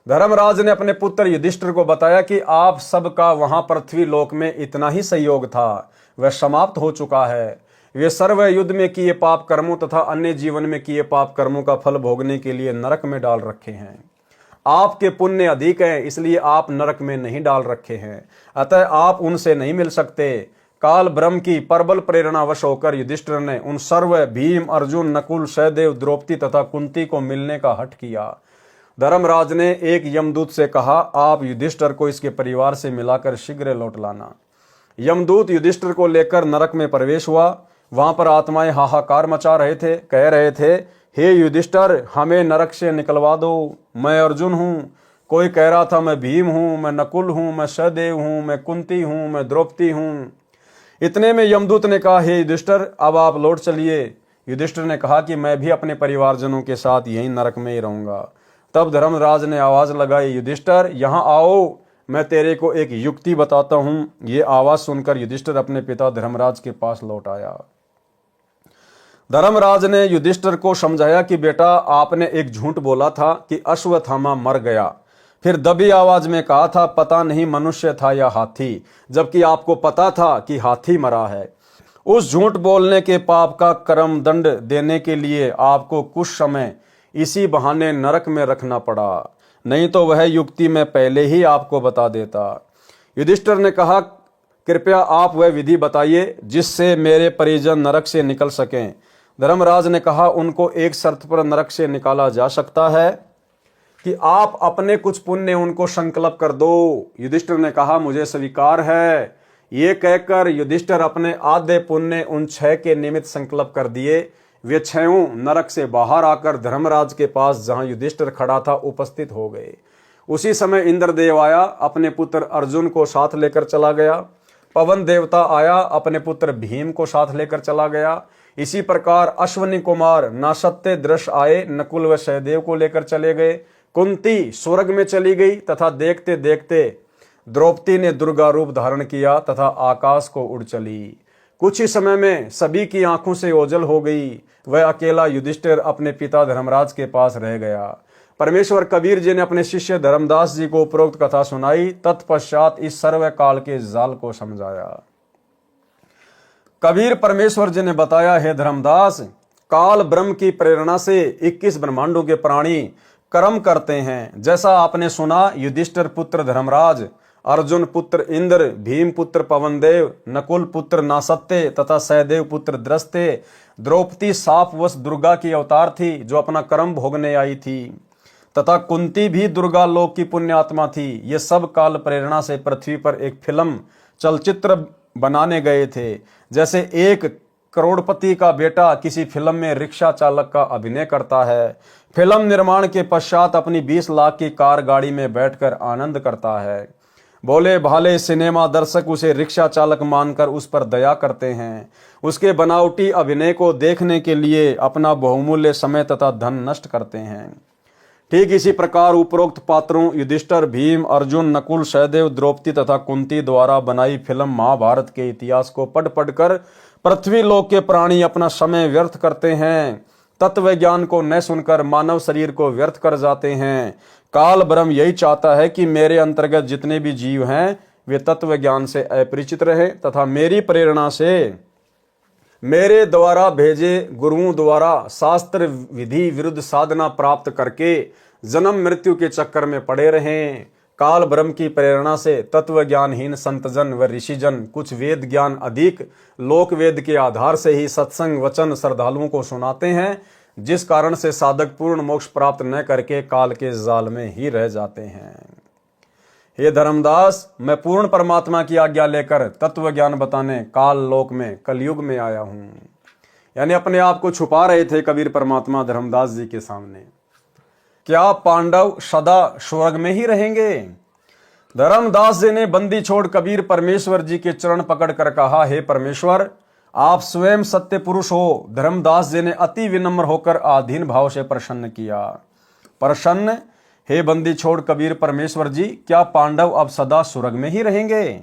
धर्मराज ने अपने पुत्र युधिष्ठिर को बताया कि आप सबका वहां पृथ्वी लोक में इतना ही सहयोग था, वह समाप्त हो चुका है। वे सर्व युद्ध में किए पाप कर्मों तथा अन्य जीवन में किए पाप कर्मों का फल भोगने के लिए नरक में डाल रखे हैं। आपके पुण्य अधिक हैं, इसलिए आप नरक में नहीं डाल रखे हैं, अतः आप उनसे नहीं मिल सकते। काल ब्रह्म की प्रबल प्रेरणावश होकर युधिष्ठिर ने उन सर्व भीम, अर्जुन, नकुल, सहदेव, द्रौपदी तथा कुंती को मिलने का हठ किया। धर्मराज ने एक यमदूत से कहा, आप युधिष्ठिर को इसके परिवार से मिलाकर शीघ्र लौट लाना। यमदूत युधिष्ठिर को लेकर नरक में प्रवेश हुआ। वहां पर आत्माएं हाहाकार मचा रहे थे, कह रहे थे, हे युधिष्ठिर, हमें नरक से निकलवा दो। मैं अर्जुन हूं, कोई कह रहा था मैं भीम हूं, मैं नकुल हूं, मैं सहदेव हूं, मैं कुंती हूं, मैं द्रौपदी हूं। इतने में यमदूत ने कहा, हे युधिष्ठिर, अब आप लौट चलिए। युधिष्ठिर ने कहा कि मैं भी अपने परिवारजनों के साथ यहीं नरक में ही रहूंगा। तब धर्मराज ने आवाज लगाई, युधिष्ठिर यहाँ आओ, मैं तेरे को एक युक्ति बताता हूं। ये आवाज सुनकर युधिष्ठिर अपने पिता धर्मराज के पास लौट आया। धर्मराज ने युधिष्ठिर को समझाया कि बेटा, आपने एक झूठ बोला था कि अश्वत्थामा मर गया, फिर दबी आवाज में कहा था पता नहीं मनुष्य था या हाथी, जबकि आपको पता था कि हाथी मरा है। उस झूठ बोलने के पाप का कर्म दंड देने के लिए आपको कुछ समय इसी बहाने नरक में रखना पड़ा, नहीं तो वह युक्ति मैं पहले ही आपको बता देता। युधिष्ठिर ने कहा, कृपया आप वह विधि बताइए जिससे मेरे परिजन नरक से निकल सकें। धर्मराज ने कहा, उनको एक शर्त पर नरक से निकाला जा सकता है कि आप अपने कुछ पुण्य उनको संकल्प कर दो। युधिष्ठिर ने कहा, मुझे स्वीकार है। ये कहकर युधिष्ठिर अपने आधे पुण्य उन 6 के निमित्त संकल्प कर दिए। वे 6 नरक से बाहर आकर धर्मराज के पास जहां युधिष्ठिर खड़ा था उपस्थित हो गए। उसी समय इंद्रदेव आया, अपने पुत्र अर्जुन को साथ लेकर चला गया। पवन देवता आया, अपने पुत्र भीम को साथ लेकर चला गया। इसी प्रकार अश्वनी कुमार नासत्य दृश्य आए, नकुल व सहदेव को लेकर चले गए। कुंती स्वर्ग में चली गई तथा देखते देखते द्रौपदी ने दुर्गा रूप धारण किया तथा आकाश को उड़ चली। कुछ ही समय में सभी की आंखों से ओझल हो गई। वह अकेला युधिष्ठिर अपने पिता धर्मराज के पास रह गया। परमेश्वर कबीर जी ने अपने शिष्य धर्मदास जी को उपरोक्त कथा सुनाई। तत्पश्चात इस सर्व काल के जाल को समझाया। कबीर परमेश्वर जी ने बताया, हे धर्मदास, काल ब्रह्म की प्रेरणा से 21 ब्रह्मांडों के प्राणी कर्म करते हैं। जैसा आपने सुना, युधिष्ठिर पुत्र धर्मराज, अर्जुन पुत्र इंद्र, भीम पुत्र पवनदेव, नकुल पुत्र नासत्य तथा सहदेव पुत्र द्रस्ते, द्रौपदी सापवश दुर्गा की अवतार थी जो अपना कर्म भोगने आई थी, तथा कुंती भी दुर्गा लोक की पुण्यात्मा थी। ये सब काल प्रेरणा से पृथ्वी पर एक फिल्म चलचित्र बनाने गए थे। जैसे एक करोड़पति का बेटा किसी फिल्म में रिक्शा चालक का अभिनय करता है, फिल्म निर्माण के पश्चात अपनी 20 लाख की कार गाड़ी में बैठकर आनंद करता है। भोले भाले सिनेमा दर्शक उसे रिक्शा चालक मानकर उस पर दया करते हैं। उसके बनावटी अभिनय को देखने के लिए अपना बहुमूल्य समय तथा धन नष्ट करते हैं। ठीक इसी प्रकार उपरोक्त पात्रों युधिष्ठिर, भीम, अर्जुन, नकुल, सहदेव, द्रौपदी तथा कुंती द्वारा बनाई फिल्म महाभारत के इतिहास को पढ़ पढ़कर पृथ्वी लोक के प्राणी अपना समय व्यर्थ करते हैं। तत्व ज्ञान को न सुनकर मानव शरीर को व्यर्थ कर जाते हैं। काल ब्रह्म यही चाहता है कि मेरे अंतर्गत जितने भी जीव हैं वे तत्व ज्ञान से अपरिचित रहे तथा मेरी प्रेरणा से मेरे द्वारा भेजे गुरुओं द्वारा शास्त्र विधि विरुद्ध साधना प्राप्त करके जन्म मृत्यु के चक्कर में पड़े रहें। काल ब्रह्म की प्रेरणा से तत्व ज्ञानहीन संतजन व ऋषिजन कुछ वेद ज्ञान अधिक लोक वेद के आधार से ही सत्संग वचन श्रद्धालुओं को सुनाते हैं, जिस कारण से साधक पूर्ण मोक्ष प्राप्त न करके काल के जाल में ही रह जाते हैं। हे धर्मदास, मैं पूर्ण परमात्मा की आज्ञा लेकर तत्व ज्ञान बताने काल लोक में कलयुग में आया हूं। यानी अपने आप को छुपा रहे थे कबीर परमात्मा धर्मदास जी के सामने। क्या पांडव सदा स्वर्ग में ही रहेंगे? धर्मदास जी ने बंदी छोड़ कबीर परमेश्वर जी के चरण पकड़कर कहा, हे परमेश्वर, आप स्वयं सत्य पुरुष हो। धर्मदास जी ने अति विनम्र होकर आधीन भाव से प्रसन्न किया। प्रसन्न, हे बंदी छोड़ कबीर परमेश्वर जी, क्या पांडव अब सदा स्वर्ग में ही रहेंगे?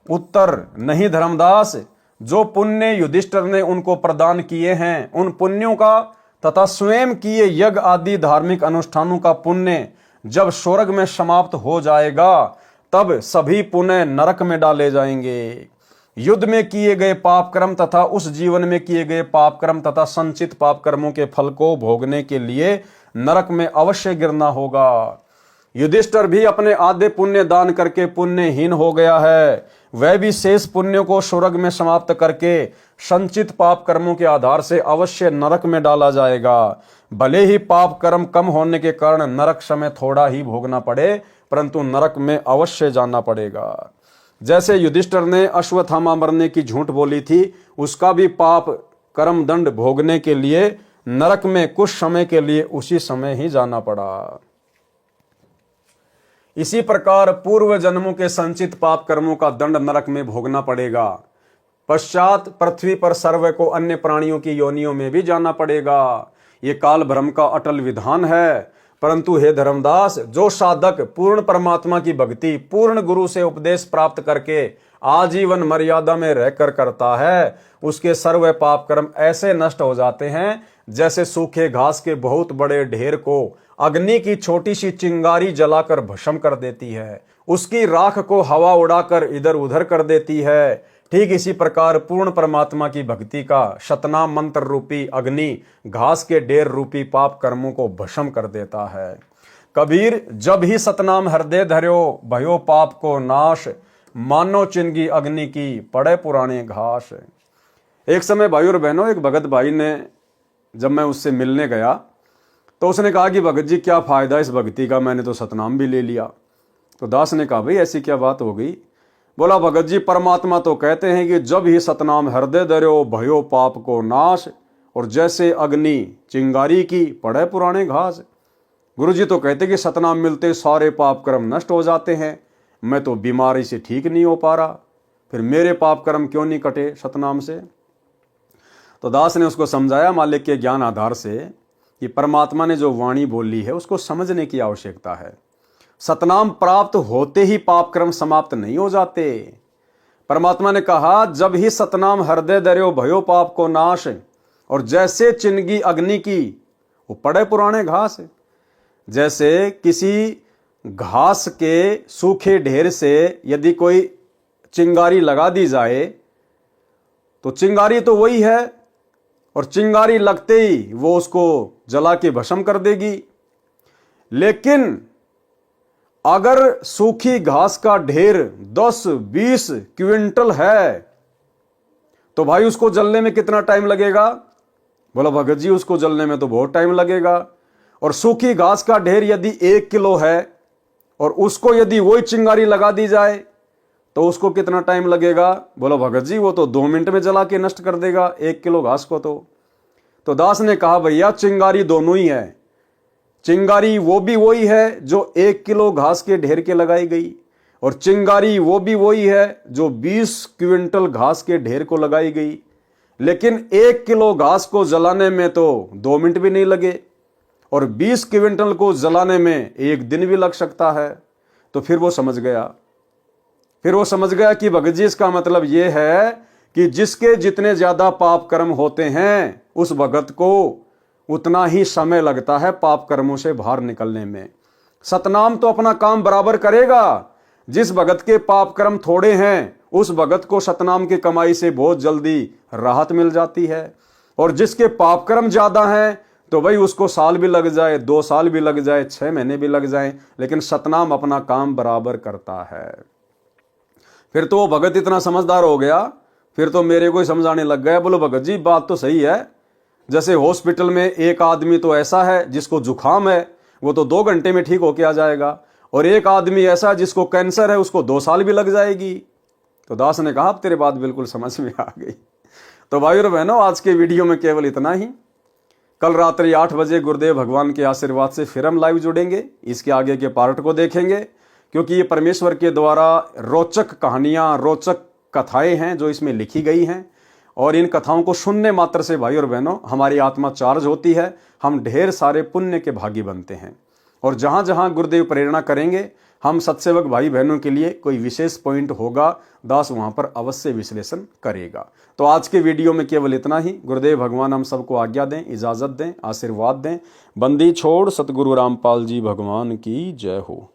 उत्तर, नहीं धर्मदास, जो पुण्य युधिष्ठिर ने उनको प्रदान किए हैं, उन पुण्यों का तथा स्वयं किए यज्ञ आदि धार्मिक अनुष्ठानों का पुण्य जब स्वर्ग में समाप्त हो जाएगा, तब सभी पुण्य नरक में डाले जाएंगे। युद्ध में किए गए पाप कर्म तथा उस जीवन में किए गए पाप कर्म तथा संचित पाप कर्मों के फल को भोगने के लिए नरक में अवश्य गिरना होगा। युधिष्ठिर भी अपने आधे पुण्य दान करके पुण्यहीन हो गया है। वह भी शेष पुण्यों को स्वर्ग में समाप्त करके संचित पाप कर्मों के आधार से अवश्य नरक में डाला जाएगा। भले ही पाप कर्म कम होने के कारण नरक समय थोड़ा ही भोगना पड़े, परंतु नरक में अवश्य जाना पड़ेगा। जैसे युधिष्ठिर ने अश्वत्थामा मरने की झूठ बोली थी, उसका भी पाप कर्म दंड भोगने के लिए नरक में कुछ समय के लिए उसी समय ही जाना पड़ा। इसी प्रकार पूर्व जन्मों के संचित पाप कर्मों का दंड नरक में भोगना पड़ेगा। पश्चात पृथ्वी पर सर्व को अन्य प्राणियों की योनियों में भी जाना पड़ेगा। ये काल भ्रम का अटल विधान है। परंतु हे धर्मदास, जो साधक पूर्ण परमात्मा की भक्ति पूर्ण गुरु से उपदेश प्राप्त करके आजीवन मर्यादा में रहकर करता है, उसके सर्व पाप कर्म ऐसे नष्ट हो जाते हैं जैसे सूखे घास के बहुत बड़े ढेर को अग्नि की छोटी सी चिंगारी जलाकर भस्म कर देती है, उसकी राख को हवा उड़ाकर इधर उधर कर देती है। ठीक इसी प्रकार पूर्ण परमात्मा की भक्ति का शतनाम मंत्र रूपी अग्नि घास के ढेर रूपी पाप कर्मों को भस्म कर देता है। कबीर, जब ही सतनाम हृदय धर्यो भयो पाप को नाश, मानो चिंगी अग्नि की पड़े पुराने घास। एक समय भाई और बहनों, एक भगत भाई ने, जब मैं उससे मिलने गया तो उसने कहा कि भगत जी क्या फायदा इस भक्ति का, मैंने तो सतनाम भी ले लिया। तो दास ने कहा, भाई ऐसी क्या बात हो गई? बोला, भगत जी परमात्मा तो कहते हैं कि जब ही सतनाम हृदय धर्यो भयो पाप को नाश, और जैसे अग्नि चिंगारी की पड़े पुराने घास। गुरु जी तो कहते कि सतनाम मिलते सारे पाप कर्म नष्ट हो जाते हैं। मैं तो बीमारी से ठीक नहीं हो पा रहा, फिर मेरे पाप कर्म क्यों नहीं कटे सतनाम से? तो दास ने उसको समझाया मालिक के ज्ञान आधार से कि परमात्मा ने जो वाणी बोली है उसको समझने की आवश्यकता है। सतनाम प्राप्त होते ही पाप कर्म समाप्त नहीं हो जाते। परमात्मा ने कहा, जब ही सतनाम हृदय धर्यो भयो पाप को नाश, और जैसे चिंगी अग्नि की वो पड़े पुराने घास। जैसे किसी घास के सूखे ढेर से यदि कोई चिंगारी लगा दी जाए तो चिंगारी तो वही है, और चिंगारी लगते ही वो उसको जला के भस्म कर देगी। लेकिन अगर सूखी घास का ढेर 10-20 क्विंटल है तो भाई उसको जलने में कितना टाइम लगेगा? बोला, भगत जी उसको जलने में तो बहुत टाइम लगेगा। और सूखी घास का ढेर यदि 1 किलो है और उसको यदि वही चिंगारी लगा दी जाए तो उसको कितना टाइम लगेगा? बोला, भगत जी वो तो 2 मिनट में जला के नष्ट कर देगा 1 किलो घास को। तो दास ने कहा, भैया चिंगारी दोनों ही है। चिंगारी वो भी वही है जो 1 किलो घास के ढेर के लगाई गई, और चिंगारी वो भी वही है जो 20 क्विंटल घास के ढेर को लगाई गई। लेकिन 1 किलो घास को जलाने में तो 2 मिनट भी नहीं लगे, और 20 क्विंटल को जलाने में 1 दिन भी लग सकता है। तो फिर वो समझ गया कि भगत जी इसका मतलब ये है कि जिसके जितने ज्यादा पाप कर्म होते हैं उस भगत को उतना ही समय लगता है पाप कर्मों से बाहर निकलने में। सतनाम तो अपना काम बराबर करेगा। जिस भगत के पाप कर्म थोड़े हैं उस भगत को सतनाम की कमाई से बहुत जल्दी राहत मिल जाती है, और जिसके पाप कर्म ज्यादा हैं तो भाई उसको साल भी लग जाए, 2 साल भी लग जाए, 6 महीने भी लग जाए, लेकिन सतनाम अपना काम बराबर करता है। फिर तो वो भगत इतना समझदार हो गया, फिर तो मेरे को ही समझाने लग गया, बोलो भगत जी बात तो सही है, जैसे हॉस्पिटल में एक आदमी तो ऐसा है जिसको जुकाम है, वो तो 2 घंटे में ठीक होके आ जाएगा, और एक आदमी ऐसा जिसको कैंसर है, उसको 2 साल भी लग जाएगी। तो दास ने कहा अब तेरी बात बिल्कुल समझ में आ गई। तो भाई और बहनों, आज के वीडियो में केवल इतना ही। कल रात्रि 8 बजे गुरुदेव भगवान के आशीर्वाद से फिर हम लाइव जुड़ेंगे, इसके आगे के पार्ट को देखेंगे, क्योंकि ये परमेश्वर के द्वारा रोचक कहानियां, रोचक कथाएं हैं जो इसमें लिखी गई हैं, और इन कथाओं को सुनने मात्र से भाई और बहनों हमारी आत्मा चार्ज होती है, हम ढेर सारे पुण्य के भागी बनते हैं। और जहां जहां गुरुदेव प्रेरणा करेंगे, हम सत्सेवक भाई बहनों के लिए कोई विशेष पॉइंट होगा, दास वहां पर अवश्य विश्लेषण करेगा। तो आज के वीडियो में केवल इतना ही। गुरुदेव भगवान हम सबको आज्ञा दें, इजाजत दें, आशीर्वाद दें। बंदी छोड़ सतगुरु रामपाल जी भगवान की जय हो।